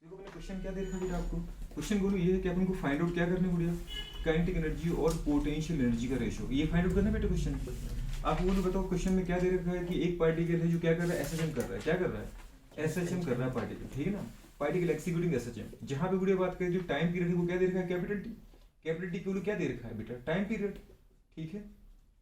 देखो मैंने क्वेश्चन क्या दे रखा है बेटा आपको। क्वेश्चन बोलो ये है कि अपन को फाइंड आउट क्या करना है गुड़िया, काइनेटिक एनर्जी और पोटेंशियल एनर्जी का रेशो, ये फाइंड आउट करना है बेटा क्वेश्चन। आपको बोलो बताओ क्वेश्चन में क्या दे रखा है कि एक पार्टिकल है जो क्या कर रहा है, एसएचएम कर रहा है। क्या कर रहा है, एसएचएम कर रहा है पार्टिकल, ठीक है ना। Particle executing SHM. जहां पे गुड़िया बात करें जो टाइम पीरियड है वो क्या दे रखा है, कैपिटल टी। कैपिटल टी को क्या दे रखा है बेटा, टाइम पीरियड, ठीक है।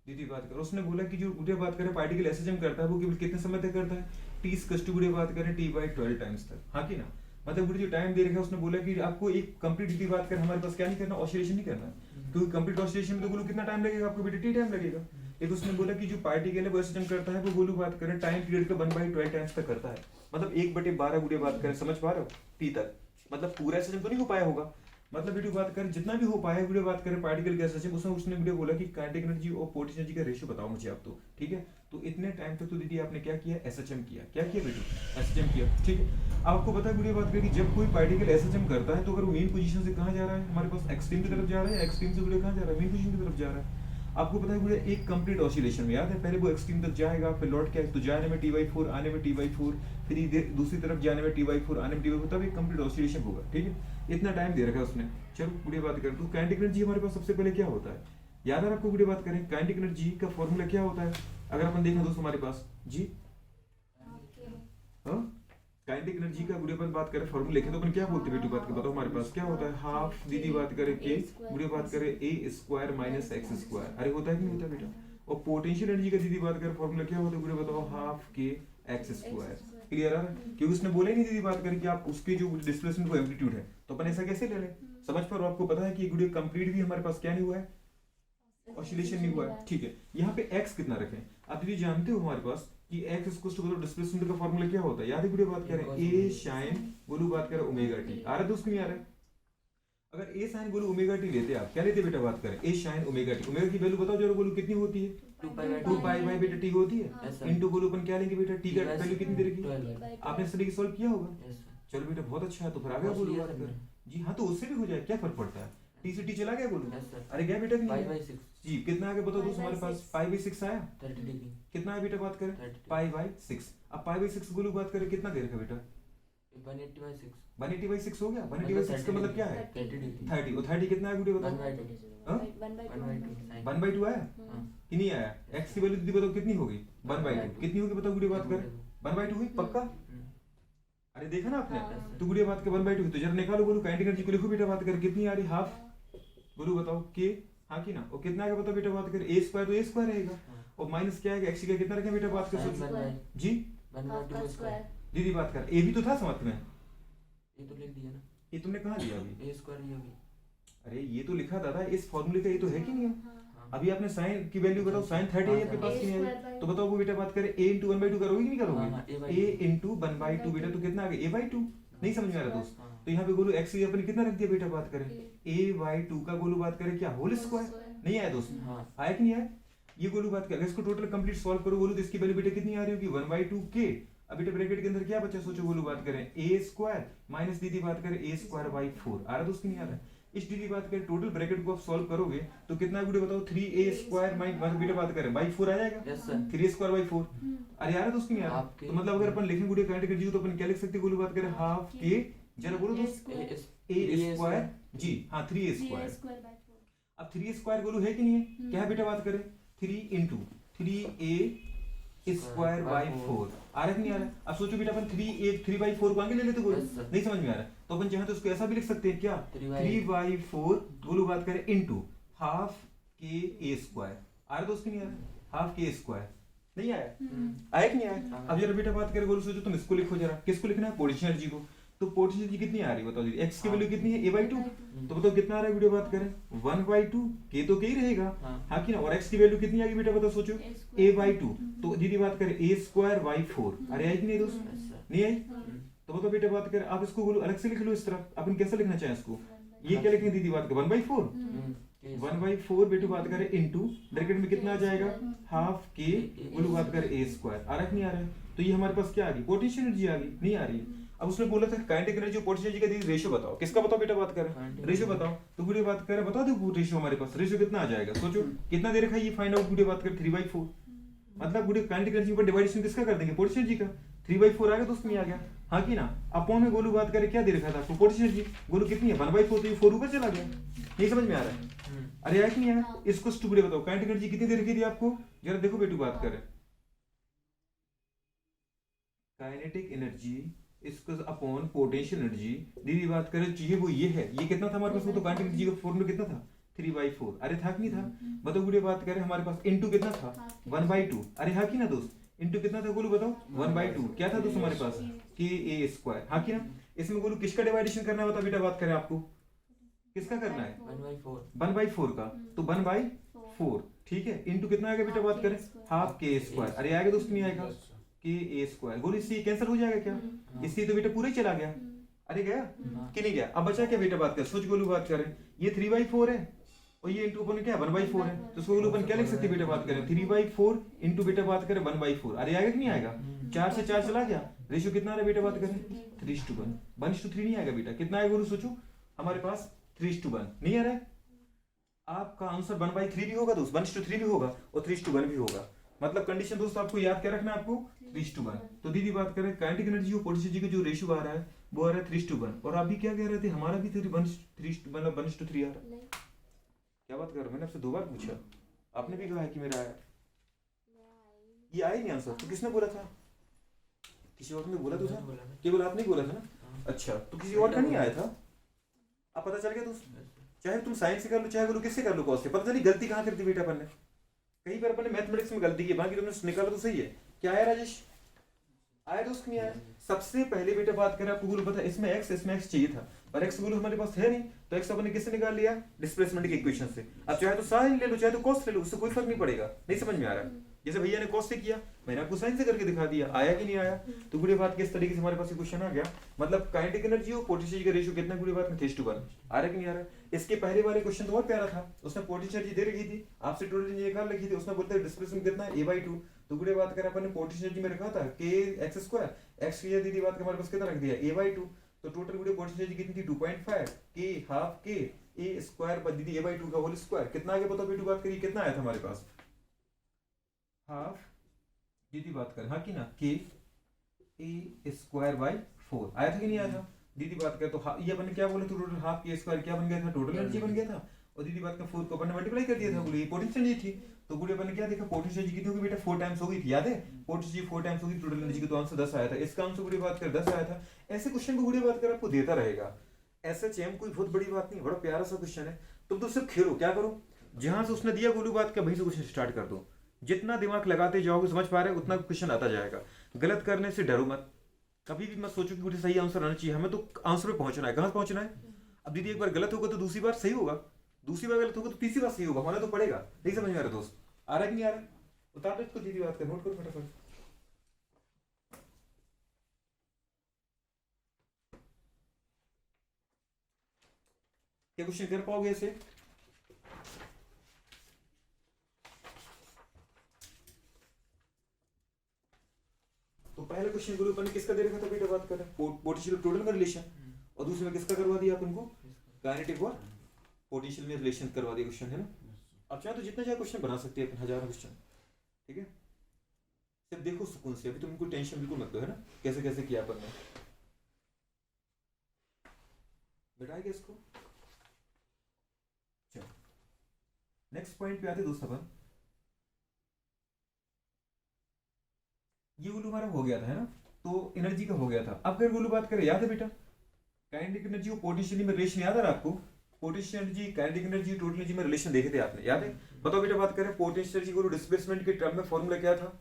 दीदी बात करो, उसने बोला कि जो गुड़िया बात करें पार्टिकल एसएचएम करता है वो केवल कितने समय तक करता है, टी इक्वल्स टू गुड़िया बात करें t/12 टाइम्स तक, हाँ कि ना। मतलब गुड़िया जो टाइम दे रखा है उसने बोला कि आपको एक कंप्लीट दीदी बात करें हमारे पास क्या नहीं करना, ऑसिलेशन नहीं करना, क्योंकि कंप्लीट ऑसिलेशन में तो बोलो कितना टाइम लगेगा आपको बेटा, टी टाइम लगेगा। एक उसने बोला कि जो पार्टिकल है वो एसएचएम करता है वो बोलो बात करें टाइम पीरियड का 1/12 टाइम्स तक करता है, मतलब 1/12 गुड़िया बात करें, समझ पा रहे हो, टी तक। मतलब पूरा एसएचएम तो नहीं हो पाया होगा, मतलब वीडियो बात करें जितना भी हो पाया वीडियो बात करें पार्टिकल गैस एसएचएम, उसने उसने वीडियो बोला कि काइनेटिक एनर्जी और पोटेंशियल एनर्जी का रेशियो बताओ मुझे आप, तो ठीक है। तो इतने टाइम तक तो दीदी आपने क्या किया, एसएचएम किया। क्या किया बेटा, एसएचएम किया, ठीक है। आपको पता है वीडियो बात करें कि जब कोई पार्टिकल एसएचएम करता है तो अगर वो मेन पोजीशन से कहां जा रहा है, हमारे पास एक्सट्रीम की तरफ जा रहा है, एक्सट्रीम से वीडियो कहां जा रहा है, मेन पोजीशन की तरफ जा रहा है। आपको पता है वीडियो एक कंप्लीट ऑसिलेशन में याद है पहले वो एक्सट्रीम तक जाएगा, फिर लौट के तो जाने में t/4 आने में t/4, फिर दूसरी तरफ जाने में t/4 आने में t/4, तब एक कंप्लीट ऑसिलेशन होगा, ठीक है। इतना टाइम दे रखा है उसने। चलो बुढ़ी बात करें तो काइनेटिक एनर्जी हमारे पास सबसे पहले क्या होता है, याद है आपको बुढ़ी बात करें काइनेटिक एनर्जी का फॉर्मूला क्या होता है, अगर अपन देखें दोस्तों हमारे पास जी, हाँ काइनेटिक एनर्जी का बुढ़ी अपन बात करें फॉर्मूला लिखे तो अपन क्या बोलते हैं बेटी, बात बताओ हमारे पास क्या होता है, हाफ दीदी बात करें के बुढ़ी बात करें a² - x², अरे होता है कि नहीं होता बेटा। और पोटेंशियल एनर्जी का दीदी बात करें फॉर्मूला क्या होता है बुढ़ी बताओ, हाफ के x²। क्लियर है, क्योंकि उसने बोला ही नहीं दीदी बात करें कि आप उसके जो डिस्प्लेसमेंट को एम्पलीट्यूड है तो अपन ऐसा कैसे ले लें, समझ पर आपको पता है कि गुड़िया कंप्लीट भी हमारे पास क्या नहीं हुआ है, ऑसिलेशन नहीं हुआ है, ठीक है। यहाँ पे x कितना रखें, आप दीदी जानते हो हमारे पास कि x इक्वल्स टू डिस्प्लेसमेंट का फॉर्मूला क्या होता है, याद है गुड़िया बात करें a sin बोलू बात करें ओमेगा टी, आ रहा है दोस्त नहीं आ रहा है। अगर a sin बोलू ओमेगा टी लेते आप क्या लेते बेटा बात करें, a sin omega T, omega की वैल्यू बताओ जरा बोलू कितनी होती है, 2 पाई बेटा टी होती है, इनटू बोलू अपन क्या लेंगे बेटा, टी का वैल्यू कितनी दे रखी, आपने इस तरीके सॉल्व किया होगा। चलो बेटा बहुत अच्छा है, तो फिर आगे बोलो बात करें जी, हाँ तो उससे भी हो जाए, क्या फर्क पड़ता है, टी से टी चला गया बोलो, अरे क्या बेटा नहीं जी, कितना आगे बताओ दोस्तों हमारे पास π/6 आया, 30 डिग्री कितना है बेटा बात करें, π/6। अब π/6 बोलो बात करें कितना दे रखा बेटा, 180/6 180/6 हो गया, 180/6 का मतलब क्या है 30, और 30 कितना है बेटा बताओ, 1/2 आया कि नहीं आया, x की वैल्यू दीदी बताओ कितनी होगी, 1/2 कितनी होगी बताओ गुड़िया बात करें, 1/2 हुई पक्का, अरे देखा ना आपने, तो गुड़िया बात के 1/2 तो जरा निकालो बोलो काइनेटिक एनर्जी को लिखो बेटा बात करें कितनी आ रही, हाफ बोलो बताओ के, हाँ की ना, और कितना आएगा बताओ बेटा बात करें a² तो a² रहेगा, और माइनस क्या आएगा x का कितना रखें बेटा बात कर जी, 1/2² दीदी बात कर a भी तो था समझ में, ये तो लिख दिया ना, ये तुमने कहाँ दिया अभी, a² ये भी, अरे ये तो लिखा था इस फॉर्मूले का, ये तो है कि नहीं है। अभी आपने साइन की वैल्यू बताओ, साइन 30 है आपके पास की नहीं है, तो बताओ वो बेटा बात करें a × 1/2 करोगे कि नहीं करोगे, a × 1/2 बेटा तो कितना आ गया a/2, नहीं समझ में आ रहा दोस्त, तो यहाँ पे बोलो x की अपन कितना रख दिया बेटा बात करें, a/2 का बोलो बात करें क्या होल स्क्वायर, नहीं आया दोस्त, आया कि नहीं आया, ये बोलो बात करें इसको टोटल कंप्लीट सॉल्व करो बोलो तो इसकी वैल्यू बेटा कितनी आ रही होगी 1/2 के, अब बेटा ब्रैकेट के अंदर क्या बचा सोचो बोलो बात करें a² माइनस दीदी बात करें a²/4, आ रहा दोस्त नहीं आ रहा, इस दीदी बात करें टोटल ब्रैकेट को आप सॉल्व करोगे तो कितना बेटा बताओ 3a² बेटा बात करें बाई 4 आ जाएगा, 3a²/4, अरे यार दोस्त नहीं आ रहा, तो मतलब अगर अपन लिखेंगे गुड़िया काइनेटिक एनर्जी तो अपन क्या लिख सकते हैं बोलो बात करें हाफ के, जरा बोलो दोस्त a² जी, हाँ 3a², अब 3a² बोलो है कि नहीं है, क्या है बेटा बात करें 3 × 3a²/4, आ रहा है कि नहीं आ रहा, अब सोचो बेटा अपन 3/4 को आगे ले लेते बोलो, नहीं समझ में आ रहा, तो अपन चाहे तो उसको ऐसा भी लिख सकते हैं क्या 3/4 बोलो बात करें इनटू हाफ के a², आ रहा दोस्त नहीं आ रहा, हाफ के a², नहीं आया, आया कि नहीं आया। अब जरा बेटा बात करें बोलो सोचो तुम इसको लिखो जरा, किसको लिखना है पोटेंशियल एनर्जी को, तो पोटेंशियल एनर्जी कितनी आ रही है बताओ दीदी, x की वैल्यू कितनी है a/2, तो बताओ कितना आ रहा है वीडियो बात करें 1/2 के तो के ही रहेगा, हाँ कि ना, और x की वैल्यू कितनी आ गई बेटा बताओ सोचो a/2, तो दीदी बात करें a²/4, अरे आई कि नहीं दोस्त, नहीं आई, तो बताओ बेटा बात करें आप इसको बोलो अलग से लिख लो इस तरफ, अपन कैसा लिखना चाहें इसको, ये क्या लिखेंगे दीदी बात करें 1/4 बेटू बात करें इनटू ब्रैकेट में कितना आ जाएगा हाफ के बोलो बात करें a², आ रहा है नहीं आ रहा है, तो ये हमारे पास क्या आ गई पोटेंशियल एनर्जी आ गई, नहीं आ रही है। अब उसने बोला था काइनेटिक एनर्जी और पोटेंशियल एनर्जी का दीदी रेशियो बताओ, किसका बताओ बेटा बात करें रेशियो बताओ, तो गुड़िया बात करें बता दो रेशियो हमारे पास, रेशियो कितना आ जाएगा सोचो कितना दे रखा है ये फाइंड आउट, गुड़िया बात करें 3/4, मतलब गुड़िया काइनेटिक एनर्जी पर डिवाइडेशन किसका कर देंगे पोटेंशियल एनर्जी का, 3/4 आ गया दोस्त नहीं आ गया, हाँ कि ना, अपॉन में गोलू बात करें क्या दे रखा था आपको, पोटेंशियल एनर्जी। गोलू कितनी है 1/4, तो ये 4 ऊपर चला गया। नहीं समझ में आ रहा है? अरे आया कि नहीं आया? हाँ। इसको स्टूपिड बताओ, काइनेटिक एनर्जी कितनी दे रखी थी आपको, जरा देखो बेटू बात करें। काइनेटिक एनर्जी इसको अपॉन पोटेंशियल एनर्जी दीदी बात करें चाहिए वो ये है, ये कितना था हमारे पास, वो तो काइनेटिक एनर्जी का फॉर्मूला कितना था 3/4। अरे था कि नहीं था? बताओ गुड़िया बात करें हमारे पास इनटू कितना था 1/2। अरे हाँ कि ना दोस्त, इनटू कितना था गोलू बताओ 1/2। क्या था दोस्त हमारे पास के ए स्क्वायर। हाँ कि ना, इसमें गोलू किसका डिवाइडेशन करना है बता बेटा बात करें आपको, किसका करना है 1/4 का, तो 1/4 ठीक है, इनटू कितना आएगा बेटा बात करें हाफ के स्क्वायर। अरे आएगा दोस्त नहीं आएगा के ए स्क्वायर, गोलू इससे कैंसिल हो जाएगा क्या, इससे तो बेटा पूरा ही चला गया। अरे गया कि नहीं गया? अब बचा क्या बेटा बात कर, सोच गोलू बात करें, ये 3/4 है और ये इंटू अपन क्या 1/4 है, तो इसको गोलू अपन क्या लिख सकते बेटा बात करें 3/4 इंटू बेटा बात करें 1/4। अरे आएगा कि नहीं आएगा? 4 से 4 चला गया, रेशियो कितना आ रहा है बेटा बात करें 3:1। 1:3 नहीं आएगा बेटा, कितना आएगा गोलू सोचो हमारे पास 3:1 नहीं आ रहा है। आपका आंसर 1/3 भी होगा दोस्त, 1:3 भी होगा और 3:1 भी होगा। मतलब कंडीशन दोस्त आपको याद क्या रखना है आपको 3:1। तो दीदी बात करें काइनेटिक एनर्जी और पोटेंशियल एनर्जी का जो रेशियो आ रहा है वो आ रहा है 3:1। और आप भी क्या कह रहे थे, हमारा भी 1:3 आ रहा है। क्या बात कर रहे हो, मैंने आपसे 2 बार पूछा, आपने भी कहा है कि मेरा आया, ये आया नहीं आंसर। तो किसने बोला था, किसी और ने बोला तो था, केवल आपने ही बोला था ना। अच्छा, तो किसी और का नहीं आया था। अब पता चल गया दोस्त, चाहे तुम साइंस से कर लो चाहे बोलो किससे कर लो कॉस से, पता चली गलती कहाँ कर दी बेटा अपन ने। कहीं पर अपन ने मैथमेटिक्स में गलती की, बाकी तुमने निकाला तो सही है। क्या आया राजेश, आया दोस्त नहीं आया? सबसे पहले बेटा बात करें आपको गोलू पता है इसमें x चाहिए था, पर x गोलू हमारे पास है नहीं, तो x अपन ने किससे निकाल लिया डिस्प्लेसमेंट के इक्वेशन से। अब चाहे तो साइन ले लो चाहे तो कॉस ले लो, उससे कोई फर्क नहीं पड़ेगा। नहीं समझ में आ रहा है? जैसे भैया ने कॉस से किया, मैंने आपको साइन से करके दिखा दिया, आया कि नहीं आया? तो गुड़े बात किस तरीके से हमारे पास क्वेश्चन आ गया। मतलब काइनेटिक एनर्जी और पोटेंशियल का रेशियो कितना गुड़े बात में 3:1 आ रहा कि नहीं आ रहा? इसके पहले वाले क्वेश्चन तो बहुत प्यारा था, उसने पोटेंशियल एनर्जी दे रखी थी, आपसे टोटल एनर्जी निकाल रखी थी, उसने बोलते डिस्प्लेसमेंट कितना है a/2। तो गुड़े बात करें अपन ने पोटेंशियल एनर्जी में रखा था k x², x की दीदी बात हमारे पास कितना रख दिया a/2। तो टोटल गुड़े पोटेंशियल एनर्जी कितनी थी 2.5 k half k a square पर दीदी a/2 का होल स्क्वायर कितना आ गया बताओ बेटू बात करिए कितना आया था हमारे पास हाफ दीदी बात कर हाँ कि ना k a²/4 आया था कि नहीं आया था? दीदी बात कर तो ये अपन ने क्या बोला था, टोटल हाफ k स्क्वायर क्या बन गया था टोटल एनर्जी बन गया था, और दीदी बात का 4 को अपन ने मल्टीप्लाई कर दिया था, बोले ये पोटेंशियल एनर्जी थी। तो गुड़े अपन ने क्या देखा पोटेंशियल एनर्जी कितनी होगी बेटा 4 टाइम्स हो गई थी, याद है? पोटेंशियल 4 टाइम्स होगी टोटल एनर्जी की, तो आंसर 10 आया था। इसका आंसर गुड़े बात कर 10 आया था। ऐसे क्वेश्चन को गुड़े बात कर आपको देता रहेगा। SHM कोई बहुत बड़ी बात नहीं, बड़ा प्यारा सा क्वेश्चन है। तुम तो सिर्फ खेलो, क्या करो जहां से उसने दिया गोलू बात का वहीं से क्वेश्चन स्टार्ट कर दो, जितना दिमाग लगाते जाओगे समझ पा रहे हो उतना क्वेश्चन आता जाएगा। गलत करने से डरो मत, कभी भी मत सोचो कि मुझे सही आंसर आना चाहिए, हमें तो आंसर पे पहुंचना है। कहां पहुंचना है? अब दीदी एक बार गलत होगा तो दूसरी बार सही होगा, दूसरी बार गलत होगा तो तीसरी बार सही होगा, होना तो पड़ेगा। नहीं समझ में आ रहा दोस्त? आ रहा है कि नहीं आ रहा? बता दो इसको, दीदी बात कर नोट करो फटाफट। क्या क्वेश्चन कर पाओगे इसे? तो पहले क्वेश्चन गुरु अपन ने किसका दे रखा था बेटा बात कर रहे हैं पोटेंशियल टोटल का रिलेशन, और दूसरे में किसका करवा दिया अपन को काइनेटिक और पोटेंशियल में रिलेशन करवा दिया क्वेश्चन, है ना? अब चाहे तो जितना चाहे क्वेश्चन बना सकते हैं अपन, हजारों क्वेश्चन, ठीक है? सिर्फ देखो सुकून से, अभी तुमको टेंशन बिल्कुल मत लो, है ना? कैसे कैसे किया अपन ने, बैठाएंगे इसको। चलो नेक्स्ट पॉइंट पे आते दोस्त अपन। ये गोलू हमारा हो गया था, है ना? तो एनर्जी का हो गया था। अब अगर गोलू बात करें, याद है बेटा काइनेटिक एनर्जी और पोटेंशियल में रिलेशन याद है ना आपको? Potential energy kinetic energy total energy में रिलेशन देखे थे आपने, याद है? बताओ बेटा बात करें पोटेंशियल एनर्जी को डिस्प्लेसमेंट के टर्म में फॉर्मूला क्या था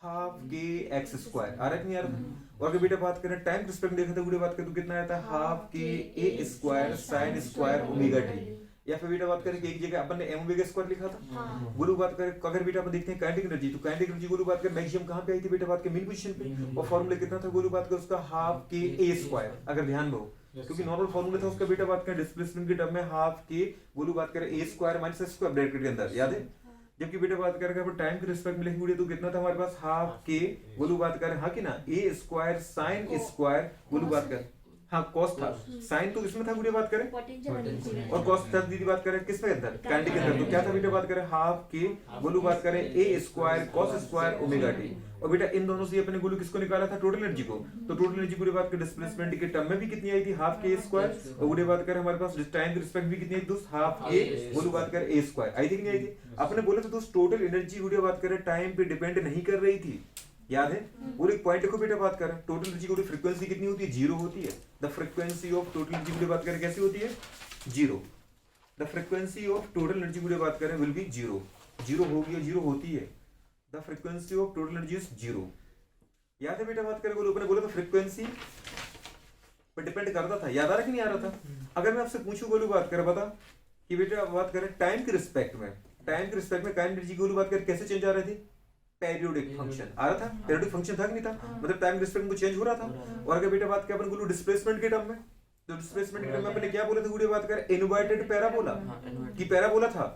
हाफ k x²। आ रहा है कि नहीं आ रहा? और अगर बेटा बात करें टाइम रिस्पेक्ट देखा था, बात करें तो कितना आया था half k a² sin square omega t। या फिर बेटा बात करें कि एक जगह अपन ने m² लिखा था। गुरु बात करें अगर बेटा अपन देखते हैं काइनेटिक एनर्जी, तो काइनेटिक एनर्जी गुरु बात करें मैक्सिमम कहां पे आई थी बेटा बात के मेन पोजीशन पे, और फॉर्मूला कितना था गुरु बात करें उसका हाफ k a²। अगर ध्यान दो क्योंकि नॉर्मल फॉर्मूला था उसका बेटा बात करें डिस्प्लेसमेंट के टर्म में हाफ k गुरु बात करें a² - s² ब्रैकेट के अंदर, याद है? जबकि बेटा बात करें अगर टाइम के रिस्पेक्ट में लिखेंगे तो कितना था हमारे पास हाफ k गुरु बात करें हाँ कि ना a² sin स्क्वायर गुरु बात करें हाँ कॉस था, साइन तो इसमें था गुड़िया बात करें, और कॉस था दीदी बात करें किसमें अंदर, काइनेटिक के अंदर। तो क्या था बेटा बात करें हाफ के गोलू बात करें A square cos square omega t. और बेटा इन दोनों से अपने गोलू किसको निकाला था, टोटल एनर्जी को। तो टोटल एनर्जी गुड़िया बात करें डिस्प्लेसमेंट के टर्म में भी कितनी आई थी, हाफ के ए स्क्वायर। और गुड़िया बात करें हमारे पास टाइम के रिस्पेक्ट भी कितनी आई दोस्त, हाफ ए गोलू बात करें ए स्क्वायर आई थी कि नहीं आई थी। अपने बोले तो दोस्त टोटल एनर्जी गुड़िया बात करें टाइम पे डिपेंड नहीं कर रही थी, याद है। और एक पॉइंट देखो बेटा बात करें, टोटल एनर्जी की फ्रीक्वेंसी कितनी होती है, जीरो होती है। The frequency of total energy की बात करें कैसी होती है, zero. The frequency of total energy की बात करें विल बी जीरो, जीरो होगी और जीरो होती है। The frequency of total energy is zero, याद है बेटा बात करें। अपने बोला तो फ्रीक्वेंसी पर डिपेंड करता था, याद आ रहा कि नहीं आ रहा था। अगर मैं आपसे पूछूं गोलू बात करें बता कि बेटा बात करें टाइम के रिस्पेक्ट में, टाइम के रिस्पेक्ट में काइनेटिक एनर्जी गोलू बात करें कैसे चेंज आ रही थी, पेरियोडिक फंक्शन आ रहा था। पेरियोडिक फंक्शन था कि नहीं था, मतलब टाइम के रिस्पेक्ट में चेंज हो रहा था। और अगर बेटा बात करें अपन गोलू डिस्प्लेसमेंट के टर्म में, तो डिस्प्लेसमेंट के टर्म में अपने क्या बोला था गुड़िया बात करें, इनवर्टेड पैराबोला की पैराबोला था,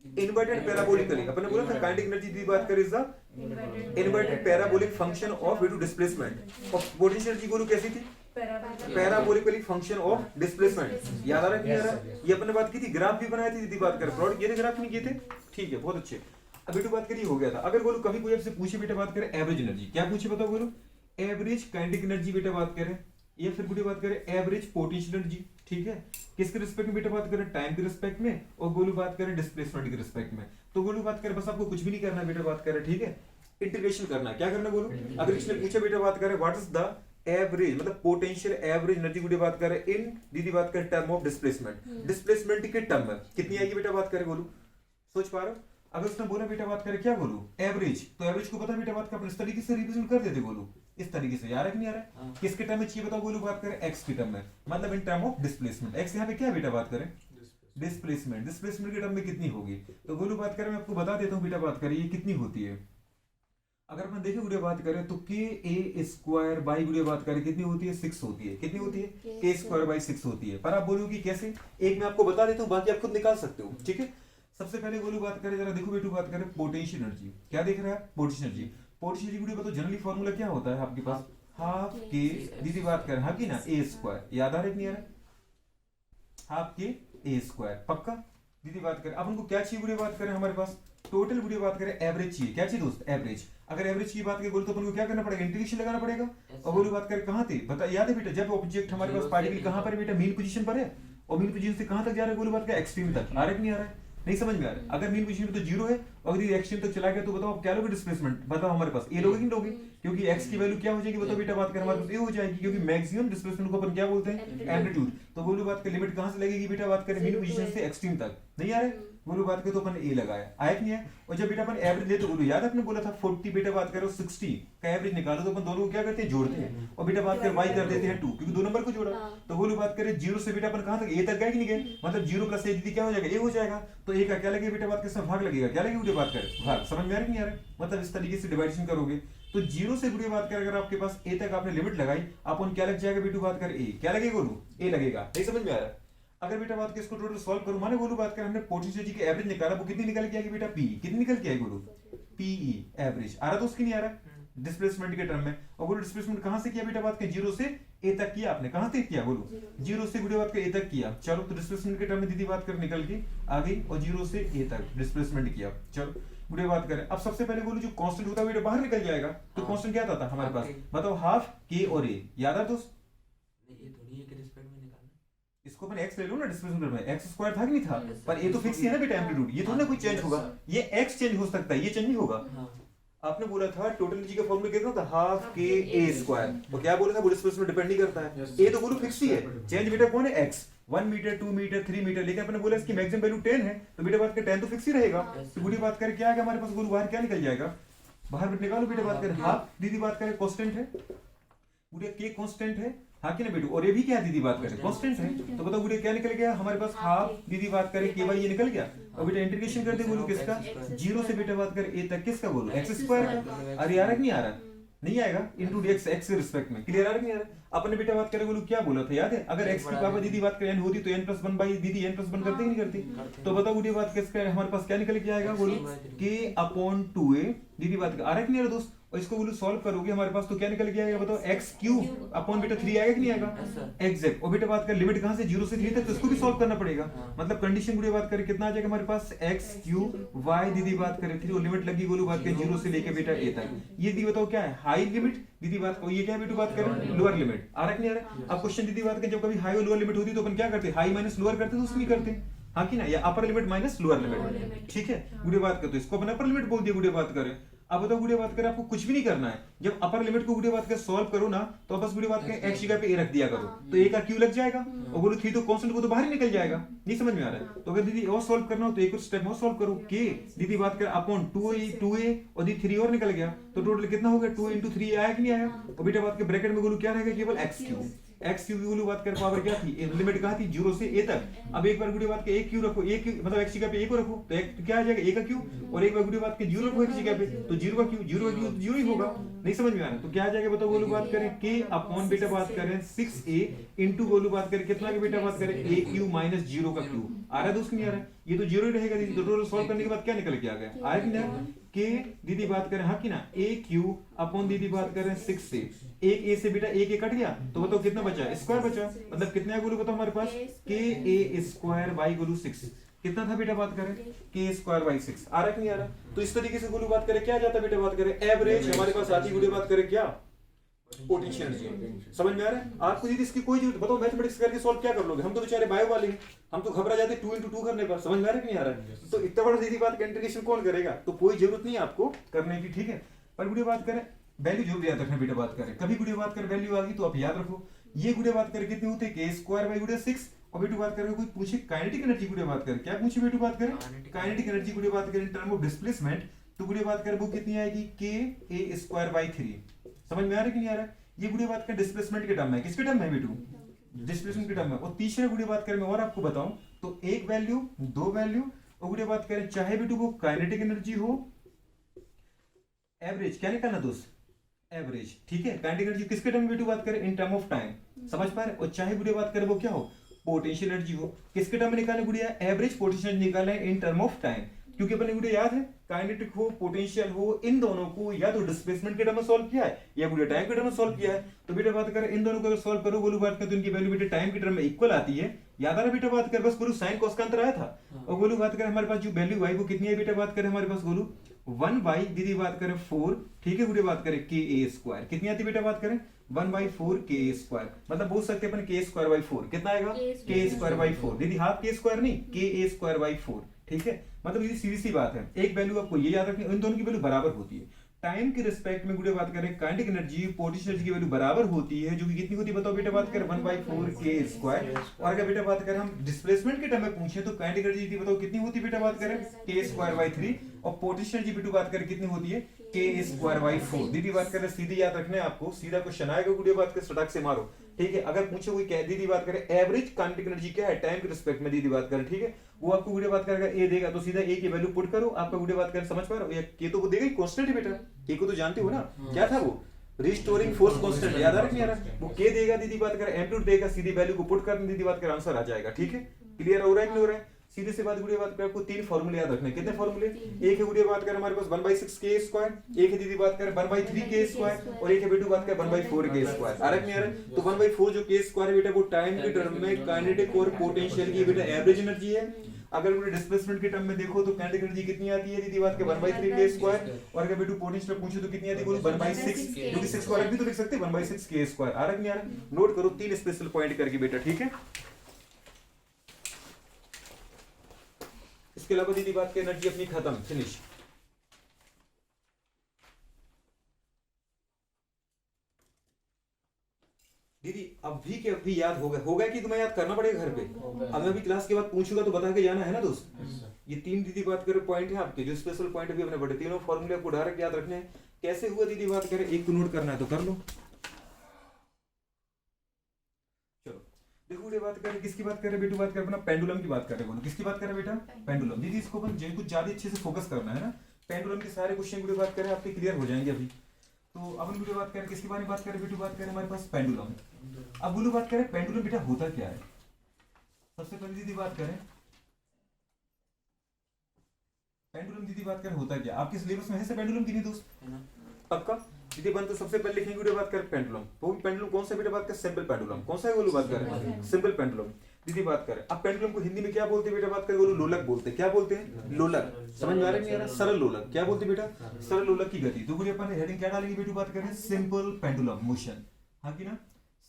इनवर्टेड पैराबोलिकली अपने बोला था काइनेटिक एनर्जी की बात करें is the inverted parabolic function of due to displacement. और पोटेंशियल एनर्जी गोलू कैसी थी, पैराबोलिकली फंक्शन ऑफ डिस्प्लेसमेंट। याद आ रहा है कि नहीं आ रहा, ये अपने बात की थी, ग्राफ भी बनाए थे दीदी बात करें, प्लॉट किए थे, ग्राफ नहीं किए थे, ठीक है बहुत अच्छे। अब बेटा बात करिए हो गया था। अगर बोलो कभी कोई आपसे पूछे बेटा बात करें एवरेज एनर्जी, क्या पूछे बताओ बोलो, एवरेज काइनेटिक एनर्जी बेटा बात करें, या फिर बेटा बात करें एवरेज पोटेंशियल एनर्जी, ठीक है, किसके रिस्पेक्ट में बेटा बात करें, टाइम के रिस्पेक्ट में, और गोलू बात करें डिस्प्लेसमेंट के रिस्पेक्ट में। तो गोलू बात करें बस आपको कुछ भी नहीं करना बेटा बात करें, ठीक है, इंटीग्रेशन करना है। क्या करना बोलो, अगर इसने पूछा बेटा बात करें व्हाट इज द एवरेज मतलब पोटेंशियल एवरेज एनर्जी की बात करें इन दीदी बात करें टर्म ऑफ डिस्प्लेसमेंट, डिस्प्लेसमेंट के टर्म में कितनी आएगी बेटा बात करें बोलो, सोच पा रहे हो। अगर उसने बोला बेटा बात करें क्या बोलू एवरेज, तो एवरेज को पता बेटा बात कर इस तरीके से रिप्रेजेंट कर देते बोलू, इस तरीके से, यार है कि नहीं आ रहा है। किसके टर्म में चाहिए बताओ बोलू बात करें एक्स के टर्म में, मतलब in term of displacement. X यहाँ पे क्या बेटा बात करें, डिस्प्लेसमेंट, डिस्प्लेसमेंट के टर्म में कितनी होगी। तो बोलू बात करें मैं आपको बता देता हूँ बेटा बात करें ये कितनी होती है। अगर अपन देखें गुड़िया बात करें तो के ए स्क्वायर बाई गुड़िया बात करें कितनी होती है, 6 होती है। कितनी होती है, के स्क्वायर बाई 6 होती है। पर आप बोलोगे कैसे, एक मैं आपको बता देता हूँ, बाकी आप खुद निकाल सकते हो, ठीक है। सबसे पहले बोलू बात करें जरा देखो बेटू बात करें पोटेंशियल एनर्जी, क्या देख रहा है पोटेंशियल एनर्जी। पोटेंशियल एनर्जी बताओ जनरली फॉर्मूला क्या होता है आपके पास, हाफ के दीदी बात करें हाँ की ना ए स्क्वायर, याद आ रहा है कि नहीं आ रहा, हाफ के ए स्क्वायर पक्का दीदी बात करें। अब उनको क्या चाहिए गुड़िया बात करें, हमारे पास टोटल गुड़िया बात करें एवरेज चाहिए, क्या चाहिए दोस्त एवरेज। अगर एवरेज की बात करें बोलो तो अपन को क्या करना पड़ेगा, इंटीग्रेशन लगाना पड़ेगा। और बोलो बात करें कहां थे बता, याद है बेटा जब ऑब्जेक्ट हमारे पास पार्टिकल कहां पर है बेटा, मीन पोजीशन पर है, और मीन पोजीशन से कहां तक जा रहा है बोलो बात करें एक्सट्रीम तक, आ रहा है कि नहीं आ रहा है, नहीं समझ में आ रहा है। अगर मीन पोजीशन में तो जीरो है और यदि एक्सट्रीम तक चला गया तो बताओ क्या लोगे डिस्प्लेसमेंट, बताओ हमारे पास ए लोगे कि नहीं लोगे, क्योंकि एक्स की वैल्यू क्या हो जाएगी बताओ बेटा बात करें हमारे पास ए हो जाएगी, क्योंकि मैक्सिमम डिस्प्लेसमेंट को अपन क्या बोलते हैं एम्पलीट्यूड। तो बोलो बात करें लिमिट कहां से लगेगी बेटा बात करें मीन पोजीशन से एक्सट्रीम तक, नहीं आ रहा है बोलो बात करें तो अपन ए लगाया, आया कि नहीं है। और जब बेटा अपन एवरेज ले तो बोलो याद अपने बोला था 40 बेटा बात करो 60 का एवरेज निकालो तो अपन दोनों को क्या करते हैं जोड़ते हैं, और बेटा बात करें y कर देते हैं 2 क्योंकि दो नंबर को जोड़ा। तो बोलो बात करें 0 से बेटा अपन कहां तक a तक गए कि नहीं गए, मतलब 0 प्लस a दीदी क्या हो जाएगा a हो जाएगा। तो a का क्या लगेगा बेटा बात किसमें भाग लगेगा, क्या लगेगा बेटा बात करें भाग, समझ में आ रहा है कि नहीं आ रहा है। मतलब इस तरीके से डिवाइडेशन करोगे तो 0 से बेटा बात करें अगर आपके पास a तक आपने लिमिट लगाई अपन क्या लग जाएगा बेटा बात करें a, क्या लगेगा बोलो a लगेगा, नहीं समझ में आ रहा है। अगर बेटा बात इसको टोटल सॉल्व करूं माने बोलू बात करें हमने पोटेंशियल एनर्जी की एवरेज निकाला, वो कितनी निकल के आएगी बेटा p, कितनी निकल के आएगी बोलो PE एवरेज, आ रहा तो उसकी नहीं आ रहा डिस्प्लेसमेंट के टर्म में। और बोलो डिस्प्लेसमेंट कहां से किया बेटा बात के 0 से a तक किया आपने, कहां से किया बोलो 0 से बेटा बात के a तक किया। चलो तो डिस्प्लेसमेंट के टर्म में दीदी बात कर निकल के आ गई और 0 से a तक डिस्प्लेसमेंट किया। चलो बुढ़े बात करें अब सबसे पहले बोलो जो कांस्टेंट होता है बेटा बाहर निकल जाएगा, तो कांस्टेंट क्या था हमारे पास बताओ हाफ k और a, याद है दोस्त ये थोड़ी है कि रिस्पेक्ट में निकालना, इसको अपन x ले लो ना डिस्प्लेसमेंट में, x स्क्वायर था कि नहीं था, पर a तो फिक्स ही है ना बेटा एम्पलीट्यूड, ये थोड़ा ना कोई चेंज होगा, ये x चेंज हो सकता है ये चेंज नहीं होगा। आपने बोला था टोटल एनर्जी का फॉर्मूला कितना था हाफ के a स्क्वायर, और क्या बोला था वो डिस्प्लेसमेंट डिपेंड नहीं करता है, a तो बोलो फिक्स ही है, चेंज बेटा कौन है x 1 मीटर 2 मीटर 3 मीटर, लेकिन अपने बोला इसकी मैक्सिमम वैल्यू 10 है तो बेटा बात कर 10 तो फिक्स ही रहेगा। तो बुढ़ी बात करें क्या है हमारे पास बोलो बाहर क्या निकल जाएगा, बाहर निकालो बेटा बात करें हाफ दीदी बात करें कांस्टेंट है, बुढ़िया के कांस्टेंट है हाँ कि ना बेटू, और ये भी क्या दीदी बात करें कांस्टेंट है। तो बताओ बुढ़िया क्या निकल गया हमारे पास हाफ दीदी बात करें के बाई ये निकल गया, और बेटा इंटीग्रेशन कर दे बोलो किसका 0 से बेटा बात करें a तक किसका बोलो x स्क्वायर का, अरे यार नहीं आ रहा नहीं आएगा इनटू dx x के रिस्पेक्ट में, क्लियर आ रहा नहीं आ रहा। अपने बेटा बात करें बोलो क्या बोला था याद है, अगर x की पावर दीदी बात करें n होती तो n+1 बाई दीदी n+1 करते ही नहीं करती। तो बताओ बुढ़िया बात किसका हमारे पास क्या निकल के आएगा बोलो k/2a दीदी बात आ रहा है कि नहीं आ रहा दोस्त, और इसको बोलो सॉल्व करोगे हमारे पास तो क्या निकल के आएगा बताओ, एक्स क्यूब अपॉन बेटा 3 आएगा कि नहीं आएगा, Yes, sir. एग्जैक्ट। और बेटा बात कर लिमिट कहां से 0 से 3 तक, तो इसको भी सॉल्व करना पड़ेगा। हाँ। मतलब कंडीशन गुड़े बात करें कितना आ जाएगा हमारे पास, एक्स क्यूब वाई दीदी बात करें 3 और लिमिट लगी बोलो बात करें 0 से लेके बेटा ए तक। ये दीदी बताओ क्या है, हाई लिमिट दीदी बात को, ये क्या है बेटू बात करें, लोअर लिमिट। आ रहा है कि नहीं आ रहा। अब क्वेश्चन दीदी बात करें जब कभी हाई और लोअर लिमिट होती है तो अपन क्या करते हैं, हाई माइनस लोअर करते तो उसमें नहीं करते, हाँ कि ना, या upper limit minus lower limit, ठीक है। गुड़े बात करते इसको अपन अपर लिमिट बोल दिया गुड़े बात करें। अब बताओ गुड़े बात करें आपको कुछ भी नहीं करना है, जब अपर लिमिट को गुड़े बात कर सॉल्व करो ना तो बस गुड़े बात करें एक्स जगह पे ए रख दिया करो, तो ए का क्यू लग जाएगा और बोलो 3 तो कांस्टेंट को तो बाहर ही निकल जाएगा। नहीं समझ में आ रहा है, तो अगर दीदी और सॉल्व करना हो तो एक और स्टेप और सॉल्व करो, के दीदी बात कर अपॉन 2a और दी 3 और निकल गया तो टोटल कितना हो गया, 2 into 3 आया कि नहीं आया। और बेटा बात के ब्रैकेट में बोलो क्या रहेगा, केवल एक्स क्यूब। एक्स क्यूब की बोलो बात कर पावर क्या थी, लिमिट कहाँ थी 0 से a तक। अब एक बार गुड़ी बात के एक क्यू रखो, एक मतलब एक्स जगह पे ए को रखो तो एक क्या आ जाएगा ए का क्यूब, और एक बार गुड़ी बात के 0 रखो एक्स जगह पे तो 0 का क्यूब, 0 का क्यूब 0 ही होगा। नहीं समझ में आ रहा तो क्या आ जाएगा बताओ, बोलो बात करें के अपॉन बेटा बात करें 6a इंटू बोलो बात करें कितना के बेटा बात करें a क्यूब माइनस 0 का क्यूब। आ रहा है दोस्त नहीं आ रहा है, ये तो 0 ही रहेगा दीदी। तो टोटल सॉल्व करने के बाद क्या निकल के आ गया, आया कि नहीं, के दीदी बात करें हाँ कि ना a क्यूब अपॉन दीदी बात करें 6 से एक a से बेटा एक ए कट गया तो बताओ कितना बचा, स्क्वायर बचा। मतलब कितना है बोलो बताओ हमारे पास, के a स्क्वायर बाई बोलो 6 कितना था बेटा बात करें, के स्क्वायर बाई 6। आ रहा है कि नहीं आ रहा। तो इस तरीके से बोलो बात करें क्या जाता है बेटा बात करें, एवरेज हमारे पास आती है बात करें क्या, पोटेंशियल एनर्जी। समझ में आ रहा है आपको दीदी, इसकी कोई जरूरत बताओ मैथमेटिक्स करके सॉल्व क्या कर लोगे, हम तो बेचारे बायो वाले हैं, हम तो घबरा जाते 2 into 2 करने पर। समझ में आ रहा है कि नहीं आ रहा है। तो इतना बड़ा दीदी बात का इंटीग्रेशन कौन करेगा, तो कोई जरूरत नहीं है आपको करने की, ठीक है। पर गुड़े बात करें वैल्यू जरूर याद रखना बेटा बात करें, कभी गुड़े बात करें वैल्यू आ गई तो आप याद रखो। ये गुड़े बात करें कितने होते हैं, के स्क्वायर बाई गुड़े 6। और बेटू बात करें कोई पूछे काइनेटिक एनर्जी गुड़े बात करें, क्या पूछे बेटू बात करें, काइनेटिक एनर्जी गुड़े बात करें इन टर्म ऑफ डिस्प्लेसमेंट, तो गुड़े बात करें वो कितनी आएगी, के ए स्क्वायर बाई 3। समझ में आ रहा है कि नहीं आ रहा है। ये गुड़े बात करें डिस्प्लेसमेंट के टर्म है, किसके टर्म है बेटू, डिस्प्लेसमेंट के टर्म है। और तीसरा गुड़े बात करें मैं और आपको बताऊं तो एक वैल्यू दो वैल्यू, और गुड़े बात करें चाहे बेटू वो काइनेटिक एनर्जी हो, एवरेज क्या निकालना दोस्त, एवरेज, ठीक है। काइनेटिक एनर्जी किसके टर्म में बेटू बात करें, इन टर्म ऑफ टाइम, समझ पा रहे। और चाहे गुड़े बात करें वो क्या हो, पोटेंशियल एनर्जी हो, किसके टर्म में निकालने गुड़िया, एवरेज पोटेंशियल निकालना इन टर्म ऑफ टाइम। क्योंकि अपने गुड़िया याद है काइनेटिक हो पोटेंशियल हो इन दोनों को या तो डिस्प्लेसमेंट के टर्म में सॉल्व किया है या गुड़िया टाइम के टर्म में सॉल्व किया है। तो बेटा बात करें इन दोनों को अगर सॉल्व करो बोलो बात करें तो इनकी वैल्यू बेटा टाइम के टर्म में इक्वल आती है। याद आ रहा बेटा बात कर, बस बोलो साइन कॉस का अंतर आया था। और बोलो बात करें हमारे पास जो वैल्यू आई वो कितनी है बेटा बात करें हमारे पास, बोलो 1 बाई दीदी बात करें 4, ठीक है। गुड़िया बात करें के ए स्क्वायर कितनी आती है बेटा बात करें, 1 बाई 4 के स्क्वायर। मतलब बोल सकते हैं अपन के स्क्वायर बाई 4 कितना आएगा, के स्क्वायर बाई 4 दीदी, हाफ के स्क्वायर नहीं, के स्क्वायर बाई 4, ठीक है। मतलब ये सीधी सी बात है, एक वैल्यू आपको ये याद रखनी, इन दोनों की वैल्यू बराबर होती है। टाइम के रिस्पेक्ट में गुड़े बात करें काइनेटिक एनर्जी पोटेंशियल एनर्जी की वैल्यू बराबर होती है, जो कि कितनी होती है बताओ बेटा बात करें 1 बाई 4 के स्क्वायर। और अगर बेटा बात करें हम डिस्प्लेसमेंट के टर्म में पूछे तो काइनेटिक एनर्जी की बताओ कितनी होती है बेटा बात करें, के स्क्वायर बाई 3। और पोटेंशियल एनर्जी बेटा बात करें कितनी होती है, के स्क्वायर बाई 4। दीदी बात करें सीधी याद रखना है आपको, सीधा क्वेश्चन आएगा गुड़े बात करें सटक से मारो, ठीक है। अगर पूछे कोई क्या दीदी बात करें एवरेज काइनेटिक एनर्जी क्या है टाइम के रिस्पेक्ट में दीदी बात करें, ठीक है। वो आपको गुड़े बात करेगा ए देगा तो सीधा ए की वैल्यू पुट करो, आपका गुड़े बात करें समझ पा रहे हो। के तो वो देगा ही कांस्टेंट है बेटा, के को तो जानते हो ना क्या था वो, रिस्टोरिंग फोर्स कांस्टेंट, याद आ रहा है नहीं आ रहा, वो के देगा दीदी बात करें एम्पलीट्यूड देगा, सीधी वैल्यू को पुट करने दीदी बात करें आंसर आ जाएगा, ठीक है। क्लियर हो रहा है कि नहीं हो रहा है। सीधे से बात गुड़िया बात करें आपको 3 फार्मूले याद रखने, कितने फार्मूले, एक है गुड़िया बात करें हमारे पास 1 बाई 6 के स्क्वायर, एक है दीदी बात करें 1 बाई 3 के स्क्वायर, और एक है बेटू बात करें 1 बाई 4 के स्क्वायर। आ रहा है नहीं आ रहा है। तो 1 बाई 4 जो के स्क्वायर है बेटा वो टाइम के टर्म में काइनेटिक और पोटेंशियल की बेटा एवरेज एनर्जी है। अगर बेटा डिस्प्लेसमेंट के टर्म में देखो तो काइनेटिक एनर्जी कितनी आती है दीदी बात के 1 बाई 3 के स्क्वायर, और अगर बेटू पोटेंशियल पूछे तो कितनी आती है बोलो 1 बाई 6, जो कि 6 स्क्वायर भी तो लिख सकते हैं 1 बाई 6 के स्क्वायर। आ रहा है नहीं आ रहा है। नोट करो 3 स्पेशल पॉइंट करके बेटा, ठीक है। इसके अलावा दीदी बात की एनर्जी अपनी खत्म, फिनिश। दीदी अभी के अभी याद होगा कि तुम्हें याद करना पड़ेगा घर पे। अब मैं अभी क्लास के बाद पूछूंगा तो बता के जाना है ना दोस्त। ये 3 दीदी बात करें पॉइंट है आपके, जो स्पेशल पॉइंट अभी हमने पढ़े, तीनों फॉर्मूले आपको डायरेक्ट याद रखने हैं। कैसे हुआ दीदी बात करें, एक को नोट करना है तो कर लो। देखो ये बात करें किसकी बात कर रहे बेटू, बात कर अपना पेंडुलम की बात कर रहे, बोलो किसकी बात कर रहे बेटा, पेंडुलम। दीदी इसको अपन कुछ ज्यादा अच्छे से फोकस करना है ना, पेंडुलम के सारे क्वेश्चन की बात करें आपके क्लियर हो जाएंगे अभी। तो अपन वीडियो बात करें किसके बारे में बात करें बेटू, बात करें हमारे पास पेंडुलम। अब बोलो बात करें पेंडुलम बेटा होता क्या है। सबसे पहले दीदी बात करें पेंडुलम, दीदी बात करें होता क्या, आपके सिलेबस में है से पेंडुलम की नहीं दोस्त, पक्का। दीदी बन तो सबसे पहले लिखेंगे वीडियो बात करें पेंडुलम, वो भी पेंडुलम कौन सा वीडियो बात करें, सिंपल पेंडुलम। कौन सा है बोलो बात करें, सिंपल पेंडुलम। दीदी बात करें अब पेंडुलम को हिंदी में क्या बोलते हैं बेटा बात करें, बोलो लोलक बोलते हैं। क्या बोलते हैं, लोलक। समझ में आ रहा है नहीं आ रहा, सरल लोलक। क्या बोलते हैं बेटा, सरल लोलक की गति। तो अपन हेडिंग क्या डालेंगे बेटा बात करें, सिंपल पेंडुलम मोशन। हाँ कि ना,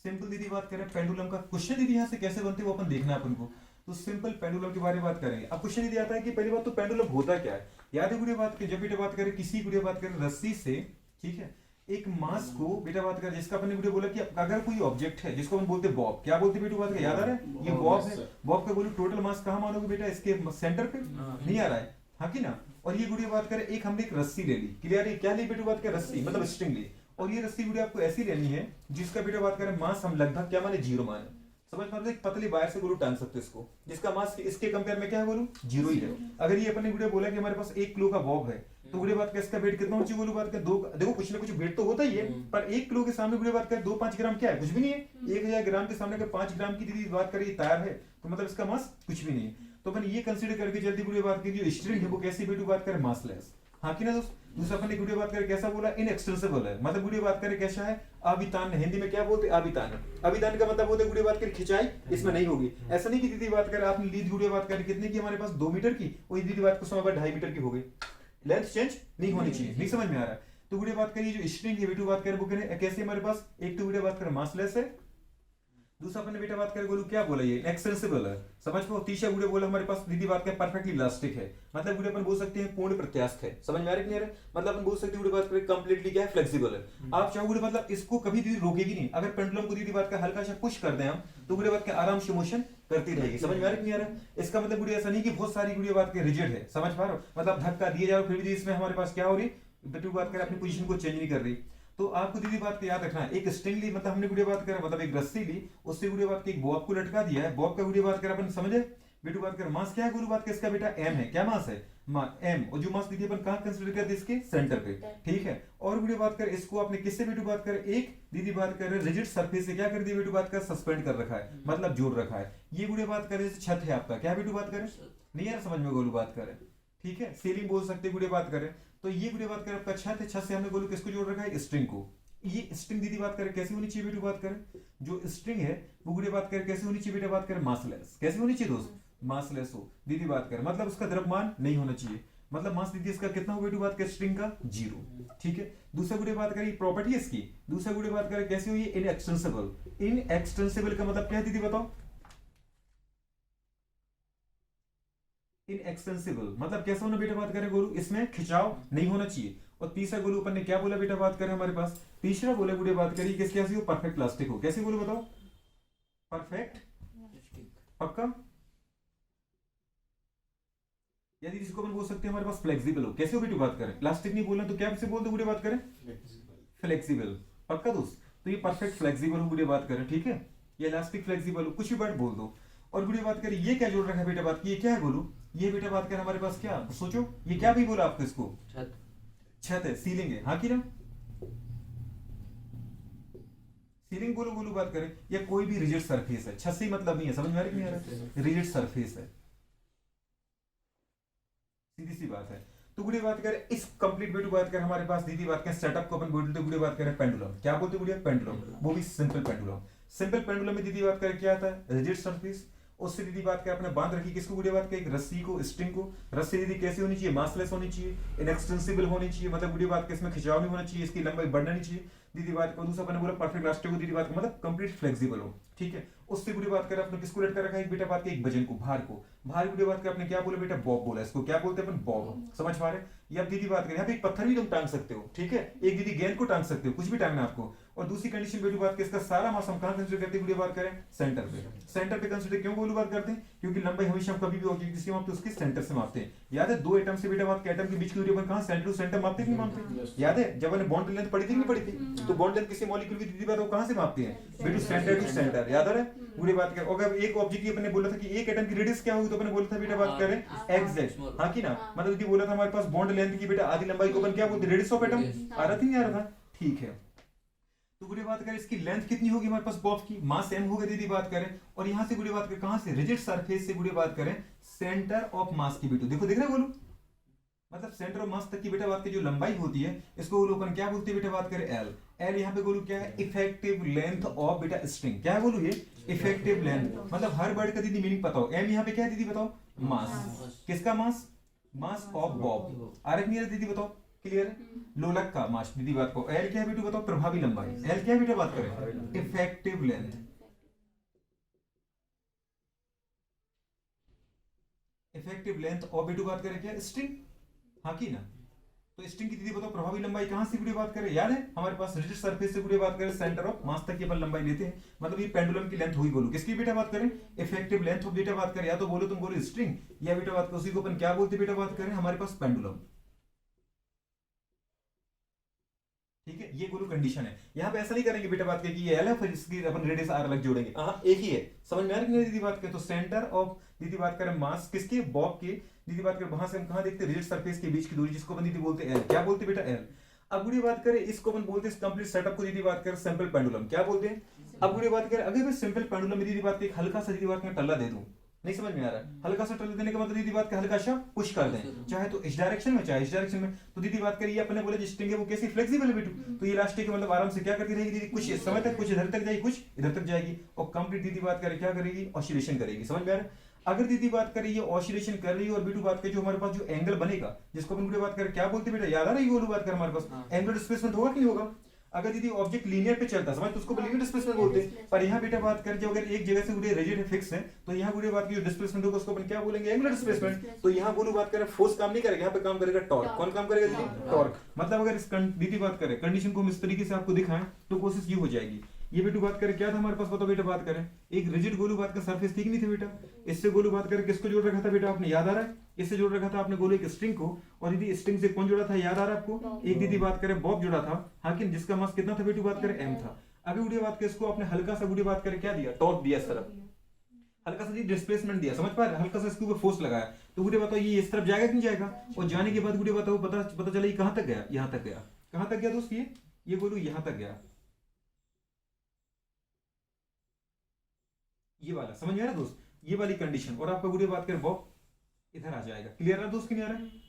सिंपल। दीदी बात करें पेंडुलम का क्वेश्चन दीदी यहाँ से कैसे बनते हैं वो अपन देखना है अपन को। तो सिंपल पेंडुलम के बारे में बात करेंगे। अब क्वेश्चन यदि आता है कि पहली बात तो पेंडुलम होता क्या है। याद है वीडियो बात करें, जब बेटा बात करें किसी वीडियो बात करें रस्सी से, ठीक है, एक मास को बेटा बात करें, जिसका अपन ने वीडियो बोला कि अगर कोई ऑब्जेक्ट है जिसको अपन बोलते हैं बॉब। क्या बोलते हैं बेटा बात करें, याद आ रहा है, ये बॉब है। बॉब का बोलो टोटल मास कहाँ मानोगे बेटा, इसके सेंटर पे। नहीं आ रहा है, हाँ कि ना। और ये वीडियो बात करें, एक हमने एक रस्सी ले ली, क्लियर है, क्या ली बेटा बात करें, रस्सी मतलब स्ट्रिंग ली। और ये रस्सी वीडियो आपको ऐसी लेनी है जिसका बेटा बात करें मास हम लगभग क्या माने, 0 माने। समझ में, एक पतली वायर से बोलू टांग सकते इसको, जिसका मास इसके कंपेयर में क्या है बोलू, 0 ही है। अगर ये अपन ने वीडियो बोला कि हमारे पास 1 किलो का बॉब है, तो वीडियो बात करें इसका वेट कितना होना चाहिए बोलू बात करें, दो। देखो कुछ ना कुछ वेट तो होता ही है, पर 1 किलो के सामने वीडियो बात करें 2-5 ग्राम क्या है, कुछ भी नहीं है। 1000 ग्राम के सामने अगर 5 ग्राम की दीदी बात करें तार है, तो मतलब इसका मास कुछ भी नहीं है। तो अपन ये कंसीडर करके जल्दी वीडियो बात करें, जो स्ट्रिंग है वो कैसी वीडियो बात करें, मासलेस। हाँ कि ना दोस्त। दूसरा अपन ने वीडियो बात करें कैसा बोला, इनएक्सटेंसिबल है, मतलब वीडियो बात करें कैसा है, अभितान। हिंदी में क्या बोलते हैं, अभितान। अभितान का मतलब होता है वीडियो बात करें खिंचाई इसमें नहीं होगी। ऐसा नहीं कि दीदी बात करें आपने लीड वीडियो बात करें कितने की हमारे पास 2 मीटर की, वही दीदी बात को समय पर 2.5 मीटर की हो गई, लेंथ चेंज नहीं होनी चाहिए। नहीं समझ में आ रहा है। तो वीडियो बात करिए जो स्ट्रिंग है वीडियो बात करें वो कैसे हमारे पास, एक तो वीडियो बात करें मासलेस है, दूसरा अपन ने बेटा बात करें बोलू क्या बोला, ये एक्सटेंसिबल है। समझ पाओ। तीसरा वीडियो बोला हमारे पास दीदी बात करें परफेक्टली इलास्टिक है, मतलब वीडियो अपन बोल सकते हैं पूर्ण प्रत्यास्थ है। समझ में आ रहा है नहीं आ रहा, मतलब अपन बोल सकते हैं वीडियो बात करें कंप्लीटली क्या है, फ्लेक्सिबल है। आप चाहो वीडियो मतलब इसको कभी दीदी रोकेगी नहीं। अगर पेंडुलम को दीदी बात का हल्का सा पुश कर दें हम, तो वीडियो बात के आराम से मोशन करती रहेगी। समझ में आ रहा है नहीं आ रहा। इसका मतलब वीडियो ऐसा नहीं कि बहुत सारी वीडियो बात के रिजिड है, समझ पा रहे हो, मतलब धक्का दिए जा रहे फिर भी इसमें हमारे पास क्या हो रही, वीडियो बात करें अपनी पोजीशन को चेंज नहीं कर रही। तो आपको दीदी बात का याद रखना है, एक स्ट्रिंग ली, मतलब हमने वीडियो बात करें मतलब एक रस्सी ली, उससे वीडियो बात के एक बॉब को लटका दिया है। बॉब का वीडियो बात करें अपन समझे, वीडियो बात करें मास क्या है गुरु बात का इसका बेटा एम है। क्या मास है, एम। और जो मास दीदी अपन कहां कंसीडर करते हैं, इसके सेंटर पे, ठीक है। और वीडियो बात करें इसको आपने किससे वीडियो बात करें, एक दीदी बात करें रिजिड सरफेस से क्या कर दिया वीडियो बात का, सस्पेंड कर रखा है, मतलब जोड़ रखा है। ये वीडियो बात करें जैसे छत है आपका, क्या वीडियो बात करें, नहीं यार समझ में गोलू बात करें, ठीक है, सीलिंग बोल सकते वीडियो बात करें। तो ये वीडियो बात करें आपका छत है, छत से हमने गोलू किसको जोड़ रखा है, स्ट्रिंग को। ये स्ट्रिंग दीदी बात करें कैसी होनी चाहिए वीडियो बात करें, जो स्ट्रिंग है वो वीडियो बात करें कैसी होनी चाहिए बेटा बात करें, मासलेस। कैसी होनी चाहिए दोस्त, मासलेस हो दीदी बात करें, मतलब उसका द्रव्यमान नहीं होना चाहिए, मतलब मास दीदी इसका कितना हो वीडियो बात करें, स्ट्रिंग का 0, ठीक है। दूसरा वीडियो बात करें प्रॉपर्टी है इसकी, दूसरा वीडियो बात करें कैसी हुई, इनएक्सटेंसिबल। इनएक्सटेंसिबल का मतलब क्या है दीदी बताओ, इनएक्सटेंसिबल मतलब कैसा होना बेटा बात करें गोलू, इसमें खिंचाव नहीं होना चाहिए। और तीसरा गोलू अपन ने क्या बोला बेटा बात करें हमारे पास, तीसरा बोले वीडियो बात करिए किस कैसी हो, परफेक्ट इलास्टिक हो। कैसे बोलो बताओ, परफेक्ट, पक्का। यदि इसको अपन बोल सकते हैं हमारे पास फ्लेक्सिबल हो। कैसे हो बेटी बात करें, इलास्टिक नहीं बोलना तो क्या से बोल दो वीडियो बात करें, फ्लेक्सिबल, पक्का दोस्त। तो ये परफेक्ट फ्लेक्सिबल हो वीडियो बात करें, ठीक है। ये इलास्टिक फ्लेक्सिबल हो, कुछ भी वर्ड बोल दो। और वीडियो बात करें ये क्या जोड़ रखा है बेटा बात की, ये क्या है बोलो, ये बेटा बात करें हमारे पास क्या, सोचो ये क्या भी बोला आपको, इसको छत है, सीलिंग है, हाँ कि ना, सीलिंग बोलो बोलो बात करें, या कोई भी रिजिड सरफेस है, छत से मतलब नहीं है, समझ में आ रही नहीं आ रहा, रिजिड सरफेस है, सीधी सी बात है। तो वीडियो बात करें इस कंप्लीट वीडियो बात करें हमारे पास दीदी बात करें सेटअप को अपन बोलते वीडियो बात करें पेंडुलम। क्या बोलते वीडियो, पेंडुलम, वो भी सिंपल पेंडुलम। सिंपल पेंडुलम में दीदी बात करें क्या आता है, रिजिड सरफेस, उससे दीदी बात करें अपने बांध रखी किसको वीडियो बात करें, एक रस्सी को, स्ट्रिंग को। रस्सी दीदी कैसी होनी चाहिए, मासलेस होनी चाहिए, इनएक्सटेंसिबल होनी चाहिए, मतलब वीडियो बात के इसमें खिंचाव नहीं होना चाहिए, इसकी लंबाई बढ़ना नहीं चाहिए दीदी बात को। दूसरा मैंने बोला परफेक्ट इलास्टिक हो दीदी बात का मतलब कंप्लीट फ्लेक्सिबल हो, ठीक है। उससे वीडियो बात करें अपने किसको लटका रखा है, बेटा बात के एक वजन को, भार को। भार वीडियो बात करें अपने क्या बोले बेटा, बॉब बोला, इसको क्या बोलते हैं अपन, बॉब। समझ पा रहे, या दीदी बात करें यहाँ पे एक पत्थर भी तुम टांग सकते हो, ठीक है, एक दीदी गेंद को टांग सकते हो, कुछ भी टांगना आपको। और दूसरी कंडीशन वीडियो बात करें इसका सारा मास हम कहां कंसीडर करते हैं, वीडियो बात करें सेंटर पे। सेंटर पे कंसीडर क्यों वीडियो बात करते हैं, क्योंकि लंबाई हमेशा हम कभी भी ऑब्जेक्ट किसी मापते उसके सेंटर से मापते हैं। याद है 2 एटम से बेटा बात के एटम के बीच की दूरी अपन कहां, सेंटर टू सेंटर मापते हैं, नहीं मापते, याद है जब हमने बॉन्ड लेंथ पढ़ी थी नहीं पढ़ी थी, तो बॉन्ड लेंथ किसी मॉलिक्यूल की दीदी बात वो कहां से मापते हैं, बेटा सेंटर टू सेंटर, याद है वीडियो बात करें। अगर एक ऑब्जेक्ट की अपने बोला था कि एक एटम की रेडियस क्या होगी, तो अपने बोला था बेटा बात करें एग्जैक्ट, हाँ कि ना, मतलब यदि बोला था हमारे पास बॉन्ड लेंथ की बेटा आधी लंबाई को अपन क्या बोलते हैं, रेडियस ऑफ एटम। आ रहा था नहीं आ रहा था, ठीक है। तो वीडियो बात करें इसकी लेंथ कितनी होगी हमारे पास बॉब की, मास m होगा दीदी बात करें। और यहां से वीडियो बात करें कहां से, रिजिड सरफेस से वीडियो बात करें सेंटर ऑफ मास की, बेटो देखो दिख रहा है बोलो, मतलब सेंटर ऑफ मास तक की बेटा बात की जो लंबाई होती है इसको गोलू अपन क्या बोलते हैं बेटा बात करें एल। एल यहाँ पे गोलू क्या है इफेक्टिव लेंथ ऑफ बेटा स्ट्रिंग। क्या है गोलू ये इफेक्टिव लेंथ, मतलब हर वर्ड का दीदी मीनिंग पता हो। एम यहाँ पे क्या है दीदी बताओ मास, किसका मास, मास ऑफ बॉब। आरक नहीं है दीदी बताओ, क्लियर है, लोलक का मास दीदी बात को। एल क्या है बेटा बताओ प्रभावी लंबाई। एल क्या है बेटा बात करें effective length, effective length of बेटू बात करें क्या स्ट्रिंग, हाँ की ना। तो स्ट्रिंग की दीदी बताओ प्रभावी लंबाई कहां से वीडियो बात करें, याद है हमारे पास रिजिड सरफेस से वीडियो बात करें सेंटर ऑफ मास तक की अपन लंबाई लेते हैं। मतलब ये पेंडुलम की लेंथ हुई बोलो, किसकी बेटा बात करें इफेक्टिव लेंथ ऑफ बेटा बात करें, या तो बोलो तुम बोलो स्ट्रिंग या बेटा बात करें उसी को अपन क्या बोलते बेटा बात करें हमारे पास पेंडुलम। ठीक है, ये बोलो कंडीशन है। यहाँ पे ऐसा नहीं करेंगे बेटा बात कि ये एल है फिर इसकी अपन रेडियस आर अलग जोड़ेंगे, हाँ एक ही है। समझ में आ रही है दीदी बात करें। तो सेंटर ऑफ दीदी बात करें मास किसकी बॉब की दीदी बात करें, वहां से हम कहां देखते हैं रिजिड सरफेस के बीच की दूरी जिसको अपन दीदी बोलते हैं एल। क्या बोलते बेटा एल। अब बुरी बात करें इसको अपन बोलते हैं कंप्लीट सेटअप को दीदी बात करें सिंपल पेंडुलम। क्या बोलते हैं। अब बुरी बात करें अगर मैं सिंपल पेंडुलम में दीदी बात की हल्का सा दीदी बात में टल्ला दे दूं, नहीं समझ में आ रहा है। हल्का सा टल्ला देने का मतलब दीदी बात का हल्का सा पुश कर दें, चाहे तो इस डायरेक्शन में चाहे इस डायरेक्शन में। तो दीदी बात करिए अपने बोले जो स्ट्रिंग है वो कैसी फ्लेक्सिबल है बेटू, तो ये इलास्टिक मतलब आराम से क्या करती रहेगी दीदी, कुछ इस समय तक कुछ इधर तक जाएगी कुछ इधर तक जाएगी और कंप्लीट दीदी बात करें क्या करेगी ऑसिलेशन करेगी। समझ में आ रहा है। अगर दीदी बात करें ये ऑसिलेशन कर रही है और बेटू बात करें जो हमारे पास जो एंगल बनेगा जिसको अपन बेटू बात करें क्या बोलते बेटा, याद आ रही है बात कर हमारे पास एंगुलर डिस्प्लेसमेंट होगा कि नहीं होगा। अगर दीदी ऑब्जेक्ट लीनियर पे चलता है समझ तो उसको लीनियर डिस्प्लेसमेंट बोलते हैं। पर यहाँ बेटा बात करें जो अगर एक जगह से उड़े रिजिड फिक्स है तो यहाँ बुरी बात की जो डिस्प्लेसमेंट होगा उसको अपन क्या बोलेंगे एंगुलर डिस्प्लेसमेंट। तो यहाँ बोलू बात करें फोर्स काम नहीं करेगा, यहाँ पे काम करेगा टॉर्क। कौन काम करेगा दीदी टॉर्क। मतलब अगर इस दीदी बात करें कंडीशन को हम इस तरीके से आपको दिखाएं तो कोशिश ये हो जाएगी। ये बेटू बात करें क्या था हमारे पास बताओ बेटा बात करें एक रिजिड गोलू बात का सरफेस ठीक नहीं था बेटा, इससे गोलू बात करें किसको जोड़ रखा था बेटा आपने याद आ रहा है, इससे जोड़ रखा था आपने गोलू एक स्ट्रिंग को। और दीदी स्ट्रिंग से कौन जुड़ा था याद आ रहा है आपको, एक दीदी बात करें बॉब जुड़ा था, हाँ कि जिसका मास कितना था बेटू बात करें एम था। अभी बुढ़ी बात करें इसको आपने हल्का सा बुढ़ी बात करें क्या दिया टॉर्क दिया इस तरफ, हल्का सा डिस्प्लेसमेंट दिया समझ पा रहे, हल्का सा इसके ऊपर फोर्स लगाया तो बुढ़े बताओ ये इस तरफ जाएगा कि नहीं जाएगा। और जाने के बाद बुढ़े बताओ पता चला ये कहां तक गया, यहां तक गया। कहां तक गया दोस्त ये बोलू यहां तक गया, ये वाला समझ में आ रहा है दोस्त, ये वाली कंडीशन। और आपका बुढ़ी बात करें बॉब इधर आ जाएगा, क्लियर है दोस्त कि नहीं आ रहा है।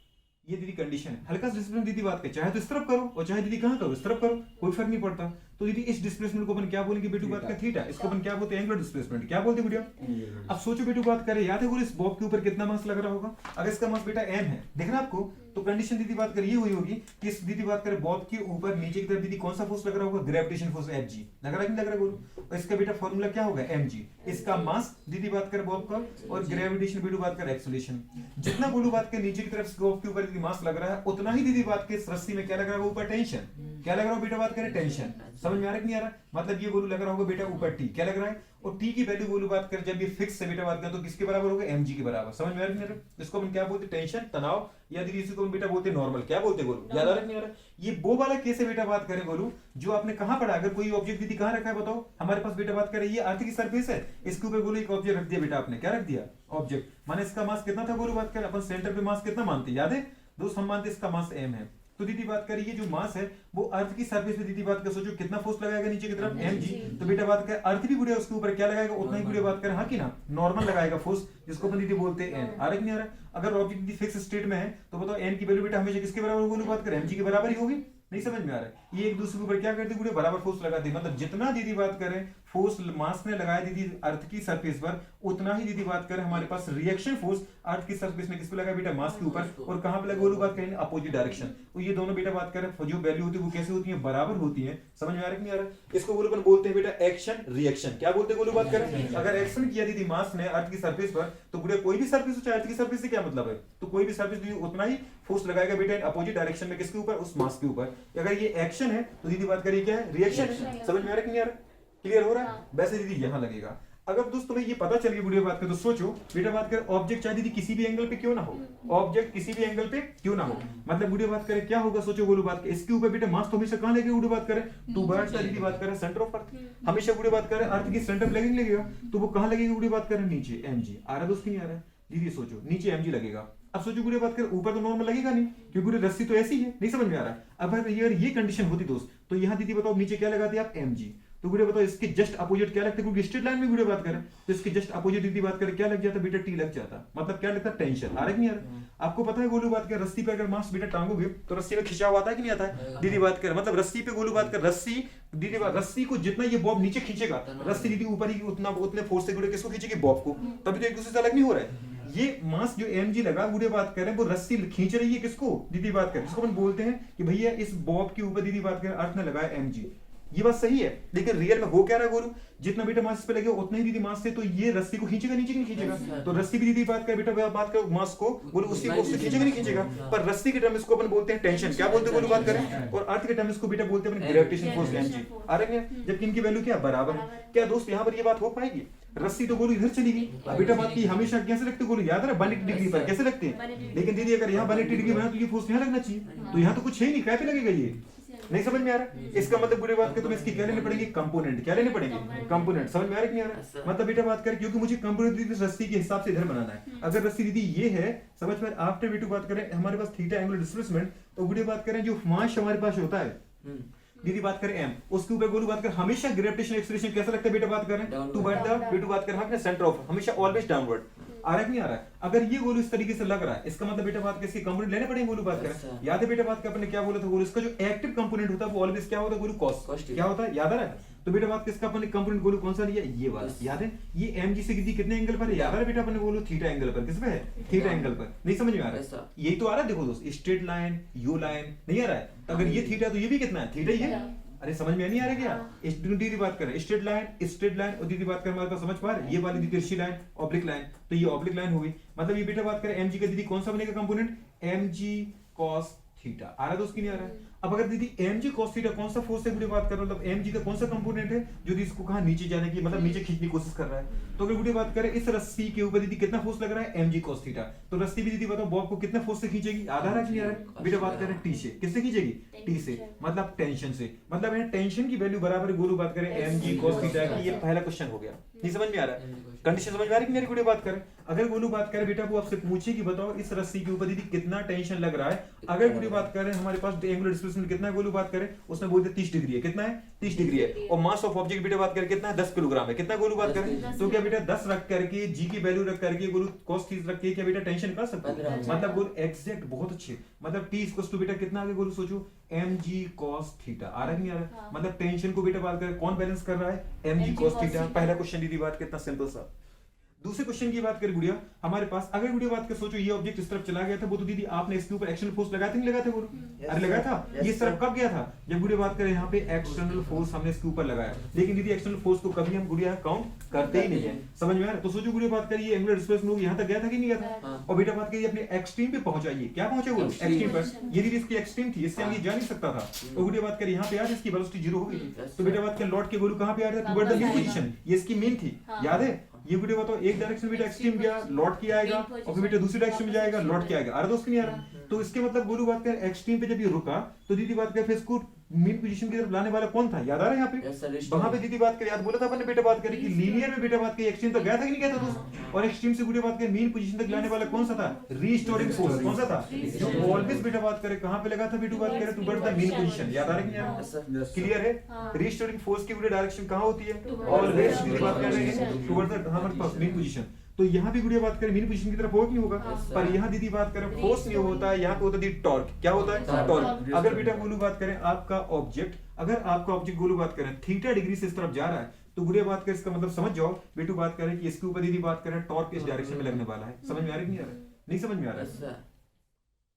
ये दीदी कंडीशन है। हल्का डिस्प्लेसमेंट दीदी बात करें चाहे तो इस तरफ करो और चाहे दीदी कहां करो इस तरफ करो कोई फर्क नहीं पड़ता। तो दीदी इस डिस्प्लेसमेंट को अपन क्या बोलेंगे बेटू बात का थीटा, इसको अपन क्या बोलते हैं एंगुलर डिस्प्लेसमेंट। क्या बोलते हैं बेटा। अब सोचो बेटू बात करें याद है वो इस बॉब के ऊपर कितना मास लग रहा होगा। अगर इसका मास बेटा एम है देख रहा आपको तो कंडीशन दीदी बात करें ये हुई होगी कि इस दीदी बात करें बॉब के ऊपर नीचे की तरफ दीदी कौन सा फोर्स लग रहा होगा ग्रेविटेशन फोर्स एफ जी लग रहा है नहीं लग रहा बोलो। और इसका बेटा फॉर्मूला क्या होगा एम जी, इसका मास दीदी बात करें बॉब का और ग्रेविटेशन बेटू बात करें एक्सेलरेशन। जितना बोलू बात के नीचे की तरफ बॉब के ऊपर दीदी मास लग रहा है उतना ही दीदी बात के इस रस्सी में क्या लग रहा है ऊपर टेंशन। क्या लग रहा है बेटा बात करें टेंशन। समझ में आ रहा है कि नहीं आ रहा। मतलब ये बोलू लग रहा होगा बेटा ऊपर टी क्या लग रहा है और टी की वैल्यू बोलू बात कर जब ये फिक्स है बेटा बात कर तो किसके बराबर होगा एम जी के बराबर। समझ में आ रहा है। इसको हम क्या बोलते टेंशन तनाव या दीदी इसको हम बेटा बोलते नॉर्मल। क्या बोलते बोलू याद आ रहा है नहीं आ रहा। ये वो वाला केस है बेटा बात करें बोलू जो आपने कहां पढ़ा। अगर कोई ऑब्जेक्ट दीदी कहां रखा है बताओ हमारे पास बेटा बात करें ये अर्थ की सरफेस है, इसके ऊपर बोलो एक ऑब्जेक्ट रख दिया बेटा आपने। क्या रख दिया ऑब्जेक्ट, माने इसका मास कितना था बोलू बात करें अपन सेंटर पे मास कितना मानते याद है दोस्त, हम मानते इसका मास एम है। तो दीदी बात करिए जो मास है वो अर्थ की सरफेस पे दीदी बात कर सोचो कितना फोर्स लगाएगा नीचे की तरफ एम जी। तो बेटा बात कर अर्थ भी बुढ़े उसके ऊपर क्या लगाएगा उतना ही बुढ़े बात कर हाँ कि ना नॉर्मल लगाएगा फोर्स जिसको अपन दीदी बोलते हैं एन। आ रहा नहीं आ रहा। अगर ऑब्जेक्ट दीदी फिक्स स्टेट में है तो बताओ एन की वैल्यू बेटा हमेशा किसके बराबर बोलो बात कर एम जी के बराबर ही होगी। नहीं समझ में आ रहा है। ये एक दूसरे के ऊपर क्या करते बुढ़े बराबर फोर्स लगाते, मतलब जितना दीदी बात करें फोर्स मास ने लगाया दीदी अर्थ की सरफेस पर उतना ही दीदी बात करें हमारे पास रिएक्शन फोर्स अर्थ की सरफेस में किस पे लगा बेटा मास के ऊपर और कहां पे लगा बोलो बात करें अपोजिट डायरेक्शन। तो ये दोनों बेटा बात करें जो वैल्यू होती है वो कैसे होती है बराबर होती है। समझ में आ रहा है कि नहीं आ रहा। इसको बोलो अपन बोलते हैं बेटा एक्शन रिएक्शन। क्या बोलते हैं बोलो बात करें अगर एक्शन किया दीदी मास ने अर्थ की सरफेस पर तो बुढ़े कोई भी सरफेस हो चाहे अर्थ की सरफेस से क्या मतलब है तो कोई भी सरफेस उतना ही फोर्स लगाएगा बेटा अपोजिट डायरेक्शन में किसके ऊपर उस मास के ऊपर। अगर ये एक्शन है तो दीदी बात करिए क्या है रिएक्शन है। समझ में आ रहा है कि नहीं आ रहा। क्लियर हो रहा है। वैसे दीदी यहां लगेगा। अगर दोस्त तुम्हें ये पता चल गई बुढ़िया बात कर तो सोचो बेटा बात कर ऑब्जेक्ट चाहे दीदी किसी भी एंगल पे क्यों ना हो, ऑब्जेक्ट किसी भी एंगल पे क्यों ना हो मतलब बुढ़िया बात करें क्या होगा सोचो बोलो बात कर इसके ऊपर बेटा मास तो हमेशा कहां लगेगा बुढ़िया बात करें टूवर्ड्स दीदी बात करें सेंटर ऑफ अर्थ। हमेशा बुढ़िया बात करें अर्थ की सेंटर पे लगेगा तो वो कहां लगेगा बुढ़िया बात करें नीचे एम जी। आ रहा दोस्त की नहीं आ रहा दीदी सोचो नीचे एम जी लगेगा। अब सोचो बुढ़िया बात कर ऊपर तो नॉर्मल लगेगा नहीं क्योंकि पूरी रस्सी तो ऐसी है। नहीं समझ में आ रहा। अब अगर ये कंडीशन होती दोस्त तो यहां दीदी बताओ नीचे क्या लगाते आप एम जी। तो गुड़िया बताओ इसके जस्ट अपोजिट क्या लगता है, क्योंकि स्ट्रेट लाइन में गुड़िया बात करें तो इसके जस्ट अपोजिट दीदी बात करें क्या लग जाता है बेटा, टी लग जाता। मतलब क्या लगता है, टेंशन। आ रहा है कि नहीं आ रहा? आपको पता है गोलू बात कर रस्सी पे अगर मांस बेटा टांगोगे तो रस्सी में खिंचाव आता है कि नहीं आता है दीदी बात कर। मतलब रस्सी पे गोलू बात कर, रस्सी दीदी बात, रस्सी को जितना ये बॉब नीचे खींचेगा रस्सी दीदी ऊपर ही उतना उतने फोर्स से गुड़िया किसको खींचेगी, बॉब को। तभी तो एक दूसरे से अलग नहीं हो रहा है। ये मास जो mg लगा गुड़िया बात कर रहे हैं वो रस्सी खींच रही है किसको, दीदी बात कर, जिसको अपन बोलते हैं कि भैया इस बॉब के ऊपर दीदी बात कर अर्थ ने लगाया mg। ये बात सही है, लेकिन रियल में हो क्या रहा है गोलू, जितना बेटा मास पे लगेगा उतना ही दीदी मास से तो ये रस्सी को खींचेगा नीचे, नहीं खींचेगा। तो रस्सी भी दीदी बात कर बेटा बात कर मास को बोलो उसी फोर्स से खींचेगा नहीं खींचेगा। पर रस्सी के टर्म इसको अपन बोलते हैं टेंशन, क्या बोलते हैं गोलू बात करें, और अर्थ के टर्म इसको बेटा बोलते हैं ग्रेविटेशन फोर्स mg। आ रहे हैं, जबकि इनकी वैल्यू क्या बराबर है। क्या दोस्त यहाँ पर ये बात हो पाएगी, रस्सी तो गोलू इधर चली गई, बेटा बात की हमेशा कैसे लगते गोलू, याद है 180 डिग्री पर कैसे लगते हैं, लेकिन दीदी अगर यहाँ 180 डिग्री बना तो ये फोर्स यहाँ लगना चाहिए, तो यहाँ तो कुछ है नहीं, क्या पे लगेगा ये, नहीं समझ में आ रहा। इसका मतलब बुरी बात कर तुम्हें इसकी क्या लेने पड़ेंगे, कंपोनेंट। क्या लेने पड़ेंगे, कंपोनेंट। समझ में आ रहा है कि नहीं आ रहा? मतलब बेटा बात कर, क्योंकि मुझे कंपोनेंट दीदी रस्सी के हिसाब से इधर बनाना है। अगर रस्सी दीदी ये है, समझ में आफ्टर बेटू बात करें हमारे पास थीटा एंगुलर डिस्प्लेसमेंट, तो बुरी बात करें जो मास हमारे पास होता है दीदी बात करें m, उसके ऊपर गोलू बात कर हमेशा ग्रेविटेशन एक्सेलरेशन कैसा लगता है बेटा बात करें, टू बाय द बेटू बात करें अपने सेंटर ऑफ, हमेशा ऑलवेज डाउनवर्ड। आ रहा है कि नहीं आ रहा है? अगर ये गोलू इस तरीके से लग रहा है, इसका मतलब बेटा बात कैसी कंपोनेंट लेने पड़ेंगे गोलू बात करें। याद है बेटा बात का अपने क्या बोला था गोलू, इसका जो एक्टिव कंपोनेंट होता है वो ऑलवेज क्या होता है गोलू, कॉस। क्या होता है, याद आ रहा है? तो बेटा बात किसका अपने कंपोनेंट गोलू कौन सा लिया, ये वाला। याद है ये mg से कितने एंगल पर है, याद आ रहा है बेटा अपने गोलू थीटा एंगल पर, किस पे है, थीटा एंगल पर। नहीं समझ में आ रहा है? यही तो आ रहा है, देखो दोस्त स्ट्रेट लाइन यू लाइन नहीं आ रहा है, तो अगर ये थीटा तो ये भी कितना है, थीटा ही है। अरे समझ में नहीं आ रहा क्या, दीदी बात करें स्ट्रेट लाइन और दीदी बात करें हमारे पास समझ पा रहे, ये वाली तिरछी लाइन ऑब्लिक लाइन, तो ये ऑब्लिक लाइन होगी। मतलब ये बेटा बात करें mg का दीदी कौन सा बनेगा कंपोनेंट, mg cos थीटा। आ रहा है दोस्त की नहीं आ रहा है? अब अगर दीदी mg cos थीटा कौन सा फोर्स से बुरी बात कर रहा है, मतलब mg का कौन सा कंपोनेंट है जो दीदी इसको कहां नीचे जाने की मतलब नीचे खींचने की कोशिश कर रहा है। तो अगर बुरी बात करें इस रस्सी के ऊपर दीदी कितना फोर्स लग रहा है, mg cos थीटा, तो रस्सी भी दीदी बताओ बॉब को कितना फोर्स से खींचेगी, आधा रहा नहीं आ रहा है बेटा बात करें t से, किससे खींचेगी, t से, मतलब टेंशन से। मतलब है टेंशन की वैल्यू बराबर है गोलू बात करें mg cos थीटा की। ये पहला क्वेश्चन हो गया, नहीं समझ में आ रहा है, कंडीशन समझ में आ रही है मेरी गुड़िया बात करें। अगर गोलू बात करें बेटा वो आपसे पूछे कि बताओ इस रस्सी के ऊपर दीदी कितना टेंशन लग रहा है, अगर गुड़िया बात करें हमारे पास एंगुलर डिस्प्लेसमेंट कितना है गोलू बात करें, उसने बोल दिया 30 डिग्री है, कितना है 30 डिग्री है, और मास ऑफ ऑब्जेक्ट बेटा बात करें कितना है 10 किलोग्राम है, कितना गोलू बात करें, तो क्या बेटा 10 रख करके जी की वैल्यू रख करके गोलू cos 30 रख के क्या बेटा टेंशन कर सकते हो, मतलब गोलू एग्जैक्ट बहुत अच्छे, मतलब t इक्वल्स टू बेटा कितना आगे गोलू सोचो mg cos थीटा। आ रहा है नहीं आ रहा? मतलब टेंशन को बेटा बात करें कौन बैलेंस कर रहा है, mg cos थीटा। पहला क्वेश्चन दीदी बात कितना सिंपल सा। दूसरे क्वेश्चन की बात करें गुड़िया हमारे पास, अगर गुड़िया बात कर सोचो ये ऑब्जेक्ट इस तरफ चला गया था, वो तो दीदी आपने इसके ऊपर एक्सटर्नल फोर्स लगाया था नहीं लगाया था बोलो, अरे लगाया था। ये इस तरफ कब गया था, जब गुड़िया बात करें यहाँ पे एक्सटर्नल फोर्स हमने इसके ऊपर लगाया, लेकिन दीदी एक्सटर्नल फोर्स को कभी हम गुड़िया काउंट करते ही नहीं है। समझ में आ रहा है? तो सोचो गुड़िया बात करिए एंगुलर डिस्प्लेसमेंट यहाँ तक गया था कि नहीं गया था, और बेटा बात करिए अपने एक्सट्रीम पे पहुंचाइए, क्या पहुंचे वो एक्सट्रीम पर, ये दीदी इसकी एक्सट्रीम थी, इससे आगे जा नहीं सकता था। तो गुड़िया बात करिए यहाँ पे यार इसकी वेलोसिटी 0 हो गई थी, तो बेटा बात कर लौट के गोलू कहाँ पे आ रहा था, टुवर्ड द मीन पोजीशन, ये इसकी मीन थी, याद है? ये वीडियो बताओ एक डायरेक्शन बेटा एक्सट्रीम गया लौट के आएगा, और फिर बेटा दूसरी डायरेक्शन में जाएगा लौट के आएगा। आ रहा दोस्त नहीं आ रहा? तो इसके मतलब गोलू बात कर एक्सट्रीम पे जब ये रुका तो दीदी बात कर फिर इसको मीन पोजीशन की तरफ लाने वाला कौन था, याद आ रहा है यहाँ पे? वहां पे दीदी बात कर याद बोला था अपन ने बेटा बात करी कि लीनियर में बेटा बात करी एक्सट्रीम तक गया था कि नहीं गया था दोस्त, और एक्सट्रीम से गुड़िया बात कर मीन पोजीशन तक लाने वाला कौन सा था, रीस्टोरिंग फोर्स। कौन सा था, जो ऑलवेज बेटा बात करे कहां पे लगा था बेटू बात करे टुवर्ड द मीन पोजीशन। याद आ रहा है कि नहीं? क्लियर है? रीस्टोरिंग फोर्स की गुड़िया डायरेक्शन कहां होती है, ऑलवेज दीदी बात कर रहे हैं टुवर्ड द हमारे पास मीन पोजीशन। तो यहाँ भी गुड़िया बात करें मीन पोजीशन की तरफ होगा नहीं होगा, पर यहाँ दीदी बात करें फोर्स नहीं होता है, यहाँ पे होता है टॉर्क। क्या होता है, टॉर्क। अगर बेटा गोलू बात करें आपका ऑब्जेक्ट, अगर आपका ऑब्जेक्ट गोलू बात करें थीटा डिग्री से इस तरफ जा रहा है, तो गुड़िया बात करें इसका मतलब समझ जाओ बेटू बात करें कि इसके ऊपर दीदी बात करें टॉर्क इस डायरेक्शन में लगने वाला है। समझ में आ रहा है नहीं आ रहा है? नहीं समझ में आ रहा है?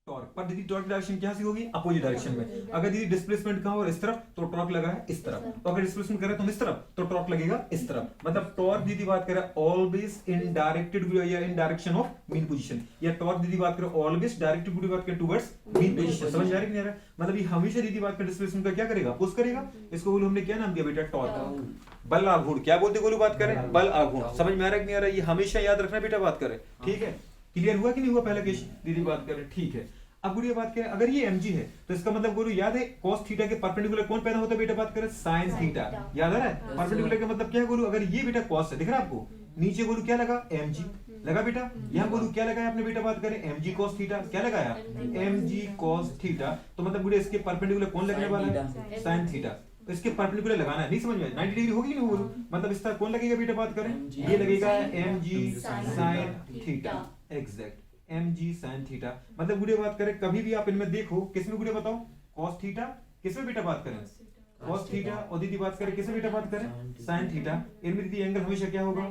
टॉर्क पर दीदी टॉर्क डायरेक्शन क्या सी होगी, अपोजिट डायरेक्शन में। अगर दीदी डिस्प्लेसमेंट कहां हो इस तरफ तो टॉर्क लगा है इस तरफ, तो अगर डिस्प्लेसमेंट करे तो इस तरफ तो टॉर्क लगेगा इस तरफ। मतलब टॉर्क दीदी बात करे ऑलवेज इन डायरेक्टेड या इन डायरेक्शन ऑफ मीन पोजीशन, या टॉर्क दीदी बात करे ऑलवेज डायरेक्टेड गुडी बात करे टुवर्ड्स मीन पोजीशन। समझ आ रही नहीं आ रहा? मतलब ये हमेशा दीदी बात करे डिस्प्लेसमेंट का क्या करेगा, पुश करेगा। इसको बोलो हमने क्या नाम दिया बेटा, टॉर्क। बल आघूर्ण क्या बोलते गोलू बात करें, बल आघूर्ण। समझ में आ रहा है कि नहीं आ रहा? ये हमेशा याद रखना बेटा बात करें, ठीक है? क्लियर हुआ कि नहीं हुआ पहला केस दीदी बात करें, ठीक है? अब गुड़िया बात करें अगर ये mg है तो इसका मतलब गुरु याद है cos थीटा के परपेंडिकुलर कौन पैदा होता है बेटा बात करें, sin थीटा। याद आ रहा है? परपेंडिकुलर का मतलब क्या है गुरु, अगर ये बेटा cos है दिख रहा है आपको, नीचे गुरु क्या लगा mg लगा बेटा, यहाँ गुरु क्या लगाया आपने बेटा बात करें mg cos थीटा। क्या लगाया mg cos थीटा, तो मतलब गुरु इसके परपेंडिकुलर कौन लगने वाला है, sin थीटा। तो इसके परपेंडिकुलर लगाना है, नहीं समझ में आया? 90 डिग्री होगी कि नहीं बोलो, मतलब इस तरह कौन लगेगा बेटा, बात करें ये लगेगा mg sin theta, exact mg sin theta. मतलब गुड़े बात करें कभी भी आप इनमें देखो किसमें गुड़े बताओ, cos थीटा, किसमें बेटा बात करें cos थीटा, और दीदी बात करें किसमें बेटा बात करें sin थीटा, इनमें दीदी एंगल हमेशा क्या होगा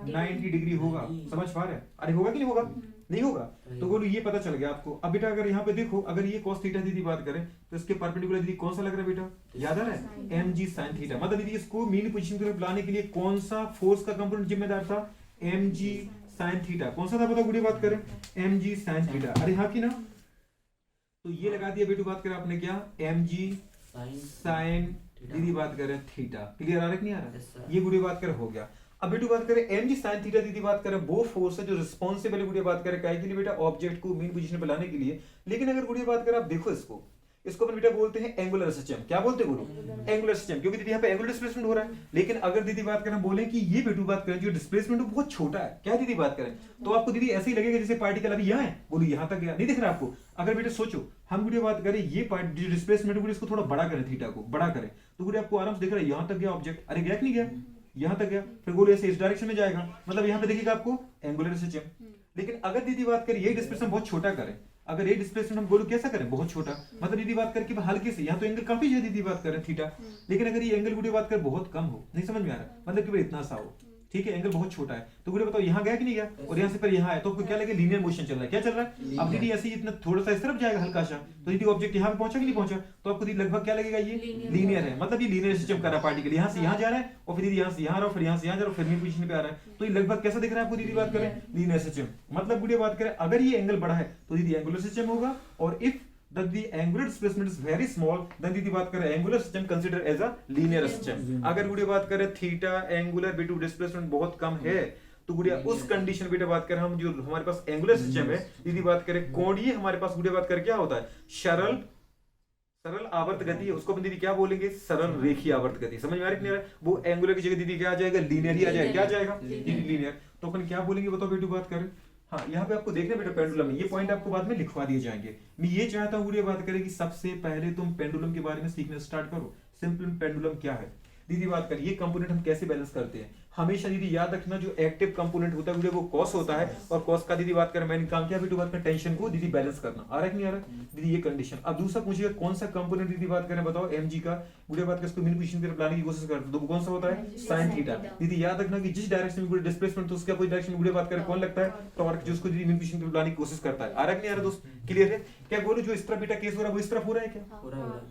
90 डिग्री होगा, समझ पा रहे हैं? अरे होगा कि नहीं होगा, नहीं होगा, तो बोलो ये पता चल गया आपको। अब बेटा अगर यहाँ पे देखो, अगर ये cos थीटा दीदी बात करें तो इसके परपेंडिकुलर दीदी कौन सा लग रहा है बेटा, याद आ रहा है mg sin थीटा। मतलब दीदी इसको मीन पोजीशन की तरफ लाने के लिए कौन सा फोर्स का कंपोनेंट जिम्मेदार था, mg sin थीटा, कौन सा था बताओ गुड़ी, बात करें mg sin थीटा। अरे हाँ की ना, तो ये लगा दिया बेटू, बात करें आपने क्या mg sin दीदी बात करें थीटा, क्लियर आ रहा है कि नहीं आ रहा, ये गुड़ी बात करें हो गया। अब बेटू बात करें mg sin थीटा दीदी बात करें वो फोर्स है जो रिस्पॉन्सिबल है गुड़िया बात करें काय के लिए बेटा, ऑब्जेक्ट को मीन पोजीशन पे लाने के लिए। लेकिन अगर गुड़िया बात करें आप देखो इसको अपन बेटा बोलते हैं एंगुलर सिस्टम, क्या बोलते हैं बोलो एंगुलर सिस्टम, क्योंकि दीदी यहाँ पे एंगुलर डिस्प्लेसमेंट हो रहा है। लेकिन अगर दीदी बात करें बोले कि ये बेटू बात करें जो डिस्प्लेसमेंट है बहुत छोटा है, क्या दीदी बात करें, तो आपको दीदी ऐसे ही लगेगा जैसे पार्टिकल अभी यहाँ है, बोलो यहाँ तक गया, नहीं दिख रहा आपको। अगर बेटे सोचो हम गुड़िया बात करें ये पार्ट जो डिस्प्लेसमेंट है इसको थोड़ा बड़ा करें, थीटा को बड़ा करें, तो गुड़िया आपको आराम से दिख रहा है यहाँ तक गया ऑब्जेक्ट, अरे गया कि नहीं गया, यहाँ तक गया, फिर गोल ऐसे इस डायरेक्शन में जाएगा, मतलब यहाँ पे देखिएगा आपको एंगुलर सिस्टम। लेकिन अगर दीदी बात करें ये डिस्प्लेसमेंट बहुत छोटा करें, अगर ये डिस्प्लेसमेंट हम बोलो कैसा करें बहुत छोटा, मतलब दीदी बात करके हल्के से, यहाँ तो एंगल काफी है दीदी बात करें थीटा, लेकिन अगर ये एंगल गुड़ी बात कर बहुत कम हो, नहीं समझ में आ रहा, मतलब कि भाई इतना सा हो, ठीक है एंगल बहुत छोटा है, तो गुड़े बताओ यहाँ गया कि नहीं गया, और यहाँ से पर यहाँ है, तो आपको क्या लगे लीनियर मोशन चल रहा है, क्या चल रहा है। अब दीदी ऐसे ही इतना थोड़ा सा इस तरफ जाएगा हल्का सा, तो दीदी ऑब्जेक्ट यहाँ पे पहुंचा कि नहीं पहुंचा, तो आपको दीदी लगभग क्या लगेगा ये लीनियर है, मतलब ये लीनियर सिस्टम कर रहा है पार्टिकल, यहाँ से यहाँ जा रहा है और फिर दीदी यहाँ से यहाँ रहा, फिर यहाँ से यहाँ जा रहा, फिर मीन पोजीशन पे आ रहा है, तो ये लगभग कैसा दिख रहा है आपको दीदी बात करें लीनियर सिस्टम। मतलब गुड़िया बात करें अगर ये एंगल बड़ा है तो दीदी एंगुलर सिस्टम होगा, और if that the angular displacement is very small then दीदी बात करें angular system consider as a linear system। अगर गुड़िया बात करें थीटा एंगुलर बेटू डिस्प्लेसमेंट बहुत कम है तो गुड़िया उस कंडीशन बेटा बात करें हम जो हमारे पास एंगुलर सिस्टम है दीदी बात करें कोणीय हमारे पास गुड़िया बात करें क्या होता है सरल आवर्त गति है, उसको अपन दीदी क्या बोलेंगे सरल रेखीय आवर्त गति, समझ में आ रही है। वो एंगुलर की जगह दीदी क्या आ जाएगा लीनियर ही आ जाएगा, क्या आ जाएगा लीनियर, तो अपन क्या बोलेंगे बताओ बेटू बात करें। हाँ यहाँ पे आपको देखना बेटा पेंडुलम में ये पॉइंट आपको बाद में लिखवा दिए जाएंगे। मैं ये चाहता हूँ बात करें कि सबसे पहले तुम पेंडुलम के बारे में सीखना स्टार्ट करो। सिंपल पेंडुलम क्या है दीदी बात करें, ये कंपोनेंट हम कैसे बैलेंस करते हैं, हमेशा दीदी याद रखना जो एक्टिव कंपोनेंट होता है वो कॉस होता है, और कॉस का दीदी बात करें मैंने काम किया बेटू बात करें टेंशन को दीदी बैलेंस करना, आ रहा है कि नहीं आ रहा दीदी ये कंडीशन। अब दूसरा पूछिएगा कौन सा कंपोनेंट दीदी बात करें बताओ mg का, गुड़िया बात करें इसको मीन पोजीशन की तरफ लाने की कोशिश करते हैं तो कौन सा होता है sin थीटा। दीदी याद रखना कि जिस डायरेक्शन में डिस्प्लेसमेंट तो उसका कोई डायरेक्शन में गुड़िया बात करें कौन लगता है टॉर्क, जो उसको दीदी मीन पोजीशन की तरफ लाने की कोशिश करता है। आ रहा है कि नहीं आ रहा दोस्त, क्लियर है। क्या बोलो जो इस तरफ बेटा केस हो रहा है वो इस तरफ हो रहा है, क्या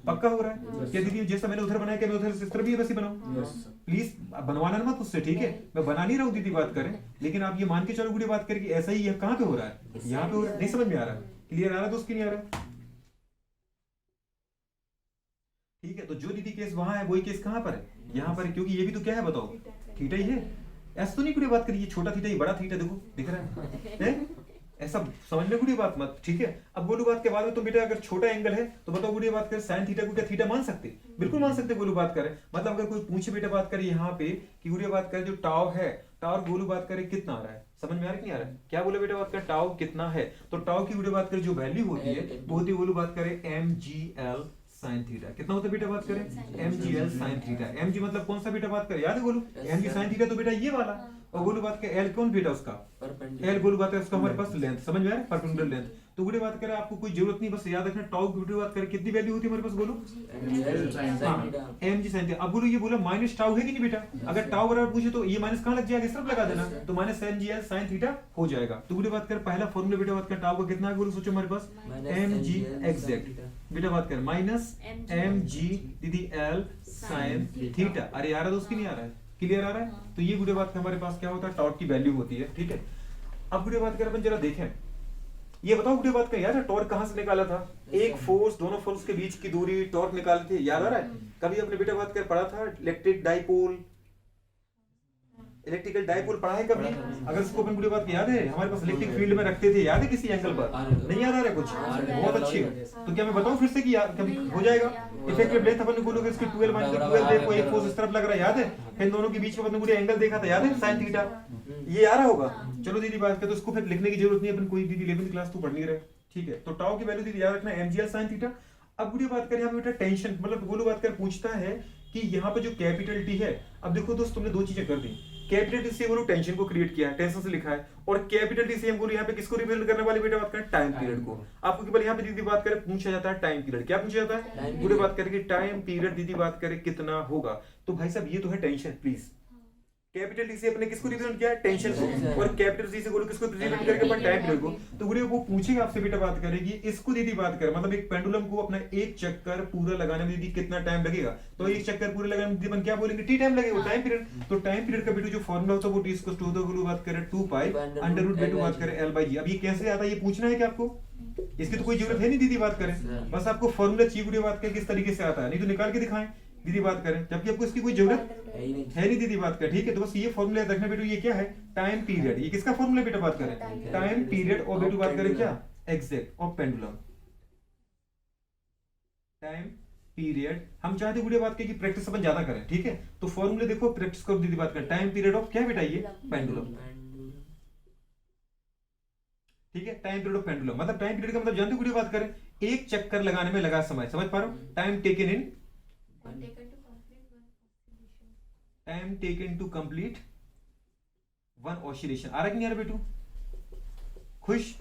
पक्का हो रहा है क्या दीदी, जैसा मैंने उधर बनाया क्या मैं उधर इस तरफ भी वैसे बनाऊं, प्लीज बनवाना मत उससे, ठीक है मैं बना नहीं रहा हूँ दीदी बात करें, लेकिन आप ये मान के चलो गुड़ी बात करें कि ऐसा ही कहाँ पे हो रहा है, यहाँ पे हो रहा है, नहीं समझ में आ रहा, क्लियर आ रहा दोस्त की नहीं आ रहा, ठीक है। तो जो दीदी केस वहां है वही केस कहां पर है, यहाँ पर है, क्योंकि ये भी तो क्या है बताओ थीटा ही है, ऐसा तो नहीं गुड़ी बात करिए ये छोटा थीटा ये बड़ा थीटा देखो दिख रहा है ऐसा समझने गुड़ी बात मत, ठीक है। अब गोलू बात के बाद में तो बेटा अगर छोटा एंगल है तो बताओ गुड़ी बात करें साइन थीटा को क्या थीटा मान सकते, बिल्कुल मान सकते गोलू बात करें। मतलब अगर कोई पूछे बेटा बात करे यहाँ पे कि गुड़ी बात करें जो टाव है टाव गोलू बात करें कितना आ रहा है, समझ में आ रहा है कि नहीं आ रहा है, क्या बोले बेटा बात करें टाव कितना है, तो टाव की गुड़ी बात करें जो वैल्यू होती है वो होती है गोलू बात करें mgl sin थीटा, कितना होता है बेटा बात करें mgl sin थीटा। mg मतलब कौन सा बेटा बात करें याद है गोलू mg sin थीटा तो बेटा ये वाला, और गोलू बात के l कौन बेटा उसका l गोलू बात है उसका हमारे पास लेंथ, समझ में आ रहा है परपेंडिकुलर लेंथ। तो गुड़ी बात करें आपको कोई जरूरत नहीं, बस याद रखना टाउ की बात करें कितनी वैल्यू होती है हमारे पास गोलू mg sin थीटा। अब गोलू ये बोला माइनस टाउ है कि नहीं बेटा, अगर टाउ बराबर पूछे तो ये माइनस कहां लग जाएगा, इस तरफ लगा देना, तो माइनस mgl sin थीटा हो जाएगा। तो गुड़ी बात कर पहला फॉर्मूला बेटा बात कर टाउ का कितना है गोलू सोचो हमारे पास mg एग्जैक्ट बेटा बात कर माइनस mg दीदी l sin थीटा। अरे यार दोस्त की नहीं आ रहा है, क्लियर आ रहा है। तो ये गुड़े बात का हमारे पास क्या होता है टॉर्क की वैल्यू होती है, ठीक है। अब गुड़े बात कर अपन जरा देखें, ये बताओ गुड़े बात का याद है टॉर्क कहां से निकाला था, एक फोर्स दोनों फोर्स के बीच की दूरी टॉर्क निकाले थे, याद आ रहा है। कभी अपने बेटा बात कर पढ़ा था इलेक्ट्रिकल डाइपोल पढ़ा है कभी, अगर इसको अपन गुड़ी बात याद है हमारे पास इलेक्ट्रिक फील्ड में रखते थे, याद है किसी एंगल पर, नहीं याद आ रहा है कुछ, बहुत अच्छी है। तो क्या मैं बताऊं फिर से कि यार कभी हो जाएगा इफेक्टिव लेंथ अपन बोलोगे इसकी 12 माइनस 12 देखो एक फोर्स इस तरफ लग रहा है, याद है फिर दोनों के बीच में अपन गुड़ी एंगल देखा था, याद है sin थीटा, ये आ रहा होगा। चलो दीदी बात कर तो इसको फिर लिखने की जरूरत नहीं है, अपन कोई दीदी 11वीं क्लास तो पढ़ नहीं रहे, ठीक है। तो टाउ की वैल्यू दीदी याद रखना mgl sin थीटा। अब गुड़ी बात करें यहाँ पे बेटा टेंशन, मतलब गोलू बात कर पूछता है कि यहाँ पे जो कैपिटल टी है, अब देखो दोस्त तुमने दो चीजें कर दी, कैपिटल टी से बोलो टेंशन को क्रिएट किया है, टेंशन से लिखा है, और कैपिटल टी से हम बोलो यहाँ पे किसको रिप्रेजेंट करने वाले बेटा बात करें टाइम पीरियड को। आपको केवल यहाँ पे दीदी बात करें पूछा जाता है टाइम पीरियड, क्या पूछा जाता है पूरी बात करें कि टाइम पीरियड दीदी बात करें कितना होगा, तो भाई साहब ये तो है टेंशन, प्लीज कैपिटल टी से अपने किसको रिप्रेजेंट किया है टेंशन को, और कैपिटल टी से बोलो किसको रिप्रेजेंट करके अपन टाइम पीरियड को, तो गुड़िया वो पूछेगा आपसे बेटा बात करेगी इसको दीदी बात करें मतलब एक पेंडुलम को अपना एक चक्कर पूरा लगाने में दीदी कितना टाइम लगेगा, तो एक चक्कर पूरा लगाने में दीदी अपन क्या बोलेंगे टी टाइम लगेगा, टाइम पीरियड। तो टाइम पीरियड का बेटा जो फॉर्मूला होता है वो टी इसको टू द गुरु बात करें 2 पाई अंडर रूट बेटू बात करें एल बाई जी। अब ये कैसे आता है ये पूछना है कि आपको, इसकी तो कोई जरूरत है नहीं दीदी बात करें, बस आपको फॉर्मूला चाहिए गुड़िया बात करें किस तरीके से आता है, नहीं तो निकाल के दिखाएं दीदी बात करें, जबकि आपको इसकी कोई जरूरत है ही नहीं। है नहीं दीदी बात कर, ठीक है। तो बस ये फॉर्मूला याद रखना बेटू, ये क्या है टाइम पीरियड, ये किसका फॉर्मूला बेटा बात करें टाइम पीरियड, और बेटू बात करें क्या exact of pendulum time period. हम चाहते गुड़िया बात करें कि प्रैक्टिस अपन ज्यादा करें, ठीक है, तो फॉर्मूले देखो प्रैक्टिस करो दीदी बात करें टाइम पीरियड ऑफ क्या बेटा ये पेंडुलम, ठीक है, टाइम पीरियड ऑफ पेंडुलम मतलब टाइम पीरियड का मतलब जानते हो गुड़िया बात करें एक चक्कर लगाने में लगा समय, समझ पा रहे हो, time taken in time taken to complete one oscillation. आ रहा कि नहीं आ रहा बेटू, खुश,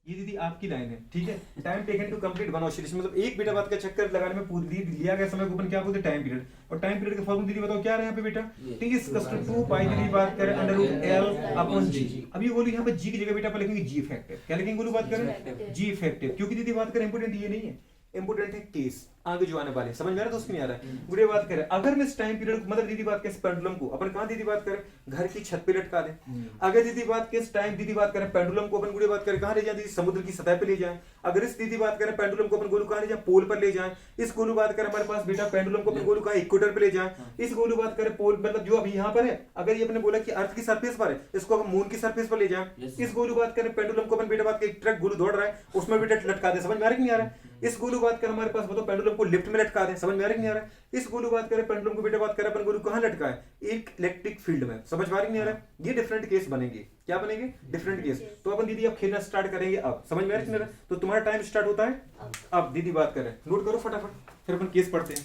ये दीदी आपकी लाइन है, ठीक है, time taken to complete one oscillation मतलब एक बेटा बात का चक्कर लगाने में पूरी लिया गया समय को अपन क्या बोलते हैं टाइम पीरियड, और टाइम पीरियड का फॉर्मूला दीदी बताओ क्या रहा है यहाँ पे बेटा टी इज इक्वल टू 2 पाई दीदी बात करें अंडर रूट एल अपॉन जी। अब ये बोलो यहाँ पे जी की जगह बेटा अपन लिखेंगे जी इफेक्टिव, क्या लिखेंगे बोलो बात करें जी इफेक्टिव, क्योंकि दीदी बात करें इंपोर्टेंट ये नहीं है, इंपोर्टेंट है केस आगे जो आने वाले, समझ में आ रहा है दोस्त नहीं आ रहा है गुड़िया बात करें अगर मैं इस टाइम पीरियड मतलब दीदी बात करें पेंडुलम को अपन कहां दीदी बात करें घर की छत पे लटका दें, अगर दीदी बात के इस टाइम दीदी बात करें पेंडुलम को अपन गुड़िया बात करें कहां ले जाएं दीदी समुद्र की सतह पे ले जाएं, अगर इस दीदी बात करें पेंडुलम को अपन गोलू कहां ले जाएं पोल पर ले जाएं, इस गोलू बात करें हमारे पास बेटा पेंडुलम को अपन गोलू कहां इक्वेटर पे ले जाएं, इस गोलू बात करें पोल मतलब जो अभी यहां पर है अगर ये अपने बोला कि अर्थ की सरफेस पर है इसको अपन मून की सरफेस पर ले जाएं, इस गोलू बात करें पेंडुलम को अपन बेटा बात के ट्रक गोलू दौड़ रहा है उसमें बेटा लटका दे, समझ में आ रहा है कि नहीं आ रहा है, इस गोलू बात कर हमारे पास बताओ पेंडुलम को लिफ्ट में लटका दें, समझ में आ रहा है कि नहीं आ रहा है, इस गोलू बात करें पेंडुलम को बेटा बात करें अपन गोलू कहां लटका है एक इलेक्ट्रिक फील्ड में, समझ में आ रहा है कि नहीं आ रहा है, ये डिफरेंट केस बनेंगे, क्या बनेंगे डिफरेंट केस। तो अपन दीदी अब खेलना स्टार्ट करेंगे, अब समझ में आ रहा है कि नहीं आ रहा है, तो तुम्हारा टाइम स्टार्ट होता है अब दीदी बात करें, नोट करो फटाफट फिर अपन केस पढ़ते हैं।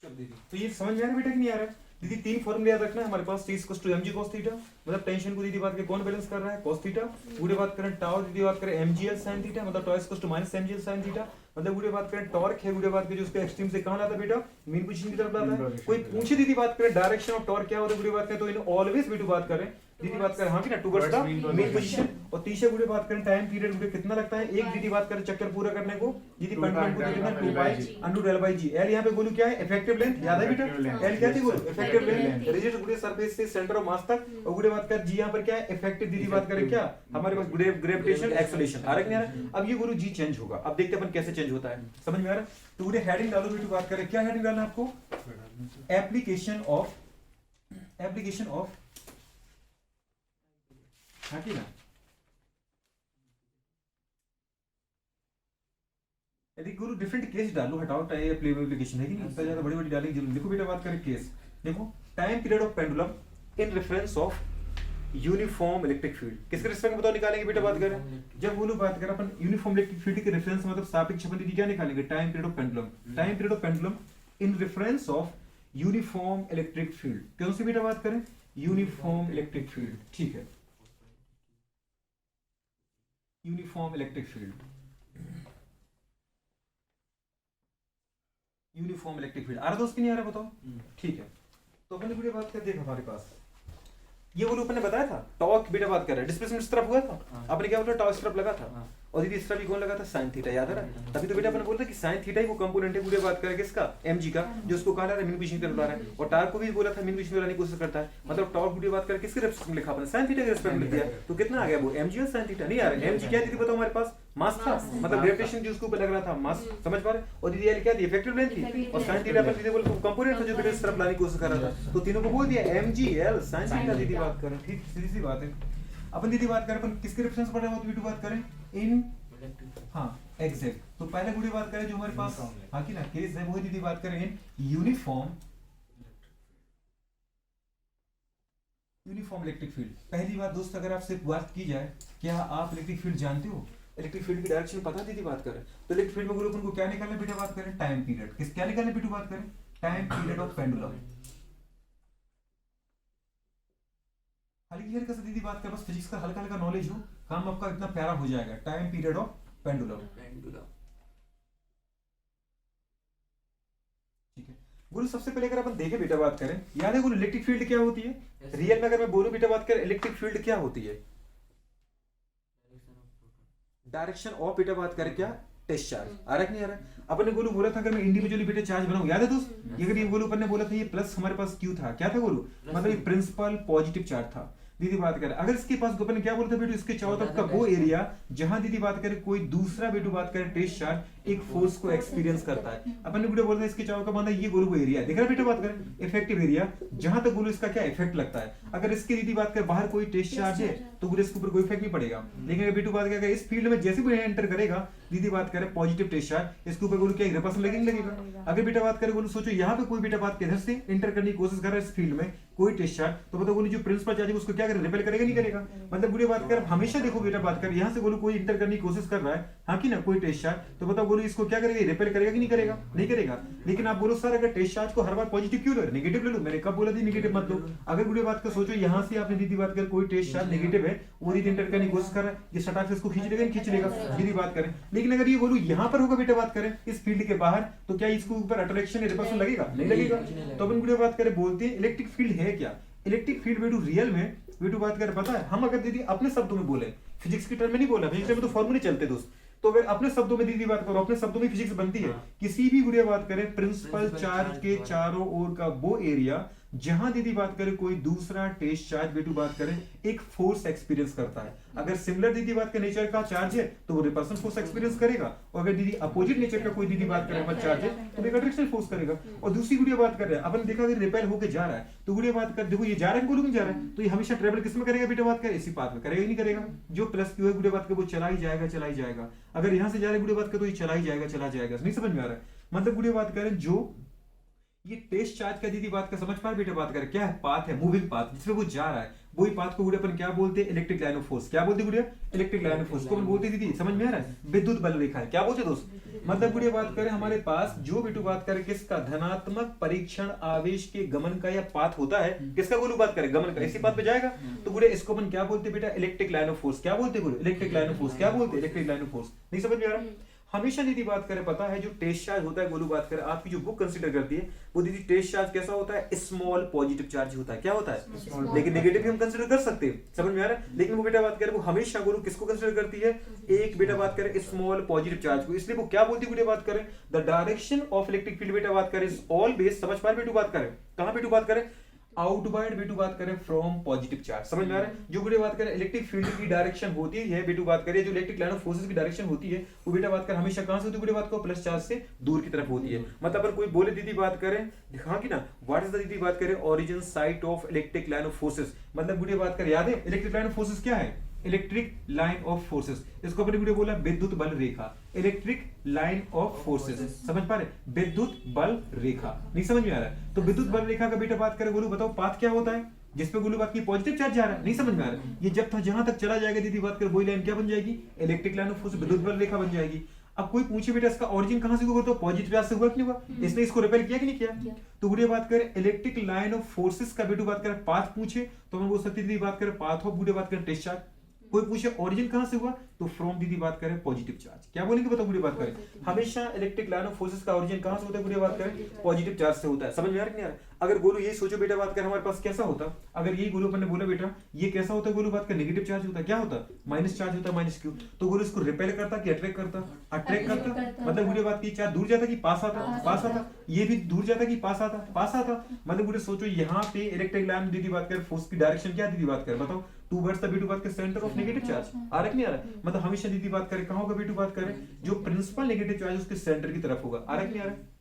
चल दीदी तो ये समझ में आ रहा है बेटा कि नहीं आ रहा है दीदी, तीन फॉर्मूले याद रखना है हमारे पास, T equals to mg cos theta मतलब टेंशन को दीदी बात के कौन बैलेंस कर रहा है cos थीटा, पूरे बात करें टाउ दीदी बात करें mgl sin थीटा मतलब tau equals to minus mgl sin theta मतलब पूरे बात करें टॉर्क है पूरे बात के जो उसके एक्सट्रीम से कहां लाता है बेटा मीन पोजीशन की तरफ लाता है, कोई पूछे दीदी बात करें डायरेक्शन ऑफ टॉर्क क्या होता है पूरी बात करें तो इन ऑलवेज वीडियो बात करें दीदी बात करें हाँ कि ना टुवर्ड्स द मेन पोजीशन, और तीसरे गुड़े बात करें टाइम पीरियड गुड़े कितना लगता है एक दीदी बात करें चक्कर पूरा करने को दीदी पेंडुलम को कितना 2 pi under root L by g, L यहां पे बोलू क्या है इफेक्टिव लेंथ, याद है बेटा एल क्या थी बोलो इफेक्टिव लेंथ रिजिड गुड़े सरफेस से सेंटर ऑफ मास तक, और गुड़े बात कर जी यहां पर क्या है इफेक्टिव दीदी बात करें क्या हमारे पास गुड़े ग्रेविटेशनल एक्सेलरेशन आ रहा है नहीं आ रहा, अब ये गुरु जी चेंज होगा, अब देखते हैं अपन कैसे चेंज होता है, समझ में आ रहा है, तो गुड़े हेडिंग डालो बेटा बात करें क्या हेडिंग डालना है आपको एप्लीकेशन ऑफ हाँ कि ना यदि गुरु डिफरेंट केस डालो हटाओ टाइम प्ले एप्लीकेशन है कि नहीं, इतना ज्यादा बड़ी बड़ी डालेंगे जरूर, देखो बेटा बात करें केस, देखो time period of pendulum in reference of uniform electric field, किसके रिस्पेक्ट में बताओ निकालेंगे बेटा बात करें, जब बोलो बात करें अपन यूनिफॉर्म इलेक्ट्रिक फील्ड के रेफरेंस मतलब सापेक्ष अपन दीदी क्या निकालेंगे time period of pendulum, time period of pendulum in reference of uniform electric field, कौन सी बेटा बात करें यूनिफॉर्म इलेक्ट्रिक फील्ड, ठीक है uniform electric field, uniform electric field आ रहा दोस्त कि नहीं आ रहा बताओ, ठीक है, तो अपन ने बात कर देखा हमारे पास ये वो अपन ने बताया था टॉर्क बेटा बात कर रहा है डिस्प्लेसमेंट इस तरफ हुआ था, आपने क्या बोला टॉर्क इस तरफ लगा था और दीदी इस तरफ भी कौन लगा था साइन थीटा, याद है ना, तभी तो बेटा अपन बोलते कि साइन थीटा ही वो कंपोनेंट है पूरे बात करें किसका mg का जो उसको कहा जा रहा है मीन पोजीशन की तरफ ला रहा है, और टार्क को भी बोला था मीन पोजीशन में लाने की कोशिश करता है, मतलब टॉर्क पूरी बात करें किसके रिस्पेक्ट में लिखा आपने साइन थीटा के रिस्पेक्ट में लिख दिया, तो कितना आ गया वो mg और साइन थीटा नहीं आ रहा है, mg क्या दीदी बताओ हमारे पास मास था मतलब ग्रेविटेशन जो उसके ऊपर लग रहा था मास, समझ पा रहे, और दीदी एल क्या थी इफेक्टिव लेंथ थी, और साइन थीटा पर दीदी बोल कंपोनेंट था जो बेटा इस तरफ लाने की कोशिश कर रहा था, तो तीनों को बोल दिया mg l साइन थीटा दीदी बात करें, ठीक सीधी सी बात है, अपन दीदी बात करें अपन किसके रेफरेंस पढ़ रहे हो तो बात करें इन हाँ एग्जैक्ट, तो पहले गुड़ी बात करें जो हमारे पास हाँ की ना केस है वही दीदी बात करें इन यूनिफॉर्म इलेक्ट्रिक फील्ड। पहली बात दोस्त अगर आपसे बात की जाए क्या आप इलेक्ट्रिक फील्ड जानते हो, इलेक्ट्रिक फील्ड की डायरेक्शन पता दीदी बात करें तो इलेक्ट्रिक फील्ड में गुरु अपन को क्या निकालना बेटा बात करें टाइम पीरियड किस क्या निकालना बेटा बात करें टाइम पीरियड ऑफ पेंडुलम हल्की कैसे दीदी बात कर बस फिजिक्स का हल्का हल्का नॉलेज हो काम आपका इतना प्यारा हो जाएगा टाइम पीरियड ऑफ पेंडुलम ठीक है गुरु सबसे पहले अगर अपन देखें बेटा बात करें याद है गुरु इलेक्ट्रिक फील्ड क्या होती है रियल में अगर मैं बोलूं बेटा बात करें इलेक्ट्रिक फील्ड क्या होती है डायरेक्शन ऑफ बेटा बात करें क्या टेस्ट चार्ज आ रहा है नहीं आ रहा अपन ने गोलू बोला था अगर मैं इंडिविजुअली बेटा चार्ज बनाऊं याद है दोस्त ये अगर ये गोलू अपन ने बोला था ये प्लस हमारे पास क्यू था क्या था गोलू मतलब ये प्रिंसिपल पॉजिटिव चार्ज था दीदी बात करें अगर इसके पास अपन ने क्या बोला था बेटू इसके चारों तरफ का वो एरिया जहां दीदी बात करें कोई दूसरा बेटू बात करें टेस्ट चार्ज एक फोर्स को एक्सपीरियंस करता है अपन ने बेटा बोला था इसके चारों का मतलब ये गोलू को एरिया देख रहा है बेटा बात करें इफेक्टिव एरिया जहां तक गोलू इसका क्या इफेक्ट लगता है अगर इसकी दीदी बात करें बाहर कोई टेस्ट चार्ज है तो गोलू इसके ऊपर कोई इफेक्ट नहीं पड़ेगा लेकिन अगर बेटू बात करें अगर इस फील्ड में जैसे भी एंटर करेगा दीदी बात करें पॉजिटिव टेस्ट चार्ज इसके ऊपर गोलू क्या रिपल्सन लगेगा अगर बेटा बात करें गोलू सोचो यहाँ पे कोई बेटा बात इधर से एंटर करने की कोशिश कर रहा है इस फील्ड में कोई टेस्ट चार्ज तो बताओ गोलू जो प्रिंसिपल चार्ज है उसको क्या करे रिपेल करेगा नहीं करेगा मतलब बुरी बात कर हमेशा देखो बेटा बात कर यहाँ से गोलू कोई इंटर करने की कोशिश कर रहा है हाँ कि ना कोई टेस्ट चार्ज तो बताओ गोलू इसको क्या करेगा रिपेल करेगा कि नहीं करेगा नहीं करेगा लेकिन आप बोलो सर अगर टेस्ट चार्ज को हर बार पॉजिटिव क्यों लो नेगेटिव ले लो मैंने कब बोला थी नेगेटिव मत लो अगर बुरी बात का सोचो यहाँ से आपने दीदी बात कर कोई टेस्ट चार्ज नेगेटिव है वो दीदी इंटर करने की कोशिश कर रहा है ये सटाक से इसको खींच लेगा नहीं खींच लेगा दीदी बात करें लेकिन अगर ये बोलू यहाँ पर होगा बेटा बात करें इस फील्ड के बाहर तो क्या इसको ऊपर अट्रैक्शन या रिपल्सन लगेगा नहीं लगेगा तो अपन बुरी बात करें बोलते हैं इलेक्ट्रिक फील्ड है क्या इलेक्ट्रिक फील्ड बेटू रियल में बेटू बात कर पता है हम अगर दीदी अपने शब्दों में बोले फिजिक्स के टर्म में नहीं बोला फिजिक्स में तो फॉर्मूले चलते दोस्त तो अगर अपने शब्दों में दीदी बात करो अपने शब्दों में फिजिक्स बनती है किसी भी गुड़िया बात करें प्रिंसिपल चार्ज के चारों ओर का वो एरिया जहां दीदी बात करें कोई दूसरा टेस्ट चार्ज बेटू बात करें एक फोर्स एक्सपीरियंस करता है अगर सिमिलर दीदी बात का नेचर का चार्ज है तो वो रिपल्सन फोर्स एक्सपीरियंस करेगा और अगर दीदी अपोजिट नेचर का कोई दीदी बात करें चार्ज है तो एक अट्रैक्शन फोर्स करेगा और दूसरी गुड़िया बात कर रहे हैं अपन देखा अगर रिपेल होकर जा रहा है तो गुड़िया बात कर देखो ये जा रहा है गोलू में जा रहा है तो ये हमेशा ट्रेवल किसमें करेगा बेटा बात कर इसी पाथ में करेगा नहीं करेगा जो प्लस क्यू है गुड़िया बात कर वो चला ही जाएगा अगर यहाँ से जा रहा है गुड़िया बात कर तो ये चला ही जाएगा नहीं समझ में आ रहा है मतलब गुड़िया बात करें जो ये टेस्ट चार्ज का दीदी बात का समझ पा बेटा बात कर क्या है पाथ है मूविंग पाथ जिसमें वो जा रहा है वही पाथ को गुड़िया अपन क्या बोलते हैं इलेक्ट्रिक लाइन ऑफ फोर्स क्या बोलते गुड़िया इलेक्ट्रिक लाइन ऑफ फोर्स को अपन बोलते दीदी समझ में आ रहा है विद्युत बल रेखा है क्या बोलते दोस्त मतलब गुड़िया बात करें हमारे पास जो बेटू बात करें किसका धनात्मक परीक्षण आवेश के गमन का या पाथ होता है किसका गोलू बात करें गमन का इसी पाथ पे जाएगा तो गुड़िया इसको अपन क्या बोलते बेटा इलेक्ट्रिक लाइन ऑफ फोर्स क्या बोलते गुरु इलेक्ट्रिक लाइन ऑफ फोर्स क्या बोलते इलेक्ट्रिक लाइन ऑफ फोर्स नहीं समझ में आ रहा हमेशा दीदी बात करें पता है जो टेस्ट चार्ज होता है गोलू बात करें आपकी जो बुक कंसीडर करती है वो दीदी टेस्ट चार्ज कैसा होता है स्मॉल पॉजिटिव चार्ज होता है क्या होता है लेकिन नेगेटिव भी हम कंसीडर कर सकते हैं समझ में आ रहा है लेकिन वो बेटा बात करें वो हमेशा गोलू किसको कंसीडर करती है एक बेटा बात करें स्मॉल पॉजिटिव चार्ज को इसलिए वो क्या बोलती है बेटा बात करें the direction of electric field बेटा बात करें ऑलवेज समझ पा बेटू बात करें कहां बेटू बात करें आउटवर्ड बेटू बात करें फ्रॉम पॉजिटिव चार्ज समझ में आ रहा है जो बेटा बात करें इलेक्ट्रिक फील्ड की डायरेक्शन होती है बेटू बात करें जो इलेक्ट्रिक लाइन ऑफ फोर्सेस की डायरेक्शन होती है वो बेटा बात करें हमेशा कहां से होती है बेटा बात को प्लस चार्ज से दूर की तरफ होती है मतलब अगर कोई बोले दीदी बात करें हाँ कि ना व्हाट इज द दीदी बात करें origin site of electric line of forces मतलब बेटा बात करें याद है इलेक्ट्रिक लाइन ऑफ फोर्सेस क्या है इलेक्ट्रिक लाइन ऑफ फोर्सेस इसको अपने वीडियो बोला विद्युत बल रेखा इलेक्ट्रिक लाइन ऑफ फोर्सेस समझ पा रहे विद्युत बल रेखा नहीं समझ में आ रहा है तो विद्युत बल रेखा का बेटा बात करें गोलू बताओ पाथ क्या होता है जिसपे गोलू बात की पॉजिटिव चार्ज जा रहा है नहीं समझ में आ रहा है ये जब था जहां तक चला जाएगा दीदी बात कर वही लाइन क्या बन जाएगी इलेक्ट्रिक लाइन ऑफ फोर्स विद्युत बल रेखा बन जाएगी अब कोई पूछे बेटा इसका ओरिजिन कहां से हुआ तो पॉजिटिव चार्ज से हुआ कि नहीं हुआ इसने इसको रिपेल किया कि नहीं किया तो गुड़िया बात करें इलेक्ट्रिक लाइन ऑफ फोर्सेस का बेटू बात करें पाथ पूछे तो हम बोल सकते दीदी बात करें पाथ ऑफ गुड़िया बात करें टेस्ट चार्ज कोई पूछे ओरिजिन कहां से हुआ तो फ्रॉम दीदी बात करें पॉजिटिव चार्ज क्या बोलेंगे बताओ गुड़िया बात करें हमेशा इलेक्ट्रिक लाइन ऑफ फोर्सेस का ओरिजिन कहां से होता है गुड़िया बात करें पॉजिटिव चार्ज से होता है समझ में आ रहा है नहीं आ रहा अगर गोलू ये सोचो बेटा बात करें हमारे पास कैसा होता अगर यही गोलू अपन ने बोला बेटा ये कैसा होता है गोलू बात कर नेगेटिव चार्ज होता है क्या होता माइनस चार्ज होता है माइनस क्यू तो गोलू इसको रिपेल करता कि अट्रैक्ट करता अट्रैक्ट करता मतलब गुड़िया बात की चार्ज दूर जाता कि पास आता ये भी दूर जाता कि पास आता मतलब गुड़िया सोचो यहाँ पे इलेक्ट्रिक लाइन दीदी बात कर फोर्स की डायरेक्शन क्या दीदी बात कर बताओ टूवर्ड्स द बेटू बात के सेंटर ऑफ नेगेटिव चार्ज आ रहा नहीं आ रहा मतलब हमेशा दीदी बात करें कहां होगा बेटू बात करें जो प्रिंसिपल नेगेटिव चार्ज उसके सेंटर की तरफ होगा आ रहा नहीं आ रहा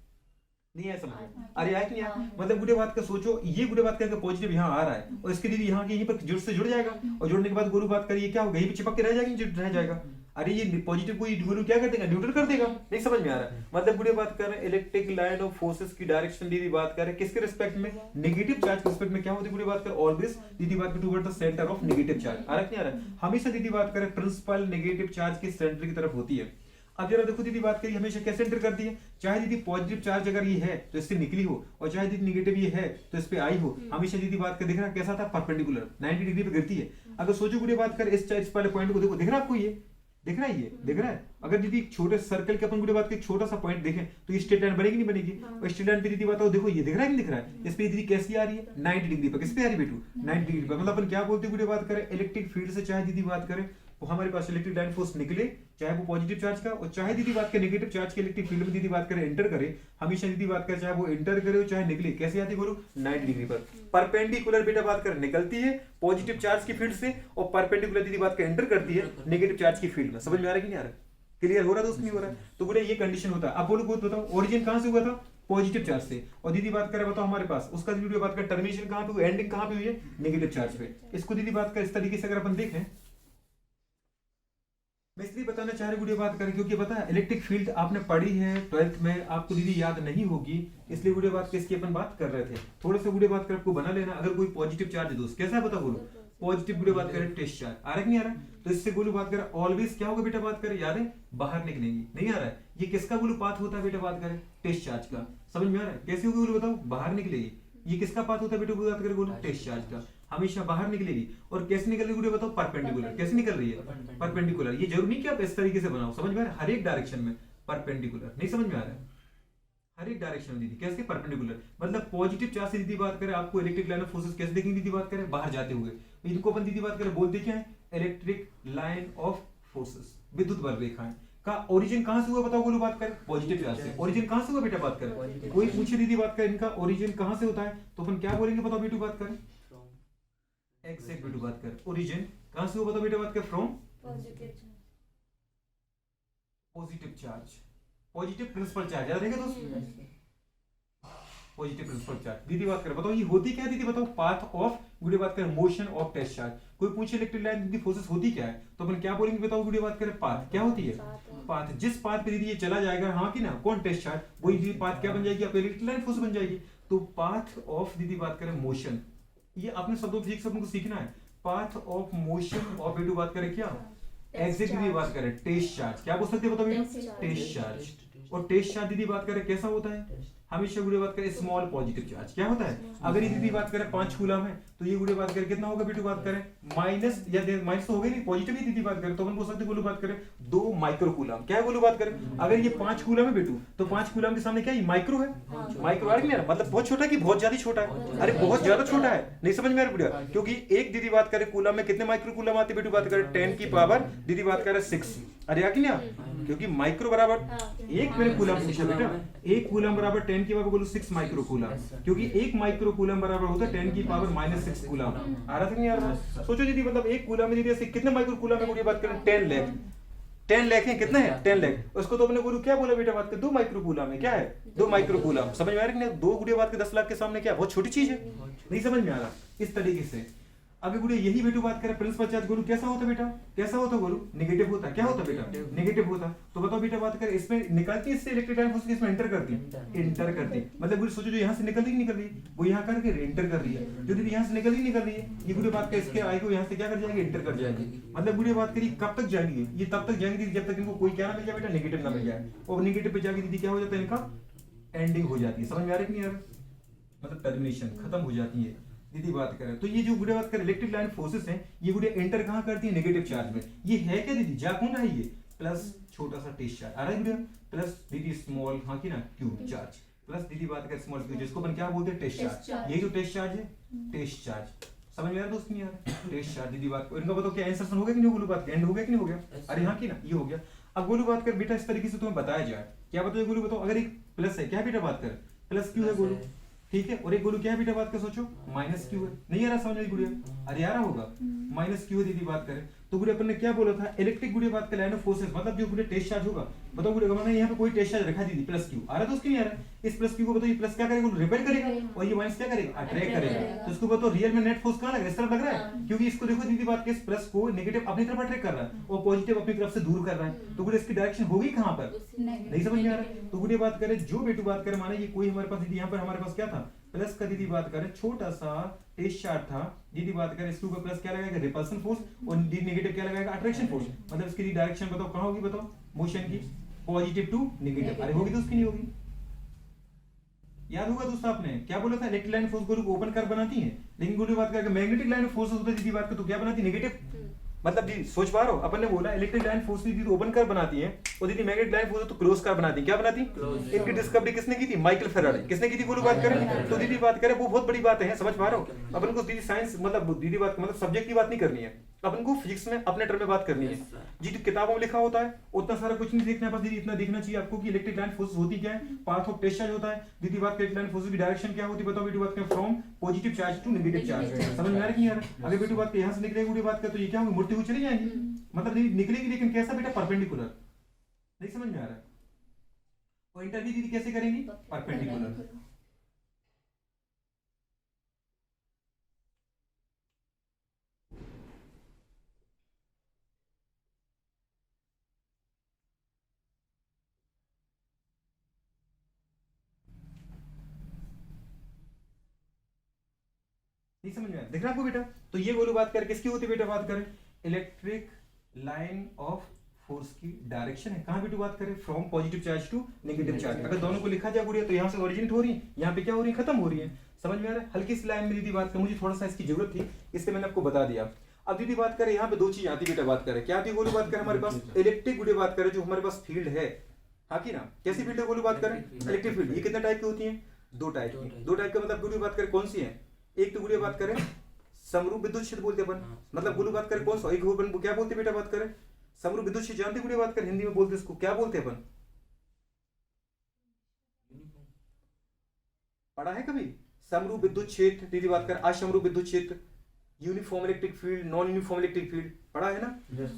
नहीं है समझ अरे आया नहीं आया मतलब गुड़े बात का सोचो ये गुड़े बात का पॉजिटिव यहाँ आ रहा है और इसके दीदी यहाँ के यहीं पर जुड़ से जुड़ जाएगा और जुड़ने के बाद गुरु बात करिए क्या होगा यहीं पे चिपक के रह जाएगा रह जाएगा अरे ये पॉजिटिव को ये गोलू क्या कर देगा, न्यूट्रल कर देगा। नहीं समझ में आ रहा है, मतलब गुड़िया बात कर रहे हैं इलेक्ट्रिक लाइन ऑफ फोर्सेस की डायरेक्शन दीदी बात कर रहे हैं किसके रिस्पेक्ट में, नेगेटिव चार्ज के रिस्पेक्ट में क्या होती है गुड़िया बात कर, ऑलवेज दीदी बात कर toward the centre of negative charge. आ रहा है नहीं आ रहा है, हमेशा दीदी बात करें प्रिंसिपल नेगेटिव चार्ज के सेंटर की तरफ होती है। अब जरा देखो दीदी बात करिए हमेशा कैसे एंटर करती है, चाहे दीदी पॉजिटिव चार्ज अगर ये है तो इससे निकली हो और चाहे दीदी नेगेटिव ये है तो इस पे आई हो, हमेशा दीदी बात कर दिख रहा कैसा था, परपेंडिकुलर 90 डिग्री पे गिरती है। अगर सोचो गुड़िया बात कर इस चार्ज वाले पॉइंट को देखो, दिख रहा है आपको, ये दिख रहा है, ये दिख रहा है। अगर दीदी छोटे सर्कल के अपन गुड़िया बात के छोटा सा पॉइंट देखें तो ये स्ट्रेट लाइन बनेगी नहीं बनेगी, और स्ट्रेट लाइन पे दीदी बताओ देखो ये दिख रहा है नहीं दिख रहा है, इस पे दीदी कैसी आ रही है 90 डिग्री पर, किस पे आ रही है बेटू 90 डिग्री पर। मतलब अपन क्या बोलते हैं गुड़िया बात करें इलेक्ट्रिक फील्ड से चाहे दीदी बात करें वो हमारे पास इलेक्ट्रिक लाइन फोर्स निकले, चाहे वो पॉजिटिव चार्ज का और चाहे दीदी बात करें नेगेटिव चार्ज के इलेक्ट्रिक फील्ड में दीदी बात करें एंटर करे, हमेशा दीदी बात करें चाहे वो एंटर करे चाहे निकले, कैसे आती है बोलो 90 डिग्री पर। परपेंडिकुलर बेटा बात करें निकलती है पॉजिटिव चार्ज की फील्ड से और परपेंडिकुलर दीदी बात करें एंटर करती है नेगेटिव चार्ज की फील्ड में। समझ में आ रहा है कि नहीं आ रहा है, क्लियर हो रहा है दोस्त, नहीं हो रहा है? तो बोले ये कंडीशन होता है। अब बोलो बहुत बताओ ओरिजिन कहां से हुआ था, पॉजिटिव चार्ज से, और दीदी बात करें बताओ हमारे पास उसका वीडियो बात कर टर्मिनेशन कहां पे हुई, एंडिंग कहां पे हुई है नेगेटिव चार्ज पे। इसको दीदी बात कर इस तरीके से अगर अपन देखें, मैं इसलिए बताना चाह रही वीडियो बात करें क्योंकि पता है इलेक्ट्रिक फील्ड आपने पढ़ी है 12th में, आपको दीदी याद नहीं होगी, इसलिए वीडियो बात किसकी अपन बात कर रहे थे। थोड़ा सा वीडियो बात कर आपको बना लेना, अगर कोई पॉजिटिव चार्ज है दोस्त कैसा है बता बोलो, पॉजिटिव वीडियो बात करें टेस्ट चार्ज आ रहा है कि नहीं आ रहा है, तो इससे बोलो बात करें ऑलवेज क्या होगा बेटा बात करें, याद है बाहर निकलेंगी। नहीं आ रहा है, ये किसका बोलो पाथ होता है बेटा बात करें टेस्ट चार्ज का। समझ में आ रहा है कैसे होगी बोलो बताओ, बाहर निकलेगी। ये किसका पाथ होता है बेटा बात करें बोलो टेस्ट चार्ज का, हमेशा बाहर निकलेगी। और कैसे निकल रही है बताओ, परपेंडिकुलर। कैसे निकल रही है परपेंडिकुलर, ये जरूरी नहीं कि आप इस तरीके से बनाओ, समझ में आ रहा है, हर एक डायरेक्शन में परपेंडिकुलर। नहीं समझ में आ रहा है, हर एक डायरेक्शन में दीदी कैसे परपेंडिकुलर, मतलब पॉजिटिव चार्ज से दीदी बात करें आपको इलेक्ट्रिक लाइन ऑफ फोर्सेस कैसे देखेंगे दीदी बात करें बाहर जाते हुए, इनको अपन दीदी बात करें बोलते क्या है इलेक्ट्रिक लाइन ऑफ फोर्सेस, विद्युत बल रेखाएं का ओरिजिन कहां से हुआ बताओ बोलो बात करें, पॉजिटिव चार्ज से। ओरिजिन कहां से हुआ बेटा बात करें, कोई पूछे दीदी बात करें इनका ओरिजिन कहां से होता है तो अपन क्या बोलेंगे बताओ बेटू बात करें, एग्जैक्ट बेटू बात करें ओरिजिन कहां से हुआ बताओ बेटा बात करें, from positive charge, positive principle charge याद रहेगा दोस्तों, पॉजिटिव प्रिंसिपल चार्ज। दीदी बात करें बताओ ये होती क्या है दीदी बताओ, पाथ ऑफ गुड़ी बात करें मोशन ऑफ टेस्ट चार्ज। कोई पूछे इलेक्ट्रिक लाइन दीदी फोर्सेस होती क्या है तो अपन क्या बोलेंगे बताओ गुड़ी बात करें, पाथ क्या होती है, पाथ जिस पाथ पे दीदी ये चला जाएगा, हाँ कि ना कौन टेस्ट चार्ज, वही दीदी पाथ क्या बन जाएगी आप इलेक्ट्रिक लाइन फोर्स बन जाएगी। तो पाथ ऑफ दीदी बात करें मोशन, ये अपने शब्दों ठीक से हमको सीखना है, पाथ ऑफ मोशन ऑफ बेटू बात करें क्या एग्जैक्ट दीदी बात करें टेस्ट चार्ज, क्या बोल सकते हैं बताओ बेटू टेस्ट चार्ज। और टेस्ट चार्ज दीदी बात करें कैसा होता है, हमेशा गुड़े बात करें स्मॉल पॉजिटिव चार्ज क्या होता है, अगर ये दीदी बात करें 5 कूलम है तो ये गुड़े बात करें कितना होगा बेटू बात करें माइनस, या माइनस तो हो गई नहीं पॉजिटिव ही दीदी बात करें तो अपन बोल सकते बोलो बात करें 2 माइक्रो कूलम, क्या है बोलो बात करें, अगर ये 5 कूलम है बेटू तो 5 कूलम के सामने क्या है माइक्रो है, माइक्रो है नहीं, मतलब बहुत छोटा कि बहुत ज्यादा छोटा है, अरे बहुत ज्यादा छोटा है, नहीं समझ में आ रहा बेटा, क्योंकि एक दीदी बात करें कूलम में कितने माइक्रो कूलम आते बेटू बात करें 10 की पावर दीदी बात करें 6, अरे आ कि नहीं, क्योंकि माइक्रो बराबर एक मेरे कूलम पूछा बेटा, एक कूलम बराबर 10 की पावर बोलो 6 माइक्रो कूलम, क्योंकि एक माइक्रो कूलम बराबर होता है 10 की पावर -6 कूलम। आ रहा था नहीं आ रहा, सोचो दीदी मतलब एक कूलम में दीदी ऐसे कितने माइक्रो कूलम है बात करें 10 लाख, 10 लाख है कितना है 10 लाख, उसको तो अपने बोलू क्या बोला बेटा बात कर 2 माइक्रो कूलम है, क्या है 2 माइक्रो कूलम। समझ में आ रहा है कि 2 गुड़िया बात के 10 लाख के सामने क्या बहुत छोटी चीज है, नहीं समझ में आ रहा इस तरीके से। अभी गुड़िया यही बेटू बात करें प्रिंसिपल चार्ज गोलू कैसा होता बेटा, कैसा होता गोलू नेगेटिव होता, क्या होता बेटा नेगेटिव होता, तो बताओ बेटा बात करें इसमें निकलती है इससे इलेक्ट्रिक लाइन फोर्स इसमें एंटर करती है, एंटर करती मतलब गुड़ी सोचो जो यहाँ से निकल रही निकल रही वो यहाँ करके एंटर कर रही है, जो दीदी यहाँ से निकल रही है ये गुड़ी बात कर इसके आई को यहाँ से क्या कर जाएगी एंटर कर जाएगी, मतलब गुड़ी बात करी कब तक जाएंगी ये तब तक जाएंगी दीदी जब तक इनको कोई क्या ना मिल जाए बेटा नेगेटिव ना मिल जाए, और नेगेटिव पे जाके दीदी क्या हो जाता है इनका एंडिंग हो जाती है। समझ में आ रहा है कि नहीं यार, मतलब टर्मिनेशन खत्म हो जाती है दीदी बात करें। तो ये जो गुड़े बात करें इलेक्ट्रिक लाइन फोर्सेस हैं ये गुड़े एंटर कहां करती है नेगेटिव चार्ज में, ये है क्या दीदी जा कौन रहा है ये प्लस छोटा सा टेस्ट चार्ज आ रहा है गुड़े प्लस दीदी स्मॉल हाँ की ना क्यूब चार्ज प्लस दीदी बात करें स्मॉल क्यूब जिसको अपन क्या बोलते हैं टेस्ट चार्ज, ये जो टेस्ट चार्ज है टेस्ट चार्ज। समझ में आ रहा दोस्त नहीं यार टेस्ट चार्ज दीदी बात इनका बताओ क्या आंसर हो गया कि नहीं, गोलू बात एंड हो गया कि नहीं हो गया, अरे हाँ की ना ये हो गया। अब गोलू बात कर बेटा इस तरीके से तुम्हें बताया जाए क्या बताओ गोलू बताओ, अगर एक प्लस है क्या बेटा बात कर प्लस क्यू है गोलू ठीक है, और एक गोलू क्या है बेटा बात कर सोचो माइनस क्यू है, नहीं आ रहा समझ में गुड़िया, अरे आ रहा होगा माइनस क्यू है दीदी बात करें तो गुड़े अपन ने क्या बोला था, इलेक्ट्रिक गुड़े बात कर लाइन ऑफ फोर्सेस, मतलब जो गुड़े टेस्ट चार्ज होगा, बताओ गुड़े मैंने यहाँ पे कोई टेस्ट चार्ज रखा दीदी प्लस क्यू, आ रहा है तो उसकी नहीं आ रहा है, इस प्लस क्यू को बताओ ये प्लस क्या करेगा, रिपेल करेगा, और ये माइनस क्या करेगा, अट्रैक्ट करेगा। तो इसको बताओ रियल में नेट फोर्स कहाँ लग रहा है, इस तरफ लग रहा है, क्योंकि इसको देखो दीदी बात के इस प्लस को नेगेटिव अपनी तरफ अट्रैक्ट कर रहा है और पॉजिटिव अपनी तरफ से दूर कर रहा है, तो गुड़े इसकी डायरेक्शन होगी कहाँ पर, नहीं समझ में आ रहा है। तो गुड़े बात करें जो बेटू बात करें, माना ये कोई हमारे पास दीदी यहाँ पर हमारे पास क्या था प्लस का, दीदी बात करें छोटा सा टेस्ट चार्ज था, दीदी बात करें इसके ऊपर प्लस क्या लगाएगा, रिपल्सन फोर्स, और दी नेगेटिव क्या लगाएगा, अट्रैक्शन फोर्स, मतलब इसकी डायरेक्शन बताओ कहाँ होगी, बताओ मोशन की पॉजिटिव टू नेगेटिव, अरे होगी तो उसकी नहीं होगी। याद होगा दोस्तों आपने क्या बोला था, इलेक्ट्रिक लाइन फोर्स को ओपन कर बनाती है, लेकिन गुरु बात करके मैग्नेटिक लाइन फोर्स होता है दीदी बात कर तो क्या बनाती है, नेगेटिव, मतलब जी सोच पा रहे हो, अपन ने बोला इलेक्ट्रिक लाइन फोर्स दीदी ओपन कर बनाती है और दीदी मैग्नेटिक लाइन फोर्स तो क्लोज कर बनाती है, क्या बनाती है, इनकी डिस्कवरी किसने की थी, माइकल फेराडे, किसने की थी बोलो बात करें, तो दीदी बात करें वो बहुत बड़ी बात है, समझ पा रहे हो। अपन को दीदी साइंस मतलब दीदी बात मतलब सब्जेक्ट की बात नहीं करनी है, अपन को फिजिक्स में अपने टर्म में बात करनी है, जी तो किताबों में लिखा होता है उतना सारा कुछ नहीं देखना, बस दीदी इतना देखना चाहिए आपको कि इलेक्ट्रिक लाइन फोर्स होती क्या है, पाथ ऑफ टेस्ट चार्ज होता है, दीदी बात इलेक्ट्रिक लाइन फोर्स की डायरेक्शन क्या होती है, बताओ बेटी बात करें from positive charge to negative charge, समझ में आ रही है यार। अगर बेटी बात यहाँ से निकलेगी बेटी बात कर तो ये क्या होगी, मूर्ति को चली जाएंगी, मतलब दीदी निकलेगी लेकिन कैसा बेटा, परपेंडिकुलर, नहीं समझ में आ रहा है। और इंटरव्यू दीदी कैसे करेंगी, परपेंडिकुलर। नहीं समझ में आया, दिख रहा आपको बेटा। तो ये बोलो बात करें किसकी होती है बेटा, बात करें इलेक्ट्रिक लाइन ऑफ फोर्स की डायरेक्शन है, कहां बेटू बात करें, from positive charge to negative charge. अगर दोनों को लिखा जाए गुड़िया तो यहाँ से ओरिजिनेट हो रही है, यहाँ पे क्या हो रही है, खत्म हो रही है, समझ में आ रहा है। हल्की सी लाइन में दीदी बात करें, मुझे थोड़ा सा इसकी जरूरत थी इसलिए मैंने आपको बता दिया। अब दीदी बात करें यहाँ पे दो चीज आती बेटा, बात करें क्या आती है बोलो बात करें, हमारे पास इलेक्ट्रिक गुड़िया बात करें जो हमारे पास फील्ड है, हाँ की ना, कैसी फील्ड है बोलो बात करें, इलेक्ट्रिक फील्ड। ये कितने टाइप की होती है, दो टाइप की, दो टाइप का मतलब गुड़िया बात करें कौन सी है, एक तो गुड़िया बात करें समरूप विद्युत क्षेत्र बोलते अपन, मतलब गुरु बात करें कौन सा, एक अपन क्या बोलते बेटा बात करें, समरूप विद्युत क्षेत्र जानते गुरु बात करें, हिंदी में बोलते इसको क्या बोलते अपन, पढ़ा है कभी, समरूप विद्युत क्षेत्र दीदी बात करें, असमरूप विद्युत क्षेत्र, uniform electric field, non uniform electric field, पढ़ा है ना।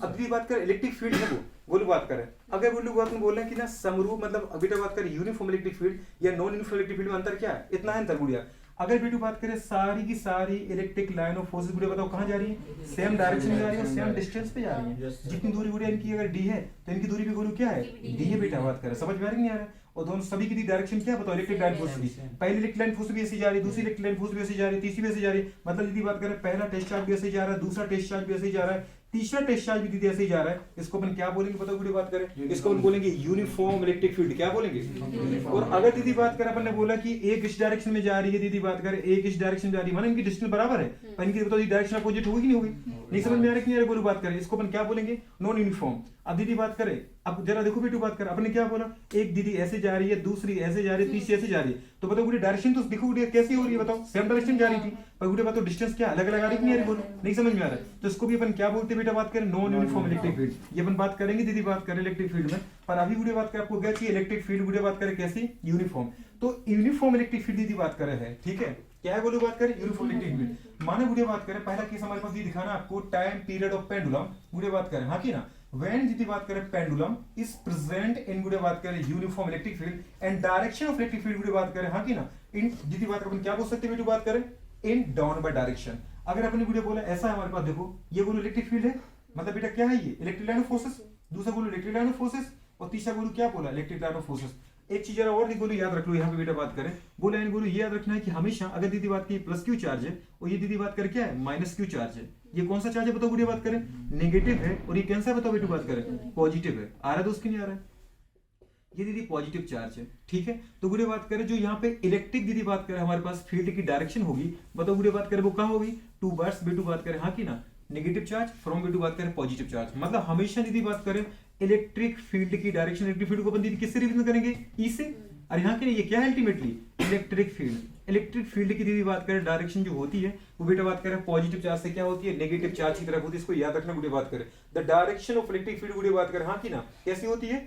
अब दीदी बात करें इलेक्ट्रिक फील्ड है वो बोलो बात करें, अगर बोलो बात में बोल रहे हैं कि ना समरूप मतलब बेटा बात करें यूनिफॉर्म इलेक्ट्रिक फील्ड या नॉन यूनिफॉर्म इलेक्ट्रिक फील्ड में अंतर क्या है, इतना है अंतर गुड़िया। अगर बेटू बात करें सारी की सारी इलेक्ट्रिक लाइन ऑफ फोर्सेस गुड़िया बताओ कहां जा रही है, सेम डायरेक्शन में जा रही है और सेम डिस्टेंस पे जा रही है। जितनी दूरी गुड़िया इनकी अगर डी है तो इनकी दूरी भी गुरु क्या है, डी है बेटा बात करें, समझ में आ रही नहीं आ रहा है। और दोनों सभी की डायरेक्शन क्या बताओ, इलेक्ट्रिक लाइन फोर्स की, पहली इलेक्ट्रिक लाइन फोर्स भी ऐसी जा रही है, दूसरी इलेक्ट्रिक लाइन फोर्स भी ऐसी जा रही है, तीसरी भी ऐसी जा रही है, मतलब यदि बात करें पहला टेस्ट चार्ज भी ऐसे जा रहा है, दूसरा टेस्ट चार्ज भी ऐसे जा रहा है, तीसरा टेस्ट चार्ज भी दीदी ऐसे ही जा रहा है। इसको अपन क्या बोलेंगे बताओ गुड़ी बात करें, इसको अपन बोलेंगे यूनिफॉर्म इलेक्ट्रिक फील्ड, क्या बोलेंगे। और अगर दीदी बात करें अपन ने बोला कि एक इस डायरेक्शन में जा रही है, दीदी बात करें एक इस डायरेक्शन में जा रही है, माने इनकी डिस्टेंस बराबर है, पर इनकी बताओ डायरेक्शन अपोजिट होगी कि नहीं होगी, नहीं समझ में आ रहा कि नहीं बोलो बात करें, इसको अपन क्या बोलेंगे, नॉन यूनिफॉर्म। अब दीदी बात करें, अब जरा देखो बेटू बात करें, अपने क्या बोला, एक दीदी ऐसे जा रही है, दूसरी ऐसे जा रही है, तीसरी ऐसे जा रही है, तो बताओ गुड़ी डायरेक्शन तो देखो गुड़ी कैसी हो रही है, बताओ सेम डायरेक्शन जा रही थी, पर गुड़ी बताओ डिस्टेंस क्या अलग अलग आ रही है, नहीं आ रही, बोलो नहीं समझ में आ रहा है। तो इसको भी अपन क्या बोलते हैं बेटा बात करें, नॉन यूनिफॉर्म इलेक्ट्रिक फील्ड, ये अपन बात करेंगे दीदी बात करें इलेक्ट्रिक फील्ड में। पर अभी गुड़ी बात करें आपको क्या चाहिए, इलेक्ट्रिक फील्ड गुड़ी बात करें कैसी, यूनिफॉर्म। तो यूनिफॉर्म इलेक्ट्रिक फील्ड दीदी बात करें है, ठीक है, क्या है बोलो बात करें, यूनिफॉर्म इलेक्ट्रिक फील्ड। माने गुड़िया बात करें पहला केस हमारे पास ये दिखाना आपको, टाइम पीरियड ऑफ पेंडुलम गुड़िया बात करें, हाँ की ना, व्हेन दीदी बात करें पेंडुलम इज प्रेजेंट इन गुड़िया बात करें uniform electric field and direction of electric field गुड़िया बात करें, हाँ की ना, इन दीदी बात करें क्या बोल सकते हैं बेटू बात करें, इन डाउनवर्ड डायरेक्शन। अगर अपने गुड़िया बोला ऐसा है हमारे पास, देखो ये बोलो इलेक्ट्रिक फील्ड है, मतलब बेटा क्या है ये इलेक्ट्रिक लाइन ऑफ फोर्सेस, दूसरा बोलो इलेक्ट्रिक लाइन ऑफ फोर्सेस, और तीसरा बोलो क्या बोला, इलेक्ट्रिक लाइन ऑफ फोर्सेस। एक चीज जरा और बोलो याद रख लो, यहाँ पे बेटा बात करें बोला बोलो ये याद रखना है कि हमेशा अगर दीदी बात की प्लस क्यू चार्ज है और ये दीदी बात करें क्या है माइनस क्यू चार्ज है, ये कौन सा चार्ज है बताओ गुड़िया बात करें, नेगेटिव है, और ये कैसा बताओ बेटू बात करें, पॉजिटिव है। आ रहा है दोस्त की नहीं आ रहा है, ये दीदी पॉजिटिव चार्ज है, ठीक है। तो गुड़िया बात करें जो यहाँ पे इलेक्ट्रिक दीदी बात करें हमारे पास फील्ड की डायरेक्शन होगी, बताओ गुड़िया बात करें वो कहाँ होगी, टू वर्ड्स बेटू बात करें, हाँ की ना, नेगेटिव चार्ज फ्रॉम बेटू बात करें पॉजिटिव चार्ज। मतलब हमेशा दीदी बात करें इलेक्ट्रिक फील्ड की डायरेक्शन, इलेक्ट्रिक फील्ड को अपन दीदी किससे रिप्रेजेंट करेंगे, ई से। और यहाँ के लिए ये क्या है ultimately electric field, electric field की दीदी बात करें डायरेक्शन जो होती है वो बेटा बात करें पॉजिटिव चार्ज से क्या होती है, नेगेटिव चार्ज की तरफ होती है, इसको याद रखना गुड़िया बात करें। The direction of electric field गुड़िया बात करें, हाँ की ना, कैसी होती है,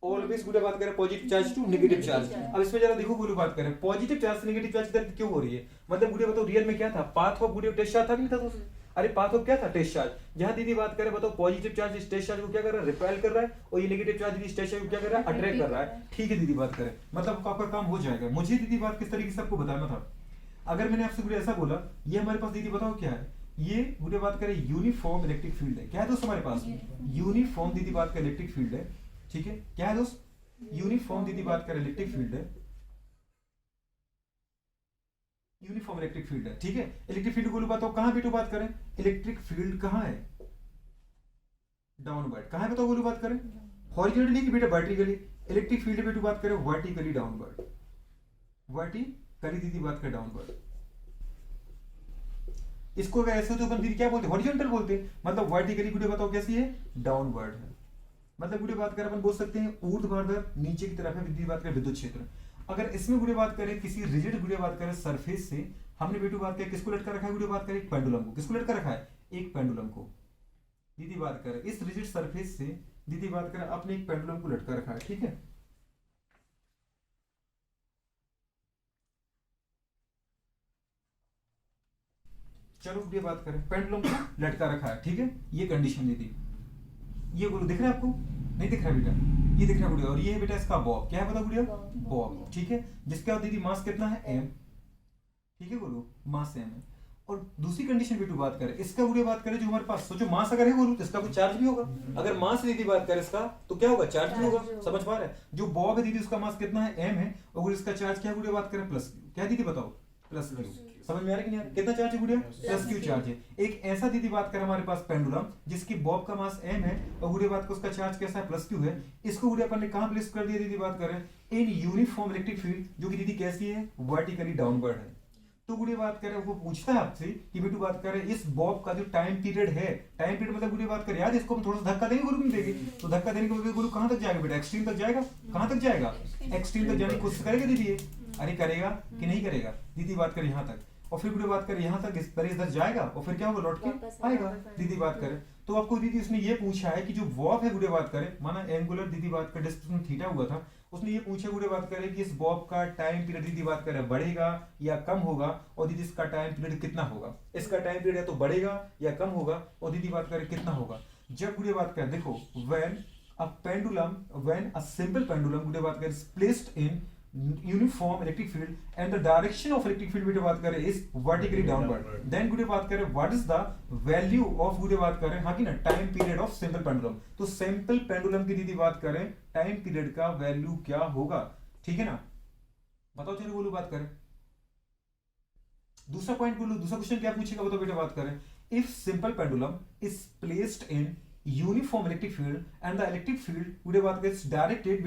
ऑलवेज गुड़े बात करें positive charge to negative charge. अब इसमें जरा देखो गुड़े बात करें पॉजिटिव चार्ज से नेगेटिव चार्ज की तरफ क्यों हो रही है, मतलब गुड़े बताओ रियल में क्या था, पाथ ऑफ गुड़े टेस्ट चार्ज था कि नहीं था दोस्त? अरे पाथ ऑफ क्या था, टेस्ट चार्ज। जहां दीदी बात करें बताओ पॉजिटिव चार्ज इस टेस्ट चार्ज को क्या कर रहा है, रिपेल कर रहा है, और ये नेगेटिव चार्ज इस टेस्ट चार्ज को क्या कर रहा है, अट्रैक्ट कर रहा है। ठीक है दीदी बात करें, मतलब आपका काम हो जाएगा। मुझे दीदी बात किस तरीके से आपको बताना था, अगर मैंने आपसे गुड़े ऐसा बोला, ये हमारे पास दीदी बताओ क्या है, ये गुड़े बात करें यूनिफॉर्म इलेक्ट्रिक फील्ड है। क्या है दोस्त हमारे पास, यूनिफॉर्म दीदी बात करें इलेक्ट्रिक फील्ड है। ठीक है, क्या है दोस्त, यूनिफॉर्म दीदी बात करें इलेक्ट्रिक फील्ड है, यूनिफॉर्म इलेक्ट्रिक फील्ड है। ठीक है, इलेक्ट्रिक फील्ड को बताओ कहां बेटो बात करें, इलेक्ट्रिक फील्ड कहां है, डाउनवर्ड। कहां है बताओ बोलो बात करें, हॉरिजॉन्टली कि बेटा वर्टिकली, इलेक्ट्रिक फील्ड बेटो बात करें वर्टिकली डाउनवर्ड, वर्टिकली दीदी बात करें डाउनवर्ड। इसको अगर ऐसे तो अपन दीदी क्या बोलते हैं, हॉरिजॉन्टल बोलते हैं, मतलब वर्टिकली गुड़े बताओ कैसी है, डाउनवर्ड है। मतलब गुड़े बात करें अपन बोल सकते हैं ऊर्ध्वाधर नीचे की तरफ है, दीदी बात करें विद्युत क्षेत्र। अगर इसमें गुड़े बात करें किसी रिजिड गुड़े बात करें सरफेस से, हमने बेटू बात करें किसको लटका रखा है, गुड़े बात करें एक पेंडुलम को। किसको लटका रखा है, एक पेंडुलम को। दीदी बात करें इस रिजिड सरफेस से, दीदी बात करें अपने एक पेंडुलम को लटका रखा है। ठीक है, चलो ये बात करें पेंडुलम को लटका रखा है। ठीक है, ये कंडीशन दीदी, ये बोलो दिख रहा है आपको, नहीं दिख रहा बेटा, ये दिख रहा है गुड़िया, और ये है बेटा इसका बॉब। क्या है पता गुड़िया, बॉब। ठीक है, जिसका दीदी मास कितना है, m। ठीक है बोलो, मास m है। और दूसरी कंडीशन बेटू बात करें इसका गुड़िया बात करें, जो हमारे पास सोचो मास अगर है बोलो तो इसका कोई चार्ज भी होगा। अगर मास दीदी बात करें इसका तो क्या होगा, चार्ज भी होगा। समझ पा रहे हैं, जो बॉब है दीदी उसका मास कितना है, m है, और इसका चार्ज क्या गुड़िया बात करें, प्लस क्यू। क्या दीदी बताओ, प्लस क्यू। समझ में आ रहा है कि नहीं आ रहा? कितना चार्ज है गुड़िया, प्लस क्यू चार्ज है। एक ऐसा दीदी बात करें हमारे पास पेंडुलम जिसकी बॉब का मास m है, और गुड़िया बात को उसका चार्ज कैसा है, प्लस क्यू है। इसको गुड़िया अपन ने कहां प्लेस कर दिया दीदी बात करें, इन यूनिफॉर्म इलेक्ट्रिक फील्ड, जो कि दीदी कैसी है, वर्टिकली डाउनवर्ड है। तो गुड़िया बात करें वो पूछता है आपसे कि बेटू बात करें इस बॉब का जो टाइम पीरियड है, टाइम पीरियड मतलब गुड़िया बात करें यार इसको हम थोड़ा सा धक्का देंगे गुरु, नहीं देंगे तो धक्का देने के बाद गुरु कहां तक जाएगा बेटा, एक्सट्रीम तक जाएगा। कहां तक जाएगा, एक्सट्रीम तक जाने की कोशिश करेगा दीदी ये, अरे करेगा कि नहीं करेगा, दीदी बात करें यहाँ तक, और फिर गुड़िया बात करें यहाँ तक इस तरह इधर जाएगा, और फिर क्या होगा, लौट के आएगा। दीदी बात करें तो आपको दीदी उसने ये पूछा है कि जो बॉब है गुड़िया बात करें, माना एंगुलर दीदी बात करें डिस्प्लेसमेंट थीटा हुआ था, उसने ये पूछा गुड़िया बात करें कि इस बॉब का टाइम पीरियड दीदी बात करें बढ़ेगा या कम होगा, और दीदी इसका टाइम पीरियड कितना होगा। इसका टाइम पीरियड या तो बढ़ेगा या कम होगा, और दीदी बात करें कितना होगा। जब गुड़िया बात करें देखो, व्हेन अ सिंपल पेंडुलम गुड़िया बात करें placed in uniform electric field and the direction of electric field गुड़िया बात करें इज वर्टिकली डाउनवर्ड, देन गुड़िया बात करें what is the value of गुड़िया बात करें हाँ की ना time period of simple pendulum. तो सिंपल पेंडुलम की दीदी बात करें टाइम पीरियड का वैल्यू क्या होगा। ठीक है ना, बताओ चलो बोलो बात करें। दूसरा पॉइंट बोलो, दूसरा क्वेश्चन क्या पूछेगा बताओ बेटा बात करें, if simple pendulum is placed in uniform electric field and the electric field would have gets directed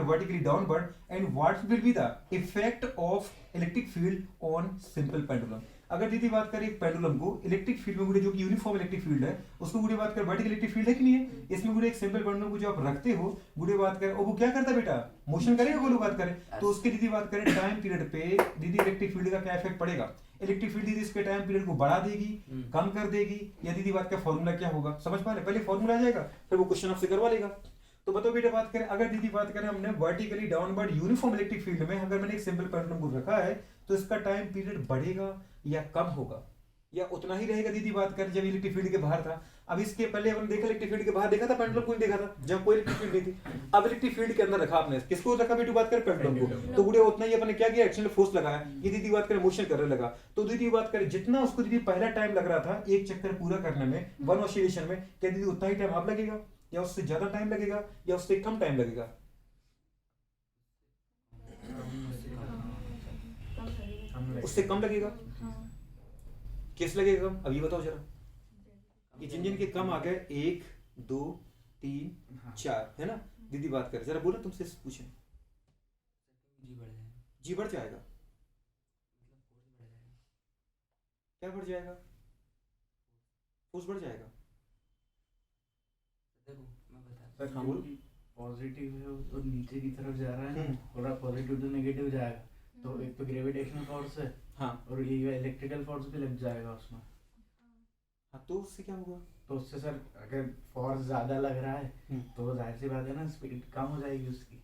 vertically downward, and what will be the effect of electric field on simple pendulum। अगर दीदी बात करें एक pendulum को electric field में गुड़े जो कि यूनिफॉर्म इलेक्ट्रिक फील्ड है उसको गुड़े बात कर वर्टिकल इलेक्ट्रिक फील्ड है कि नहीं है, इसमें गुड़े एक सिंपल पेंडुलम को जो आप रखते हो गुड़े बात करें और वो क्या करता है बेटा, मोशन करेगा बोलो बात करें, तो उसके दीदी बात करें टाइम पीरियड पे दीदी इलेक्ट्रिक फील्ड का क्या इफेक्ट पड़ेगा। इलेक्ट्रिक फील्ड दीदी इसके टाइम पीरियड को बढ़ा देगी, कम कर देगी, या दीदी बात का फॉर्मूला क्या होगा समझ पा रहे, पहले फॉर्मूला आ जाएगा फिर वो क्वेश्चन आपसे करवा लेगा। तो बताओ बेटा बात करें, अगर दीदी बात करें हमने vertically downward uniform electric field में अगर मैंने एक सिंपल पेंडुलम को रखा है तो इसका टाइम पीरियड बढ़ेगा या कम होगा या उतना ही रहेगा। दीदी बात करें जब इलेक्ट्रिक फील्ड के बाहर था, अब इसके पहले अपन देखा इलेक्ट्रिक फील्ड के बाहर देखा था पेंडुलम को, नहीं देखा था जब कोई इलेक्ट्रिक फील्ड नहीं थी। अब इलेक्ट्रिक फील्ड के अंदर रखा आपने, किसको रखा बेटू बात करें पेंडुलम को, तो गुड़े उतना ही अपने क्या किया एक्शन फोर्स लगाया, ये दीदी बात करें मोशन करने लगा। तो दीदी बात करें जितना उसको दीदी पहला टाइम लग रहा था एक चक्कर पूरा करने में वन ऑसिलेशन में, क्या दीदी उतना ही टाइम अब लगेगा या उससे ज्यादा टाइम लगेगा या उससे कम टाइम लगेगा। उससे कम लगेगा, किस लगेगा कम, अब ये बताओ जरा। ये जिन के कम आ गए 1 2 3 4 है ना, दीदी बात कर जरा बोलो तुमसे पूछे, जी बढ़ जाएगा, क्या बढ़ जाएगा, फोर्स बढ़ जाएगा। देखो मैं सर बता हाँ बोलो। पॉजिटिव है और नीचे की तरफ जा रहा है, थोड़ा पॉजिटिव टू नेगेटिव जाएगा, तो एक तो ग्रेविटेशनल फोर्स है हाँ और ये इलेक्ट्रिकल फोर्स भी लग जाएगा उसमें, हाँ तो उससे क्या होगा, तो तो उससे सर अगर फोर्स ज्यादा लग रहा है हम्म। तो जाहिर सी बात है ना स्पीड कम हो जाएगी उसकी।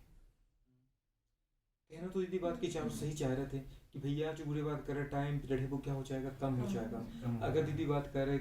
कहना तो दीदी बात की चारों सही चाह रहे थे कि भैया जो बुरी बात कर रहे टाइम पीरियड है वो क्या हो जाएगा, कम हो जाएगा। अगर दीदी बात करें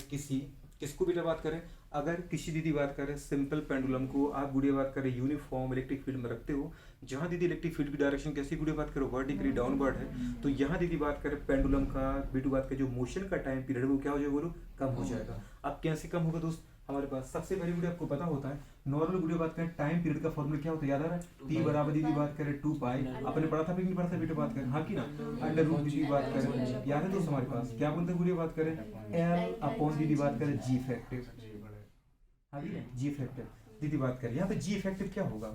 किसको बेटा बात करें, अगर किसी दीदी बात करें सिंपल पेंडुलम को आप गुड़िया बात करें यूनिफॉर्म इलेक्ट्रिक फील्ड में रखते हो, जहाँ दीदी इलेक्ट्रिक फील्ड की डायरेक्शन कैसी गुड़िया बात करो वर्टिकली डाउनवर्ड है, तो यहाँ दीदी बात करें पेंडुलम का बीटू बात करें जो मोशन का टाइम पीरियड है वो क्या हो जाएगा बोलो, कम हो जाएगा। अब कैसे कम होगा दोस्त, हमारे पास सबसे पहली गुड़िया आपको पता होता है नॉर्मल गुड़िया बात करें टाइम पीरियड का फॉर्मूला क्या होता है, याद आ रहा है, टी बराबर दीदी बात करें 2 पाई, आपने पढ़ा था फिर नहीं पढ़ा था बेटा बात करें, हाँ की ना, अंडर रूट दीदी बात करें, याद है दोस्त हमारे पास क्या बोलते हैं गुड़िया बात करें एल अपॉन दीदी बात करें जी इफेक्टिव, हाँ जी इफेक्टिव दीदी बात करें, यहाँ पे जी इफेक्टिव क्या होगा,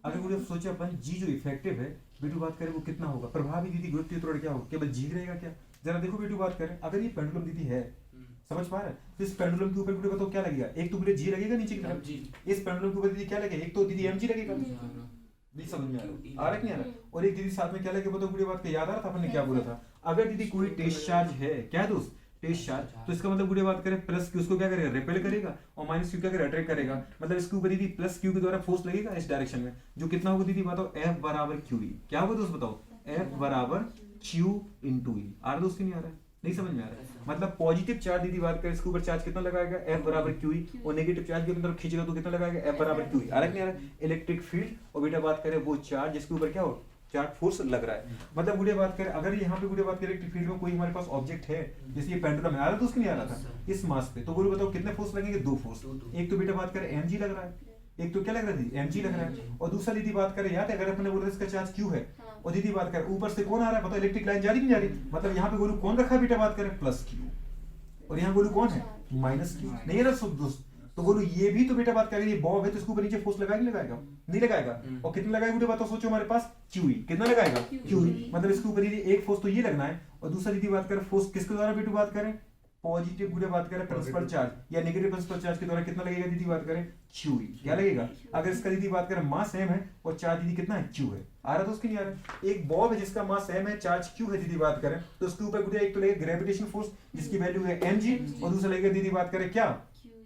अगर गुड़िया सोचे अपन जी जो इफेक्टिव है बेटू बात करें वो कितना होगा, प्रभावी दीदी गुरुत्वीय त्वरण क्या होगा, केवल जी रहेगा क्या, जरा देखो बेटू बात करें अगर ये पेंडुलम दीदी है समझ पा रहे हैं, तो इस पेंडुलम के ऊपर वीडियो बताओ क्या लगेगा, एक तो मुझे जी लगेगा नीचे की तरफ, इस पेंडुलम के ऊपर दीदी क्या लगेगा, एक तो दीदी एम जी लगेगा, नहीं समझ में आ रहा है नहीं आ रहा, और एक दीदी साथ में क्या लगेगा बताओ वीडियो बात का याद आ रहा था अपन ने क्या बोला था, अगर दीदी कोई टेस्ट चार्ज है क्या है दोस्त टेस्ट चार्ज, तो इसका मतलब वीडियो बात करें प्लस क्यू उसको क्या करेगा रिपेल करेगा और माइनस क्यू क्या करेगा अट्रैक्ट करेगा, मतलब इसके ऊपर दीदी प्लस क्यू के द्वारा फोर्स लगेगा इस डायरेक्शन में, जो कितना होगा दीदी बताओ एफ बराबर क्यू ई, क्या होगा दोस्त बताओ एफ बराबर क्यू इंटू ई, आ रहा दोस्त नहीं आ रहा है, नहीं समझ में आ रहा है, मतलब पॉजिटिव चार्ज दीदी बात करें इसके ऊपर चार्ज कितना लगाएगा एफ बराबर क्यू ई, और नेगेटिव चार्ज की तरफ खींचेगा तो कितना लगाएगा एफ बराबर क्यू ई, आ रहा नहीं आ रहा है, इलेक्ट्रिक फील्ड और बेटा बात करें वो चार्ज जिसके ऊपर क्या हो चार्ज फोर्स लग रहा है, मतलब गुड़िया बात करें अगर यहाँ पे गुड़िया बात करें इलेक्ट्रिक फील्ड में कोई हमारे पास ऑब्जेक्ट है जैसे ये पेंडुलम है आ रहा तो उसके नहीं आ रहा था इस मास पे, तो गुरु बताओ कितने फोर्स लगेंगे, 2 फोर्स, एक तो बेटा बात करें एम जी लग रहा है, एक तो क्या लग रहा है एम जी लग रहा है, और दूसरा दीदी बात करें याद है अगर अपने बोला इसका चार्ज क्यू है और दीदी बात करें ऊपर से कौन आ रहा है बताओ इलेक्ट्रिक लाइन जा रही नहीं जा रही, मतलब यहाँ पे गुरु कौन रखा है बेटा बात करें प्लस क्यू, और यहाँ गुरु कौन है माइनस क्यू, नहीं है ना दोस्त, तो बोलो ये भी तो बेटा बात करें ये बॉब है तो इसके ऊपर नीचे फोर्स लगाएगा नहीं लगाएगा, नहीं लगाएगा, और कितना लगाएगा बेटा बताओ सोचो हमारे पास क्यू ई, कितना लगाएगा क्यू ई, मतलब इसके ऊपर ये एक फोर्स तो ये लगना है, और दूसरा दीदी बात करें फोर्स किसके द्वारा बेटू बात करें पॉजिटिव गुड़िया बात करें प्रिंसिपल चार्ज या नेगेटिव प्रिंसिपल चार्ज के द्वारा कितना लगेगा दीदी बात करें क्यू ई, क्या लगेगा, अगर इसका दीदी बात करें मास एम है और चार्ज दीदी कितना है क्यू है, आ रहा तो उसकी नहीं आ रहा, एक बॉब है जिसका मास एम है चार्ज क्यू है दीदी बात करें, तो उसके ऊपर गुड़िया एक तो लगेगा ग्रेविटेशन फोर्स जिसकी वैल्यू है एम जी, और दूसरा लगेगा दीदी बात करें क्या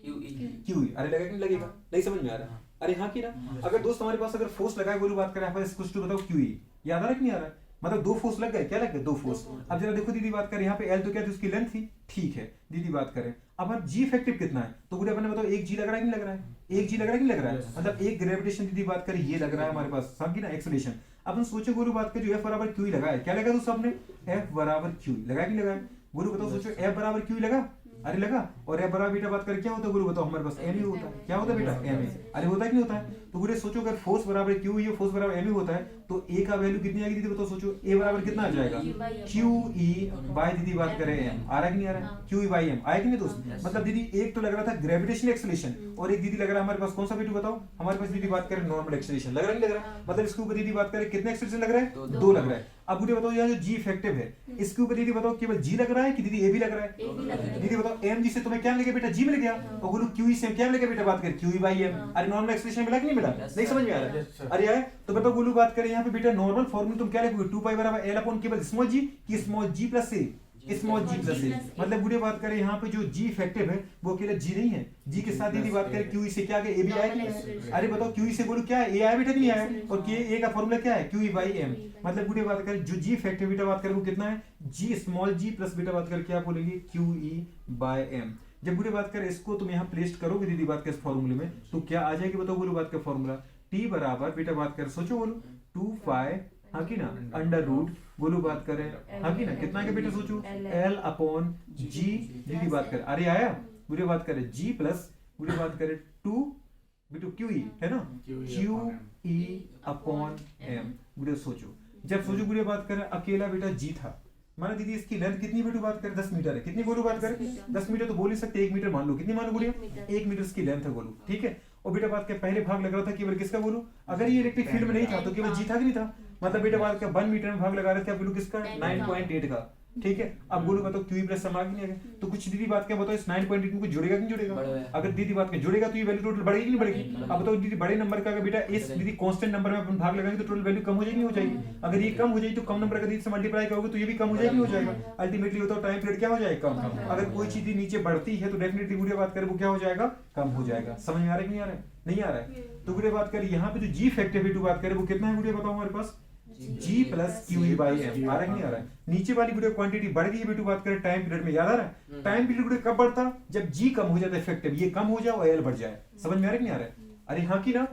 क्यू ई, अरे लगेगा नहीं लगेगा, नहीं समझ में आ रहा, अरे हाँ की ना, अगर दोस्त हमारे पास अगर फोर्स लगाए बोलो बात करें कुछ तो बताओ क्यू ई, याद आ रहा है कि नहीं आ रहा, मतलब 2 फोर्स लग गए, क्या लग गए 2 फोर्स, अब जरा देखो दीदी बात करें यहाँ पे एल तो क्या थी उसकी लेंथ थी, ठीक है दीदी बात करें अब जी इफेक्टिव कितना है, तो पूरे अपने बताओ एक जी लग रहा है नहीं लग रहा है, एक जी लग रहा है नहीं लग रहा है, मतलब एक ग्रेविटेशन दीदी बात करें ये लग रहा है हमारे पास समझी ना एक्सेलरेशन, अब हम सोचे गुरु बात करें जो एफ बराबर क्यू लगा है, क्या लगा दोस्तों आपने एफ बराबर क्यू लगा कि लगा, गुरु बताओ सोचो एफ बराबर क्यू लगा, अरे लगा, और एफ बराबर बेटा बात करें क्या होता है गुरु बताओ हमारे पास एम ही होता है, क्या होता है बेटा एम ही, अरे होता है कि नहीं होता है, तो गुरु सोचो अगर फोर्स बराबर क्यू ई फोर्स बराबर एम ही होता है तो ए का वैल्यू कितनी आएगी दीदी बताओ सोचो, ए बराबर कितना आ जाएगा क्यू ई बाय दीदी बात करें एम, आ रहा कि नहीं आ रहा, क्यू ई बाई एम आया कि नहीं दोस्त, मतलब दीदी एक तो लग रहा था ग्रेविटेशनल एक्सेलरेशन और एक दीदी लग रहा है हमारे पास कौन सा बेटू बताओ, हमारे पास दीदी बात करें नॉर्मल एक्सेलरेशन लग रहा नहीं लग रहा, मतलब इसके ऊपर दीदी बात करें कितने एक्सेलरेशन लग रहा है 2 लग रहा है, अब मुझे बताओ यहाँ जो जी इफेक्टिव है इसके ऊपर दीदी बताओ केवल जी लग रहा है कि दीदी ए भी लग रहा है, दीदी बताओ एम जी से तुम्हें क्या मिलेगा बेटा जी मिल गया, और बोलो क्यू ई से क्या मिलेगा बेटा बात करें क्यू ई बाई एम, अरे नॉर्मल एक्सप्रेशन मिला कि नहीं मिला, नहीं समझ में आ रहा है, अरे आए तो बताओ बोलो बात करें यहाँ पे बेटा नॉर्मल फॉर्मूला तुम क्या लिखोगे 2 पाई बराबर एल अपॉन केवल स्मॉल जी की स्मॉल जी प्लस ए, स्मॉल जी प्लस ए, मतलब बुढ़े बात करें यहाँ पे जो जी इफेक्टिव है वो अकेला जी नहीं है, जी के साथ यदि बात करें क्यू ई से क्या ए भी आएगा, अरे बताओ क्यू ई से बोलो क्या ए आया बेटा नहीं आया, और के ए का फॉर्मूला क्या है क्यू ई बाई एम, मतलब बुढ़े बात करें जो जी इफेक्टिव बेटा बात करें वो कितना है जी स्मॉल जी प्लस बेटा बात करें क्या बोलेंगे क्यू ई बाय एम, जब बुढ़े बात करें इसको तुम यहाँ प्लेस करोगे दीदी बात के फॉर्मूले में तो क्या आ जाएगी बताओ बोलो बात का फॉर्मूला टी बराबर बेटा बात करें सोचो बोलो 2 पाई हाँ की ना अंडर रूट बोलो बात करें हाँ की ना कितना के बेटा सोचो एल अपॉन जी दीदी बात करें, अरे आया बुरे बात करें जी प्लस बुरे बात करें 2 बेटू क्यू ई है ना क्यू ई अपॉन एम, बुरे सोचो जब सोचो बुरे बात करें अकेला बेटा जी था, माना दीदी इसकी लेंथ कितनी बेटू बात करें 10 मीटर है, कितनी बोलो बात करें 10 मीटर तो बोल ही सकते 1 मीटर मान लो, कितनी मान लो बोलिए 1 मीटर इसकी लेंथ है बोलो, ठीक है, और बेटा बात के पहले भाग लग रहा था केवल किसका बोलो, अगर ये इलेक्ट्रिक फील्ड में नहीं था तो केवल जी था कि नहीं था, मतलब बेटा बात का 1 मीटर में भाग लगा रहे थे बोलो किसका 9.8 का, ठीक है। अब बोलो बताओ क्यू प्लस सम आ गया नहीं आ गया? तो कुछ दीदी बात क्या बताओ, इस 9.8 में कुछ जुड़ेगा कि नहीं जुड़ेगा? अगर दीदी बात क्या जुड़ेगा तो ये वैल्यू टोटल बढ़ेगी नहीं बढ़ेगी? अब बताओ दीदी बड़े नंबर का अगर बेटा इस दीदी कांस्टेंट नंबर में अपन भाग लगाएंगे तो टोटल वैल्यू कम हो जाएगी नहीं हो जाएगी? अगर ये कम हो जाएगी तो कम नंबर का दीदी से मल्टीप्लाई करोगे तो ये भी कम हो जाएगी नहीं हो जाएगा? अल्टीमेटली बताओ टाइम पीरियड क्या हो जाएगा? कम। अगर कोई चीज नीचे बढ़ती है तो डेफिनेटली बुरे बात करें वो क्या हो जाएगा? कम हो जाएगा। समझ में आ रहा है कि नहीं आ रहा है? नहीं आ रहा है तो बुरे बात करें यहाँ पे जो जी फैक्टर V2 बात करें वो कितना है बुरे बताओ हमारे पास? G plus q E by m. आ रहा है कि नहीं आ रहा है? नीचे वाली वीडियो क्वांटिटी बढ़ गई है V2 बात करें टाइम पीरियड में, याद आ रहा है? टाइम पीरियड वीडियो कब बढ़ता? जब G कम हो जाता है इफेक्टिव, ये कम हो जाए और L बढ़ जाए। समझ में आ रहा है कि नहीं आ रहा है? अरे हाँ की ना?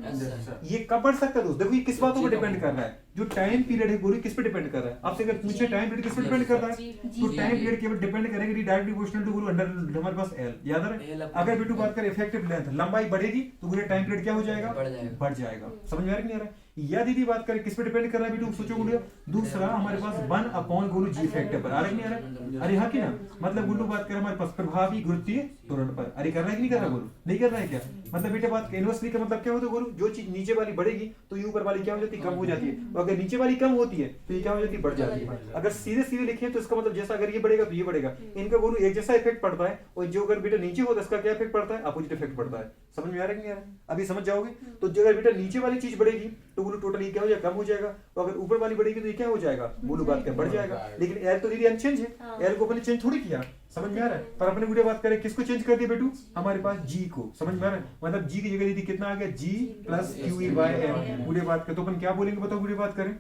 ये कब बढ़ सकता है दोस्त? देखो ये किस बातों पर डिपेंड कर रहा है? जो टाइम पीरियड है बोली किस पे डिपेंड कर रहा है? आपसे अगर पूछे टाइम पीरियड किस पे डिपेंड कर रहा है तो टाइम पीरियड केवल डिपेंड करेगा डायरेक्टली प्रोपोर्शनल टू बोलो अंडर हमारे पास L। याद आ रहा है? अगर V2 बात करें इफेक्टिव लेंथ लंबाई बढ़ेगी तो पूरे टाइम पीरियड क्या हो जाएगा? बढ़ जाएगा। समझ में आ रहा है कि नहीं आ रहा है? या दीदी बात करें किस पे डिपेंड कर रहा है V2 सोचो गुल्लू? दूसरा हमारे पास 1 अपॉन गुल्लू G फैक्टर पर। आ रहा है कि नहीं आ रहा है? अरे हाँ की ना? मतलब गुल्लू बात करें हमारे पास प्रभावी गुरुत्वीय त्वरण पर। अरे कर रहा है कि नहीं कर रहा बोलो? नहीं कर रहा है क्या? मतलब बेटा बात इनवर्सली का मतलब क्या होता है बोलो? जो चीज नीचे वाली बढ़ेगी तो ये ऊपर वाली क्या हो जाती है? कम हो जाती है। और अगर नीचे वाली कम होती है तो ये क्या हो जाती है? बढ़ जाती है। अगर सीधे सीधे लिखे तो इसका मतलब जैसा अगर ये बढ़ेगा तो ये बढ़ेगा, इनका बोलो एक जैसा इफेक्ट पड़ता है। और जो अगर बेटा नीचे होता है इसका क्या इफेक्ट पड़ता है? अपोजिट इफेक्ट पड़ता है। समझ में आ रहा है कि नहीं आ रहा है? अभी समझ जाओगे। तो जो अगर बेटा नीचे वाली चीज बढ़ेगी तो बोलो टोटल ये क्या हो जाएगा? कम हो जाएगा। और अगर ऊपर वाली बढ़ेगी तो ये क्या हो जाएगा? बोलो बात क्या बढ़ जाएगा। लेकिन L तो दीदी अनचेंज है, L को अपने चेंज थोड़ी किया। समझ में आ रहा है? पर अपने वीडियो बात करें किसको चेंज कर दिया बेटू? हमारे पास G को। समझ में आ रहा है? मतलब G की जगह दीदी कितना आ गया? G plus q E by m. Video बात करें तो अपन क्या बोलेंगे बताओ? वीडियो बात करें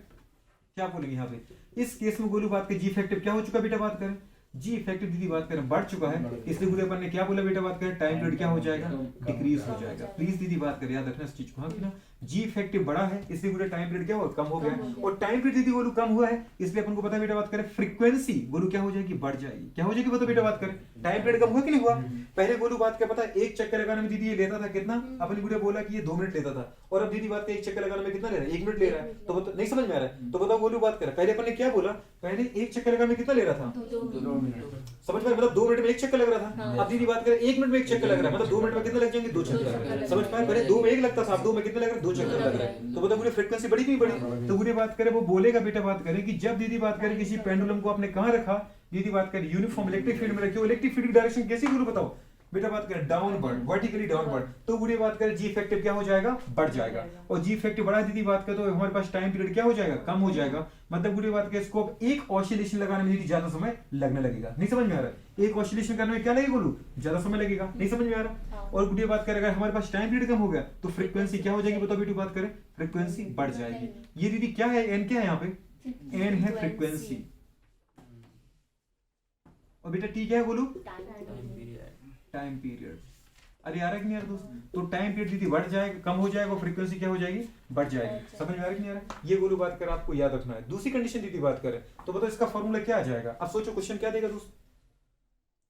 क्या बोलेंगे यहाँ पे? इस केस में गोलू बात करें G इफेक्टिव क्या हो चुका बेटा? बात करें G इफेक्टिव दीदी बात करें बढ़ चुका है, इसलिए गुरु अपन ने क्या बोला बेटा? बात करें टाइम पीरियड क्या हो जाएगा? डिक्रीज हो जाएगा। प्लीज दीदी बात करें याद रखना इस चीज को। हाँ कि ना? G इफेक्टिव बड़ा है इसलिए गुरु टाइम पीरियड क्या हो? कम हो गया। और टाइम पीरियड दीदी बोलू कम हुआ है इसलिए अपन को पता है बेटा बात करें फ्रीक्वेंसी बोलू क्या हो जाएगी? बढ़ जाएगी। क्या हो जाएगी बताओ बेटा? बात करें टाइम पीरियड कम हुआ कि नहीं हुआ? पहले बोलू बात क्या पता है? एक चक्कर लगाने में दीदी ये लेता था कितना? अपनी वीडियो बोला कि ये 2 मिनट लेता था और अब दीदी बात एक चक्कर लगाने में कितना ले रहा है? 1 मिनट ले रहा है। तो नहीं समझ में आ रहा है? तो बताओ बोलू बात करें पहले अपन ने क्या बोला? पहले एक चक्कर लगाने में कितना ले रहा था? 2 मिनट। समझ में? मतलब 2 मिनट में एक चक्कर लग रहा था। अब दीदी बात करें 1 मिनट में एक चक्कर लग रहा है, मतलब 2 मिनट में कितने लग जाएंगे? 2 चक्कर। समझ पाए? पहले 2 में 1 लगता था, अब 2 में कितने लग रहा है? 2 चक्कर लग रहा है। तो बताओ पूरी फ्रीक्वेंसी बढ़ी नहीं बढ़ी? तो पूरी बात करें वो बोलेगा बेटा बात करें कि जब दीदी बात करें किसी पेंडुलम को आपने कहां रखा? दीदी बात करें यूनिफॉर्म इलेक्ट्रिक फील्ड में रखी। इलेक्ट्रिक फील्ड की डायरेक्शन कैसी गुरु बताओ? बेटा बात करें डाउनवर्ड, वर्टिकली डाउनवर्ड। तो बुरी बात करें G इफेक्टिव क्या हो जाएगा? बढ़ जाएगा। और G इफेक्टिव बढ़ा दीदी बात करें तो हमारे पास टाइम पीरियड क्या हो जाएगा? कम हो जाएगा। मतलब बुरी बात करें इसको अब एक ऑसिलेशन लगाने में दीदी ज्यादा समय लगने लगेगा। नहीं समझ में आ रहा है? एक ऑसिलेशन करने में क्या लगेगा बोलू? ज्यादा समय लगेगा। नहीं समझ में आ रहा? और बुरी बात करें अगर हमारे पास टाइम पीरियड कम हो गया तो फ्रीक्वेंसी क्या हो जाएगी बताओ बेटी? बात करें फ्रीक्वेंसी बढ़ जाएगी। ये दीदी क्या है? N क्या है यहाँ पे? N है फ्रीक्वेंसी। और बेटा T क्या है बोलू? Time period. अरे आ रहा है कि नहीं आ रहा दोस्त? तो टाइम पीरियड दीदी बढ़ जाएगा, कम हो जाएगा, फ्रीक्वेंसी क्या हो जाएगी? बढ़ जाएगी। समझ में आ रहा है कि नहीं आ रहा? ये गोलू बात कर आपको याद रखना है। दूसरी कंडीशन दीदी बात करें तो बताओ इसका फॉर्मूला क्या आ जाएगा? अब सोचो क्वेश्चन क्या देगा दोस्त?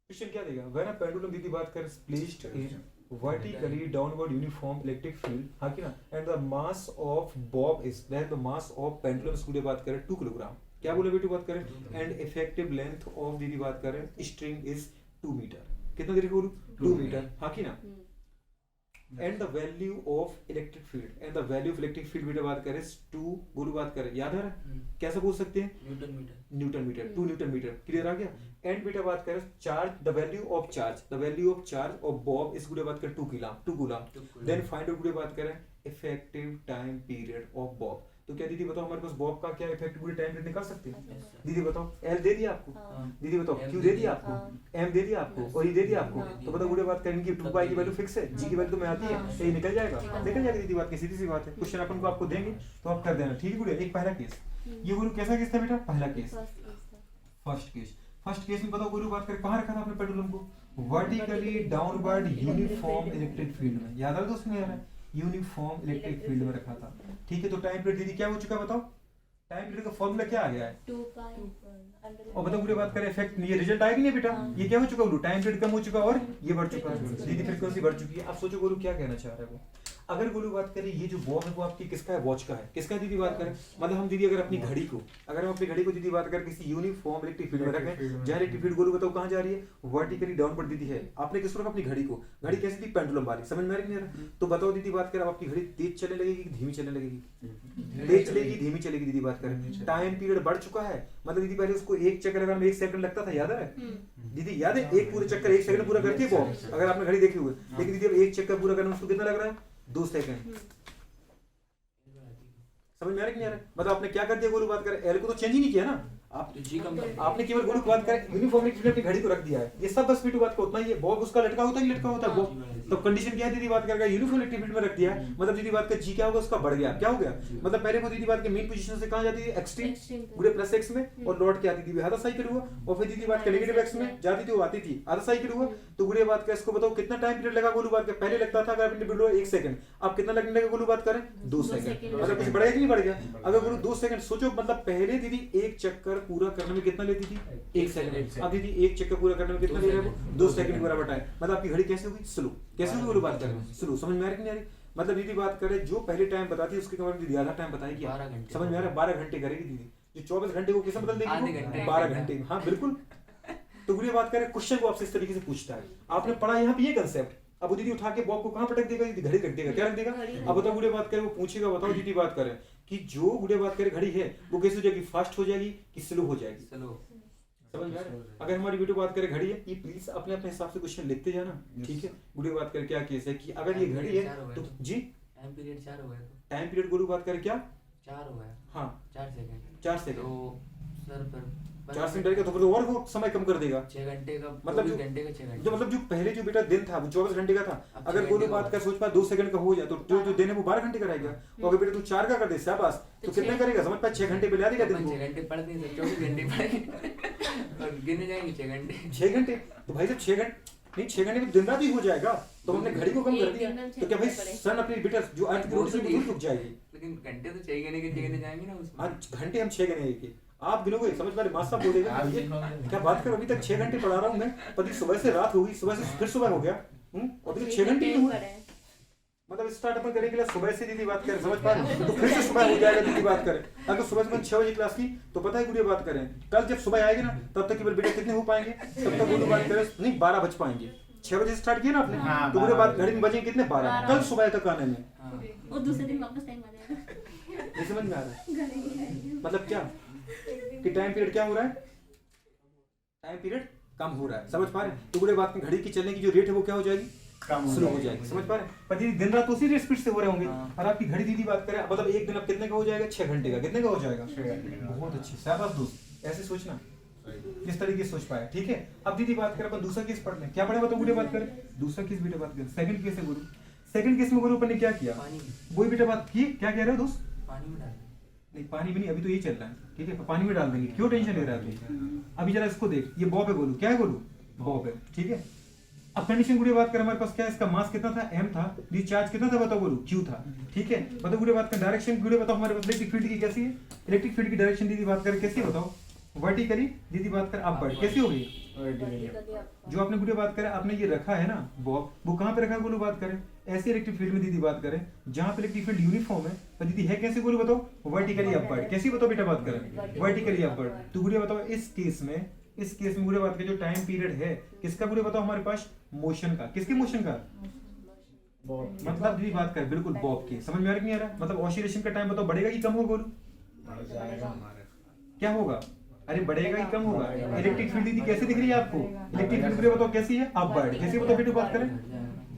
क्वेश्चन क्या देगा? व्हेन अ पेंडुलम दीदी बात कर placed in vertically downward uniform electric field, हाँ कि ना? and the mass of bob is then the mass of pendulum school बात करें 2 किलोग्राम। क्या बोले बेटी? बात करें and effective length of दीदी बात करें string is 2 मीटर। कितना देर बोलू? 2 मीटर। हाँ कि ना? and the value of electric field and the value of electric field बेटा बात करें 2 बोलू बात करें याद आ रहा है? कैसे बोल सकते हैं? Newton metre 2 Newton metre. Clear आ गया? एंड बेटा बात करें charge the value of charge of bob is गुड़े बात करें 2 कूलम। देन फाइंड आउट गुड़े बात करें effective time period of Bob. तो क्या दीदी बताओ हमारे पास बॉब का क्या इफेक्टिव पूरे टाइम पीरियड निकाल सकते हैं? दीदी बताओ L दे दिया आपको? दीदी बताओ Q दे दिया आपको? M दे दिया आपको? और ये दे दिया आपको? तो बताओ गुड़े बात करें इनकी 2 पाई की वैल्यू फिक्स है, G की वैल्यू तो मैं आती है, तो ये निकल जाएगा। निकल जाएगी दीदी बात की सीधी सी बात है। क्वेश्चन अपन को आपको देंगे तो आप कर देना। ठीक है गुड़े? एक पहला केस ये गुरु कैसा केस था बेटा? पहला केस फर्स्ट केस में बताओ गुरु बात करें कहां रखा था आपने पेंडुलम को? Vertically downward uniform electric field में। याद आ रहा दोस्त? नहीं आ रहा? यूनिफॉर्म इलेक्ट्रिक फील्ड में रखा था। ठीक है? तो टाइम पीरियड दीदी क्या हो चुका बताओ? टाइम पीरियड का फॉर्मूला क्या आ गया है? 2 पाई। और बताओ पूरी बात करें इफेक्ट ये रिजल्ट आएगा नहीं बेटा? ये क्या हो चुका बोलू? टाइम पीरियड कम हो चुका और ये बढ़ चुका है। दीदी फ्रीक्वेंसी बढ़ चुकी है। अब सोचो गुरु क्या कहना चाह रहा है वो? अगर गोलू बात करें ये जो बॉब है वो आपकी किसका है, वॉच का है, किसका है दीदी बात करें, मतलब हम दीदी अगर अपनी घड़ी को, अगर हम अपनी घड़ी को दीदी बात करें किसी यूनिफॉर्म इलेक्ट्रिक फील्ड में रखें, जहाँ इलेक्ट्रिक फील्ड गोलू बताओ कहाँ जा रही है, वर्टिकली डाउनवर्ड दीदी है। आपने किस रखा अपनी घड़ी को, घड़ी कैसी थी, पेंडुलम वाली, समझ में आ रही है। तो बताओ दीदी बात करें आपकी घड़ी तेज चलने लगेगी कि धीमी चलने लगेगी, तेज चलेगी धीमी चलेगी दीदी बात करें। टाइम पीरियड बढ़ चुका है, मतलब दीदी पहले उसको एक चक्कर लगाने में 1 सेकंड लगता था, याद है दीदी, याद है, एक पूरे चक्कर 1 सेकंड पूरा करती है वो, अगर आपने घड़ी देखी हुई, लेकिन दीदी अब एक चक्कर पूरा करने में उसको कितना लग रहा है, 2 सेकंड। समझ में आ रहा है कि नहीं आ रहा है? मतलब आपने क्या कर दिया गोलू बात करें, एल को तो चेंज ही नहीं किया ना आप, तो जी कम कर आपने केवल गोलू की बात करें यूनिफॉर्म की घड़ी को रख दिया है, ये सब बस पीटू बात का उतना ही है। बॉब उसका लटका होता है कि लटका होता है बॉब, तो कंडीशन क्या है दीदी बात करके यूनिफॉर्म इलेक्ट्रिक फील्ड में रख दिया है, मतलब दीदी बात का जी क्या होगा उसका बढ़ गया, क्या हो गया, मतलब पहले वो दीदी बात के मेन पोजीशन से कहां जाती थी, एक्सट्रीम गुड़े प्लस एक्स में, और लौट के आती थी आधा साइकिल हुआ, और फिर दीदी बात के नेगेटिव एक्स में जाती थी, वो आती थी आधा साइकिल हुआ। तो गुड़े बात का इसको बताओ कितना टाइम पीरियड लगा गोलू बात का, पहले लगता था अगर आपने बिल्कुल 1 सेकंड, अब कितना लगने लगा गोलू बात करें, 2 सेकंड, मतलब कुछ बढ़ेगा कि नहीं बढ़ गया। अगर गोलू 2 सेकंड सोचो, मतलब पहले दीदी एक चक्कर पूरा करने में कितना लेती थी, 1 सेकंड, अब दीदी एक चक्कर पूरा करने में कितना ले रहा है, 2 सेकंड के बराबर टाइम, मतलब आपकी घड़ी कैसे होगी, स्लो, कैसे होगी गोलू बात करें, स्लो। समझ में आ रही नहीं आ रही, मतलब दीदी बात करें जो पहले टाइम बताती है उसके कमर में दीदी आधा टाइम बताएगी, 12 घंटे, समझ में आ रहा है, 12 घंटे करेगी दीदी, जो 24 घंटे को किसमें बदल आधे देगी, घंटे, 12 घंटे, हाँ बिल्कुल। तो गुड़िया बात करें क्वेश्चन को आपसे इस तरीके से पूछता है, आपने पढ़ा यहाँ पे ये कंसेप्ट, अब वो दीदी उठा के बॉब को कहाँ पटक देगा, दीदी घड़ी रख देगा, क्या रख देगा, अब बताओ गुड़िया बात करें, वो पूछेगा बताओ दीदी बात करें कि जो गुड़िया बात करें घड़ी है वो कैसे हो जाएगी, फास्ट हो जाएगी कि स्लो हो जाएगी, चलो समझ में आ रहा है? अगर हमारी वीडियो बात करें घड़ी है, ये प्लीज अपने अपने हिसाब से क्वेश्चन लिखते जाना, ठीक है। गुड़िया बात करें क्या केस है कि अगर ये घड़ी है तो जी टाइम पीरियड 4 हो गया, तो टाइम पीरियड गुरु बात करें क्या, 4 हो गया, हाँ 4 सेकंड, 4 सेकंड, तो सर पर 4 सेकंड रहेगा तो फिर और वो समय कम कर देगा, 6 घंटे का, मतलब 24 घंटे का 6 घंटे, जो मतलब जो पहले जो बेटा दिन था वो 24 घंटे का था, अब अगर 6 गोलू घंटे बात का कर सोच पा 2 सेकंड का हो जाए तो जो जो दिन है वो 12 घंटे का रहेगा, और अगर बेटा तू 4 का कर दे शाबाश तो कितना करेगा, समझ पा 6 घंटे बिला देगा दिन को, 6 घंटे पढ़ नहीं सकते, 24 घंटे पढ़ेंगे और गिने जाएंगे 6 घंटे, 6 घंटे, तो भाई जब 6 घंटे नहीं 6 घंटे में दिन रात ही हो जाएगा, तो हमने घड़ी को कम कर दिया, तो क्या भाई सन अपनी बेटा जो अर्थ की रोशनी बिल्कुल रुक जाएगी, लेकिन घंटे तो 6 गिने जाएंगे ना उसमें, आज घंटे हम 6 गिने एक आप गिनोगे, समझ पा रहे, मास्टर बोलेगा ये क्या बात कर, अभी तक 6 घंटे पढ़ा रहा हूँ मैं, पति सुबह से रात हो गई, सुबह से फिर सुबह हो गया, और अभी 6 घंटे ही हुए, मतलब स्टार्ट अपन करने के लिए सुबह से दीदी बात करें, समझ पा रहे, तो फिर से सुबह हो जाएगा दीदी बात करें, अगर सुबह से 6 बजे क्लास की तो पता है गुड़िया बात करें, कल जब सुबह आएगी ना तब तक केवल बेटा कितने हो पाएंगे, तब तक गुड़िया बात करें नहीं 12 बज पाएंगे, 6 बजे स्टार्ट किया ना आपने, हाँ, तो गुड़िया बात घड़ी में बजे कितने 12, कल सुबह तक आने में, वो दूसरे दिन वापस टाइम आ जाएगा, नहीं समझ में आ रहा है, घड़ी मतलब क्या कि टाइम पीरियड क्या हो रहा है, टाइम पीरियड कम हो रहा है, समझ पा रहे हैं, तो गुड़िया बात की घड़ी की चलने की जो रेट है वो क्या हो जाएगी, स्लो हो जाएगी, समझ पा रहे हैं, पर दीदी दिन रात उसी रेट स्पीड से हो रहे होंगे, और आपकी घड़ी दीदी बात करें मतलब एक दिन अब कितने का हो जाएगा, 6 घंटे का, कितने का हो जाएगा, बहुत अच्छी, शाबाश दोस्त, ऐसे सोचना जिस तरीके से सोच पाए, ठीक है। अब दीदी बात करें अपन दूसरा केस पढ़ लें, क्या पढ़े बताओ गुड़िया बात करें, दूसरा केस बेटा बात करें, सेकंड केस है गुरु, सेकंड केस में गुरु अपन ने क्या किया, पानी वही बेटा बात की, क्या कह रहे हो दोस्त, पानी में डाल नहीं पानी भी नहीं, अभी तो ये चल रहा है, ठीक है, पानी में डाल देंगे, क्यों टेंशन ले रहा है तू, अभी जरा इसको देख, ये बॉब है गोलू, क्या है गोलू, बॉब है, ठीक है। अब कंडीशन गुड़िया बात करें हमारे पास क्या है, इसका मास कितना था, m था, ये चार्ज कितना था बताओ गोलू, q था, ठीक है। बताओ गुड़िया बात करें डायरेक्शन गुड़िया बताओ हमारे पास इलेक्ट्रिक फील्ड की कैसी है, इलेक्ट्रिक फील्ड की डायरेक्शन दीदी बात करें कैसी है बताओ, वर्टिकली दीदी बात करें अपवर्ड, कैसी हो गई, जो आपने गुड़िया बात करें आपने ये रखा है ना बॉब, वो कहाँ पे रखा है गोलू बात करें, ऐसे इलेक्ट्रिक फील्ड में दीदी बात करें जहां पे इलेक्ट्रिक फील्ड यूनिफॉर्म है, पर दीदी है कैसे गोलू बताओ, वर्टिकली अपवर्ड, कैसी बताओ बेटा बात करें, वर्टिकली अपवर्ड। तो गुड़िया बताओ इस केस में गुड़िया बात करें जो टाइम पीरियड है किसका गुड़िया बताओ हमारे पास, मोशन का, किसके मोशन का, मतलब दीदी बात करें बिल्कुल बॉब के, समझ में आ रहा नहीं आ रहा, मतलब ऑसिलेशन का टाइम बताओ बढ़ेगा कि कम होगा गोलू, क्या होगा, अरे बढ़ेगा कि कम होगा, इलेक्ट्रिक फील्ड दीदी कैसे दिख रही है आपको, इलेक्ट्रिक फील्ड गुड़िया बताओ कैसी है, अपवर्ड, कैसी बताओ बेटा बात करें,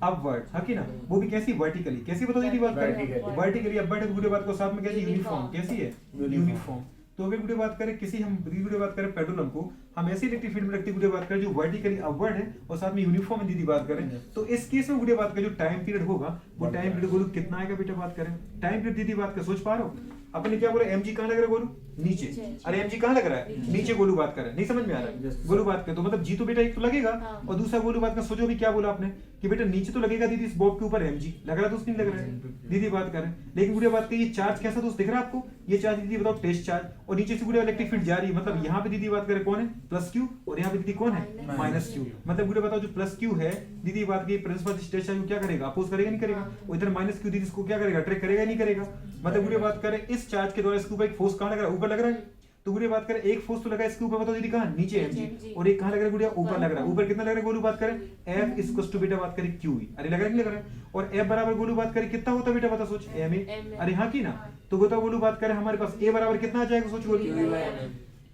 अपवर्ड, हाँ कि ना, वो भी कैसी वर्टिकली, कैसी बताओ दीदी बात करें, वर्टिकली अपवर्ड गुड़िया बात को साथ में कैसी, यूनिफॉर्म, कैसी है, यूनिफॉर्म। तो अगर गुड़िया बात करें किसी हम गुड़िया बात करें पेंडुलम को हम ऐसी इलेक्ट्रिक फील्ड में रखते गुड़िया बात करें जो वर्टिकली अपवर्ड है और साथ में यूनिफॉर्म में दीदी बात करें, तो इस केस में गुड़िया बात करें जो टाइम पीरियड होगा वो टाइम पीरियड गोलू कितना आएगा बेटा बात करें, टाइम पीरियड दीदी बात कर सोच पा रहे हो, अपने क्या बोले mg कहाँ लग रहा है गोलू, नीचे, अरे mg कहाँ लग रहा है, नीचे गोलू बात कर रहा है, नहीं समझ में आ रहा है, गोलू बात कर तो मतलब जी तो बेटा एक तो लगेगा, और दूसरा गोलू बात का सोचो अभी क्या बोला आपने कि बेटा नीचे तो लगेगा दीदी इस बॉब के ऊपर mg लग रहा है, तो नहीं लग रहा है दीदी बात करें, लेकिन गुड़िया बात की ये चार्ज कैसा दोस्त दिख रहा है आपको, ये चार्ज दीदी बताओ टेस्ट चार्ज, और नीचे से गुड़िया इलेक्ट्रिक फील्ड जा रही है, मतलब यहाँ पे दीदी बात करें कौन है प्लस क्यू, और यहाँ पे दीदी कौन है माइनस क्यू। मतलब गुड़िया बताओ जो प्लस क्यू है दीदी बात की प्रेजेंस पर टेस्ट चार्ज को क्या करेगा, अपोज करेगा नहीं करेगा, और इधर माइनस क्यू दीदी इसको क्या करेगा, अट्रैक्ट करेगा नहीं करेगा। मतलब गुड़िया बात करें इस चार्ज के द्वारा इसके ऊपर एक फोर्स कहाँ लग रहा है, ऊपर लग रहा है। तो गुड़िया बात करें एक फोर्स तो लगा है इसके ऊपर, बताओ दीदी कहाँ, नीचे mg, और एक कहाँ लग रहा है गुड़िया, ऊपर लग रहा है। ऊपर कितना लग रहा है गोलू बात करें, F इक्वल्स टू बेटा बात करें QE, अरे लग रहा है नहीं लग रहा है, और F बराबर गोलू बात करें कितना होता है बेटा बता सोच, ma, अरे हाँ की ना। तो बताओ गोलू बात करें हमारे पास A बराबर कितना आ जाएगा सोच गोलू,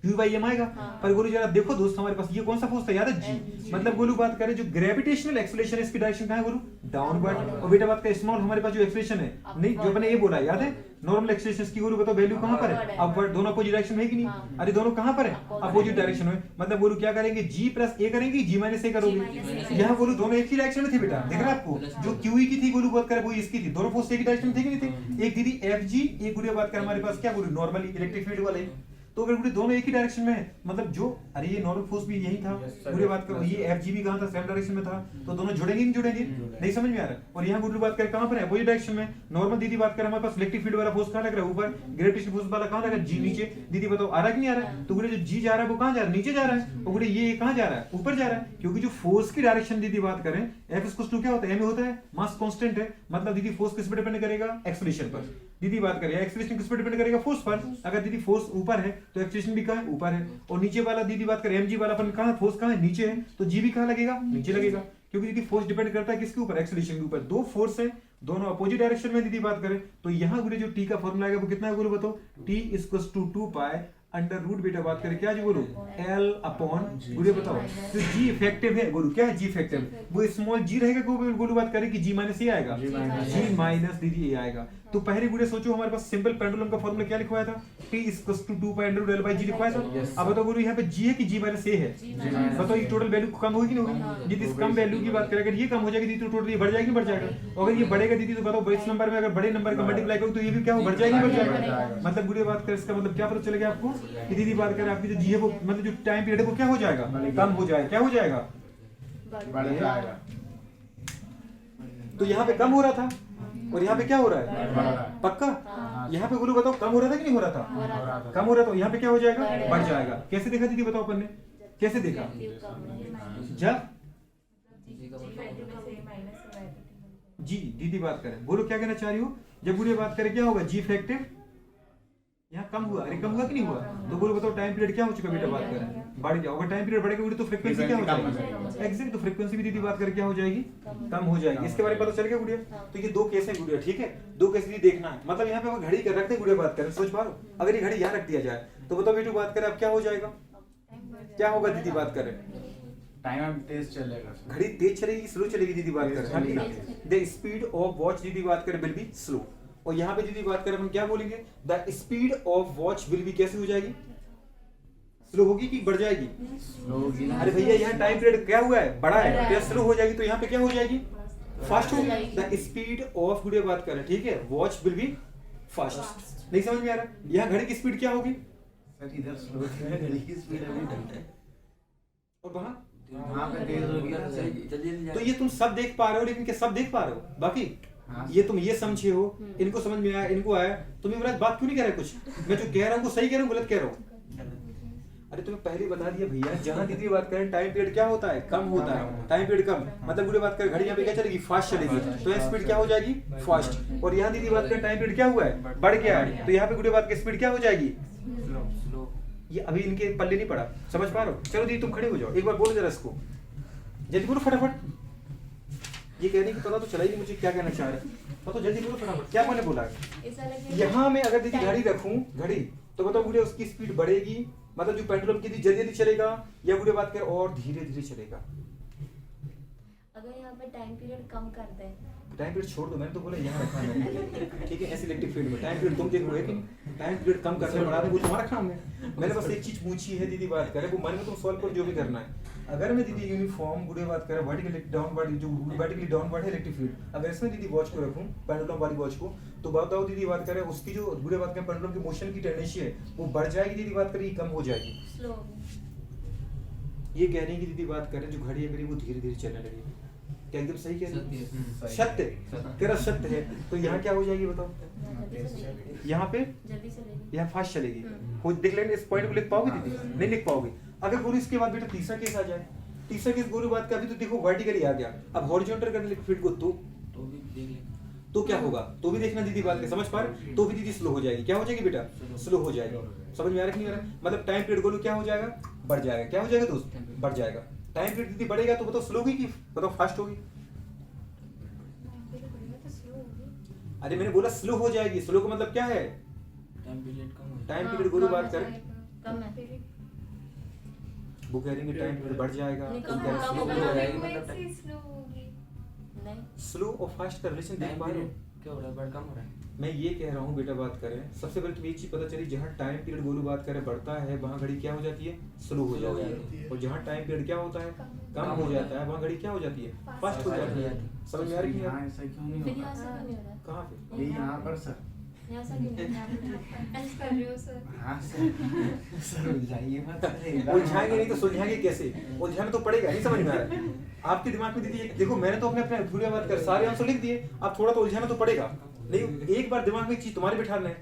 Q बाई एम आएगा। पर गोलू जरा देखो दोस्त हमारे पास ये कौन सा फोर्स था याद है, G। मतलब गोलू बात करें जो ग्रेविटेशनल एक्सेलरेशन है इसकी डायरेक्शन कहाँ है गोलू, डाउनवर्ड, और बेटा बात करें स्मॉल हमारे पास जो एक्सेलरेशन है नहीं जो अपने ये बोला याद है नॉर्मल एक्सेलरेशन की गोलू बताओ वैल्यू कहाँ पर है, अपवर्ड, दोनों अपोजिट डायरेक्शन में है कि नहीं, अरे दोनों कहाँ पर है अपोजिट डायरेक्शन में। मतलब गोलू क्या करेंगे G प्लस A करेंगे, G माइनस A करोगे। यहाँ गोलू दोनों एक ही डायरेक्शन में थे बेटा, दिख रहा है आपको, जो QE की थी गोलू बात करें वो इसकी थी, दोनों फोर्स एक ही डायरेक्शन में थे कि नहीं थे, एक दीदी FG, एक गुड़िया बात करें हमारे पास क्या गोलू नॉर्मली इलेक्ट्रिक फील्ड वाले, तो अगर दोनों एक ही डायरेक्शन में है, मतलब जो अरे ये नॉर्मल फोर्स भी यही था पूरी बात करो, ये एफ जी भी कहाँ था सेम डायरेक्शन में था, तो दोनों जुड़ेंगे नहीं जुड़ेंगे, नहीं समझ में आ रहा है। और यहाँ गुडलू बात करें कहाँ पर है, वही डायरेक्शन में। नॉर्मल दीदी बात करें हमारे पास इलेक्ट्रिक फील्ड वाला फोर्स कहाँ लग रहा है ऊपर, ग्रेविटेशनल फोर्स वाला कहाँ लग रहा है जी नीचे। दीदी बताओ आ रहा है कि नहीं आ रहा है, तो गुड़े जो जी जा रहा है वो कहाँ जा रहा है, नीचे जा रहा है, और गुड़े ये कहाँ जा रहा है, ऊपर जा रहा है, क्योंकि जो फोर्स की डायरेक्शन दीदी बात करें एफ इक्वल्स टू क्या होता है, एम होता है, मास कांस्टेंट है। मतलब दीदी फोर्स किस पर डिपेंड करेगा, एक्सेलरेशन पर। दीदी बात करें एक्सेलरेशन किस पर डिपेंड करेगा, फोर्स पर। अगर दीदी फोर्स ऊपर है तो एक्सेलरेशन भी कहाँ है, ऊपर है। और नीचे वाला दीदी बात करें mg वाला अपन कहाँ, फोर्स कहाँ है, नीचे है, तो g भी कहाँ लगेगा, नीचे लगेगा, क्योंकि दीदी फोर्स डिपेंड करता है किसके ऊपर, एक्सेलरेशन के ऊपर। दो फोर्स है दोनों अपोजिट डायरेक्शन में दीदी बात करें, तो यहाँ गुरु जो t का फॉर्मूला आएगा वो कितना है गुरु बताओ, t equals to 2 pi under root बेटा बात करें क्या जो बोलो L अपॉन गुरु बताओ, तो g इफेक्टिव है गुरु, क्या है g इफेक्टिव, वो स्मॉल g रहेगा गुरु बात करें कि g माइनस a आएगा, g माइनस दीदी a आएगा। तो पहले गुड़े सोचो हमारे पास सिंपल पेंडुलम का फॉर्मूला क्या लिखवाया था, t equals to 2 pi under root L by g लिखवाया था। अब बताओ गुरु यहाँ पे g है कि g माइनस a है, बताओ ये टोटल वैल्यू कम होगी नहीं होगी, दीदी इस कम वैल्यू की बात करें अगर ये कम हो जाएगी दीदी तो टोटल ये बढ़ जाएगी नहीं बढ़ जाएगा, और अगर ये बढ़ेगा दीदी तो बताओ इस नंबर में अगर बड़े नंबर का मल्टीप्लाई करो तो ये भी क्या हो बढ़ जाएगी बढ़ जाएगा। मतलब गुड़े बात करें इसका मतलब क्या पता चलेगा आपको कि दीदी बात करें आपकी जो जी है वो मतलब जो टाइम पीरियड है वो क्या हो जाएगा, कम हो जाएगा, क्या हो जाएगा बढ़ जाएगा। तो यहाँ पे कम हो रहा था और यहाँ पे क्या हो रहा है पक्का, यहाँ पे बोलो बताओ कम हो रहा था कि नहीं हो रहा था, कम हो रहा था, यहाँ पे क्या हो जाएगा बढ़ जाएगा। कैसे देखा दीदी बताओ अपन ने, कैसे देखा, जब जी दीदी बात करें बोलो क्या कहना चाह रही हो, जब बुढ़े बात करें क्या होगा जी इफेक्टिव यहाँ कम हुआ, अरे कम हुआ कि नहीं हुआ, तो बोलो बताओ टाइम पीरियड क्या हो चुका बेटा बात करें बढ़ गया, अगर टाइम पीरियड बढ़ेगा तो फ्रीक्वेंसी क्या हो जाएगी एग्जैक्ट, तो फ्रीक्वेंसी भी दीदी बात करें क्या हो जाएगी कम हो जाएगी। इसके बारे में पता चल गया गुड़िया, तो ये दो केस है गुड़िया, ठीक है दो केस भी देखना है। मतलब यहाँ पे अगर घड़ी कर रखते गुड़िया बात करें सोच पा रहे, अगर ये घड़ी यहाँ रख दिया जाए तो बताओ बेटू बात करें अब क्या हो जाएगा, क्या होगा दीदी बात करें, टाइम तेज चलेगा, घड़ी तेज चलेगी स्लो चलेगी दीदी बात करें, द स्पीड ऑफ वॉच दीदी बात करें विल बी स्लो। और यहाँ पे दीदी बात करें हम क्या बोलेंगे, the speed of watch will be कैसे हो जाएगी, स्लो होगी कि बढ़ जाएगी, स्लो होगी ना। अरे भैया यहाँ टाइम पीरियड क्या हुआ है बड़ा है, क्या स्लो हो जाएगी, तो यहाँ पे क्या हो जाएगी फास्ट होगी। द स्पीड ऑफ गुड़िया बात करें ठीक है वॉच विल बी फास्ट, नहीं समझ में आ रहा, यहाँ घड़ी की स्पीड क्या होगी सर इधर स्लो है, घड़ी की स्पीड अभी ढंग है और वहाँ पे तेज होगी ना सर। तो ये तुम सब देख पा रहे हो, लेकिन क्या सब देख पा रहे हो, बाकी हाँ। ये तुम ये समझे हो, इनको समझ में आया, इनको आया, तुम्हें गलत बात क्यों नहीं कह रहे कुछ, मैं जो कह रहा हूँ वो सही कह रहा हूँ गलत कह रहा हूँ। अरे तुम्हें पहले बता दिया भैया, जहाँ दीदी बात करें टाइम पीरियड क्या होता है कम होता है, टाइम पीरियड कम मतलब बुरी बात करें घड़ी यहाँ पे क्या चलेगी फास्ट चलेगी, तो यहाँ स्पीड क्या हो जाएगी फास्ट। और यहाँ दीदी बात करें टाइम पीरियड क्या हुआ है बढ़ गया है, तो यहाँ पे बुरी बात की स्पीड क्या हो जाएगी, ये अभी इनके पल्ले नहीं पड़ा, समझ पा रहे हो। चलो दीदी तुम खड़े हो जाओ, एक बार बोलो जरा इसको जल्दी बोलो फटाफट, ये कहने की पता तो चला ही नहीं मुझे क्या कहना चाह रहे हैं, तो जल्दी बोलो फटाफट क्या मैंने बोला है। यहाँ मैं अगर दीदी घड़ी रखूं घड़ी तो बताओ गुड़िया उसकी स्पीड बढ़ेगी, मतलब जो पेंडुलम की जल्दी जल्दी चलेगा या गुड़िया बात कर और धीरे धीरे चलेगा। अगर यहाँ पे टाइम पीरियड कम करते हैं, टाइम पीरियड छोड़ दो, मैंने तो बोला यहाँ रखा है ठीक है, ऐसे इलेक्ट्रिक फील्ड में टाइम पीरियड तुम देखो है कि टाइम पीरियड कम करने बढ़ा दे वो तुम्हारा काम है। मैंने बस एक चीज पूछी है दीदी बात करे वो मन में तुम सॉल्व करो जो भी करना है। अगर मैं दीदी यूनिफॉर्म गुड़े बात करें वर्टिकली डाउनवर्ड जो वर्टिकली डाउनवर्ड है इलेक्ट्रिक फील्ड, अगर इसमें दीदी वॉच को रखूं पेंडुलम वाली वॉच को, तो बताओ दीदी बात करें उसकी जो गुड़े बात करें पेंडुलम की मोशन की टेंडेंसी है वो बढ़ जाएगी दीदी बात करें कम हो जाएगी, स्लो। ये कह रही है कि दीदी बात करें जो घड़ी है मेरी वो धीरे धीरे चलने लगी, क्या एकदम सही कह रही है, सत्य कह रहा सत्य है, तो यहाँ क्या हो जाएगी बताओ जल्दी चलेगी, यहाँ पे जल्दी चलेगी। यहाँ फास्ट चलेगी। हम्म। हो देख लेंगे, इस पॉइंट को लिख पाओगे दीदी? नहीं लिख पाओगे। अगर बोलो इसके बाद बेटा तीसरा केस आ जाए, तीसरा केस बोलो बात का, अभी तो देखो वर्टिकली आ गया, अब हॉरिजॉन्टल करने लगे फील्ड को, तो भी देख लेंगे। तो क्या होगा? तो भी देखना दीदी बात के, समझ पा रहे? तो भी दीदी स्लो हो जाएगी। क्या हो जाएगी बेटा? स्लो हो जाएगी। समझ में आ रहा है कि नहीं आ रहा है? मतलब टाइम पीरियड बोलो क्या हो जाएगा? बढ़ जाएगा। क्या हो जाएगा दोस्त? बढ़ जाएगा। टाइम पीरियड दीदी बढ़ेगा तो बताओ स्लो होगी कि बताओ फास्ट होगी? तो स्लो होगी। अरे मैंने बोला स्लो हो जाएगी। स्लो का मतलब क्या है? टाइम पीरियड कम हो टाइम हाँ, पीरियड बोलो कम बात है, करें। कम है। वो कह रही है टाइम पीरियड बढ़ जाएगा, नहीं, तुम कम कह रहे कम स्लो होगा हो ना। जाएगी। मतलब स्लो होगी। नहीं, स्लो और फास्ट का रिलेशन देख टाइम पा रहे हो? पीरियड क्या हो रहा है, बढ़ कम हो रहा है। मैं ये कह रहा हूँ बेटा बात करें, सबसे पहले तुम्हें एक चीज पता चली, जहाँ टाइम पीरियड गोलू बात करें बढ़ता है वहाँ घड़ी क्या हो जाती है? स्लो हो जाती है। और जहाँ टाइम पीरियड क्या होता है? कम हो जाता है, वहाँ घड़ी क्या हो जाती है? फास्ट हो जाती है। समझ में आ रही है? यहाँ ऐसा क्यों नहीं फिर होता? यहाँ से क्यों नहीं हो रहा? कहाँ पे? ये यहाँ पर सर। यहाँ से क्यों नहीं हो रहा? ऐसे कर रहे हो सर। हाँ सर। सर उलझाइए मत। उलझाएंगे नहीं तो सुलझाएंगे कैसे? उलझाना तो पड़ेगा, नहीं समझ में आ रहा है? आपके दिमाग में दीदी देखो, मैंने तो अपने पूरी बात कर सारे आंसर लिख दिए, अब थोड़ा तो उलझाना तो पड़ेगा। नहीं, एक बार दिमाग में एक चीज तुम्हारे बिठाना है।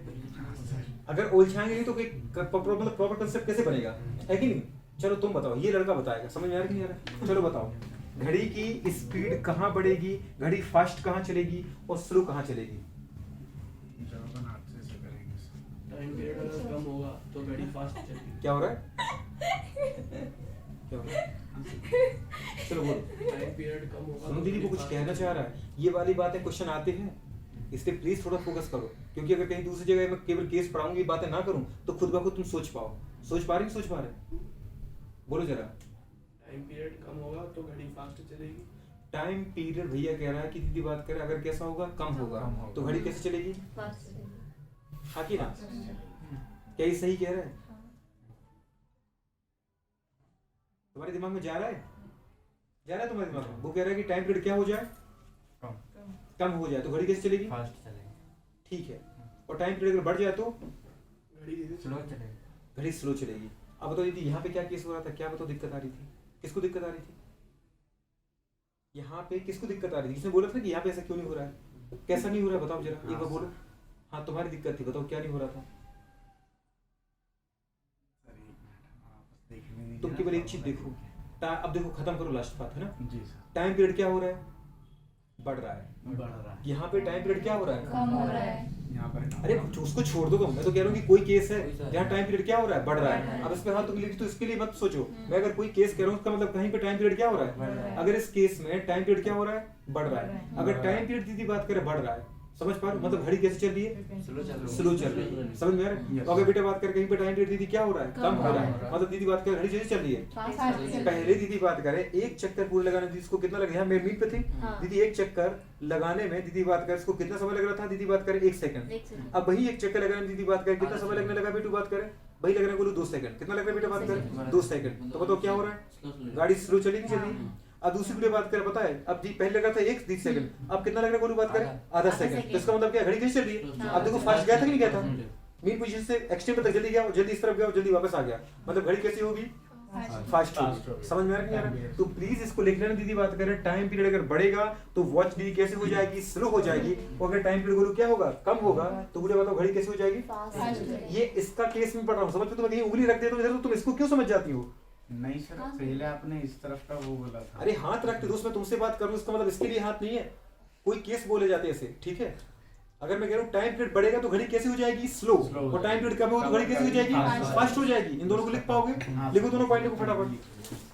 अगर उलझाएंगे नहीं तो मतलब प्रॉपर कंसेप्ट कैसे बनेगा? है कि नहीं? चलो तुम बताओ, ये लड़का बताएगा। समझ में आ रहा है कि नहीं आ रहा? चलो बताओ, घड़ी की स्पीड कहाँ बढ़ेगी, घड़ी फास्ट कहाँ चलेगी और स्लो कहाँ चलेगी? टाइम पीरियड अगर कम होगा तो घड़ी फास्ट चलेगी। क्या हो रहा है? क्या हो रहा है? चलो बोलो। टाइम पीरियड कम होगा सुनो तो दीदी, घड़ी वो कुछ fast कहना चाह रहा है। ये वाली बातें क्वेश्चन आते हैं, इस पे प्लीज थोड़ा फोकस करो, क्योंकि अगर कहीं दूसरी जगह मैं केवल केस पढ़ाऊंगी, बातें ना करूं तो खुद ब खुद तुम सोच पाओ। सोच पा रहे कि सोच पा रहे? बोलो जरा। टाइम पीरियड कम होगा तो घड़ी फास्ट चलेगी। टाइम पीरियड भैया कह रहा है कि दीदी बात करें, अगर कैसा होगा? कम होगा, तो घड़ी कैसे चलेगी? फास्ट चलेगी। हाँ कि ना? क्या ये सही कह रहा है? तुम्हारे दिमाग में जा रहा है? जा रहा है तुम्हारे दिमाग में? वो कह रहा है कि टाइम पीरियड क्या हो जाए? कम हो जाए, तो घड़ी कैसे चलेगी? फास्ट चलेगी। ठीक है। और टाइम पीरियड अगर बढ़ जाए तो घड़ी धीरे स्लो चलेगी। घड़ी स्लो चलेगी। अब बताओ दीदी, यहाँ पे क्या केस हो रहा था? क्या बताओ दिक्कत आ रही थी? किसको दिक्कत आ रही थी? यहाँ पे किसको दिक्कत आ रही थी? किसने बोला था कि यहाँ पे ऐसा क्यों नहीं हो रहा है? कैसा नहीं हो रहा है बताओ जरा, एक बार बोलो। हाँ, तुम्हारी दिक्कत थी, बताओ क्या नहीं हो रहा था? तुम केवल एक चीज देखो, अब देखो खत्म करो लास्ट बात, है ना? जी सर। टाइम पीरियड क्या हो रहा है? बढ़ रहा है। बढ़ रहा है। यहाँ पे टाइम पीरियड क्या हो रहा है? कम हो रहा है। यहाँ पर कम। अरे उसको छोड़ दो, मैं तो कह रहा हूँ कि कोई केस है जहाँ टाइम पीरियड क्या हो रहा है? बढ़ रहा है। अब इस पे हाथ तुम लिखी तो इसके लिए मत सोचो। मैं अगर कोई केस कह रहा हूँ उसका मतलब कहीं पे टाइम पीरियड क्या हो रहा है? अगर इस केस में टाइम पीरियड क्या हो रहा है? बढ़ रहा है। अगर टाइम पीरियड दीदी बात करें बढ़ रहा है, समझ पा रहे हो? मतलब घड़ी कैसे चल रही है? स्लो चल रही है। स्लो चल रही है। समझ में आ रहा है? तो अगर बेटा बात करें कहीं पे टाइम पीरियड दीदी क्या हो रहा है? कम हो रहा है। मतलब दीदी बात करें घड़ी कैसे चल रही है? पहले दीदी बात करें एक चक्कर पूरे लगाने में इसको कितना लगा? मेरे मीट पे थी हाँ। दीदी, एक चक्कर लगाने में दीदी बात करें इसको कितना समय लग रहा था? दीदी बात करें 1 सेकंड। एक सेकंड। अब वही एक चक्कर लगाने में दीदी बात करें कितना समय लगने लगा बेटू? बात करें वही लग रहा है बोलो 2 सेकंड। कितना लग रहा है बेटा? बात करें 2 सेकंड। तो बताओ क्या हो रहा है? गाड़ी स्लो चलेगी चलेगी। अब दूसरी वीडियो बात करें, पता है अब जी पहले लगा था 1 सेकंड, अब कितना लग रहा है बोलो? बात करें आधा सेकंड। तो इसका मतलब क्या? घड़ी कैसे चल रही है? अब देखो फास्ट गया था कि नहीं गया था? मेन पोजीशन से एक्सट्रीम तक जल्दी गया, जल्दी इस तरफ गया, जल्दी वापस आ गया। मतलब घड़ी कैसी होगी? फास्ट होगी। समझ में आ रहा है? तो प्लीज इसको लिख लेना दीदी बात करें। टाइम पीरियड अगर बढ़ेगा तो वॉच दीदी कैसे हो जाएगी? स्लो हो जाएगी। और अगर टाइम पीरियड बोलो क्या होगा? कम होगा, तो मुझे बताओ घड़ी कैसे हो जाएगी? फास्ट। ये इसका केस में पढ़ रहा हूँ, समझ में? तो मैं कहीं उंगली रख देता हूँ इधर, तो तुम इसको क्यों समझ जाती हो? नहीं सर, पहले आपने इस तरफ का वो बोला था। अरे हाथ रखते दोस्त, मैं तुमसे बात कर रहा हूँ, इसका मतलब इसके लिए हाथ नहीं है। कोई केस बोले जाते हैं ऐसे, ठीक है? अगर मैं कह रहा हूँ टाइम पीरियड बढ़ेगा तो घड़ी कैसे हो जाएगी? स्लो। और टाइम पीरियड कम होगा तो घड़ी कैसे हो जाएगी? फास्ट हो जाएगी। इन दोनों को लिख पाओगे? लिखो दोनों पॉइंट को फटाफट।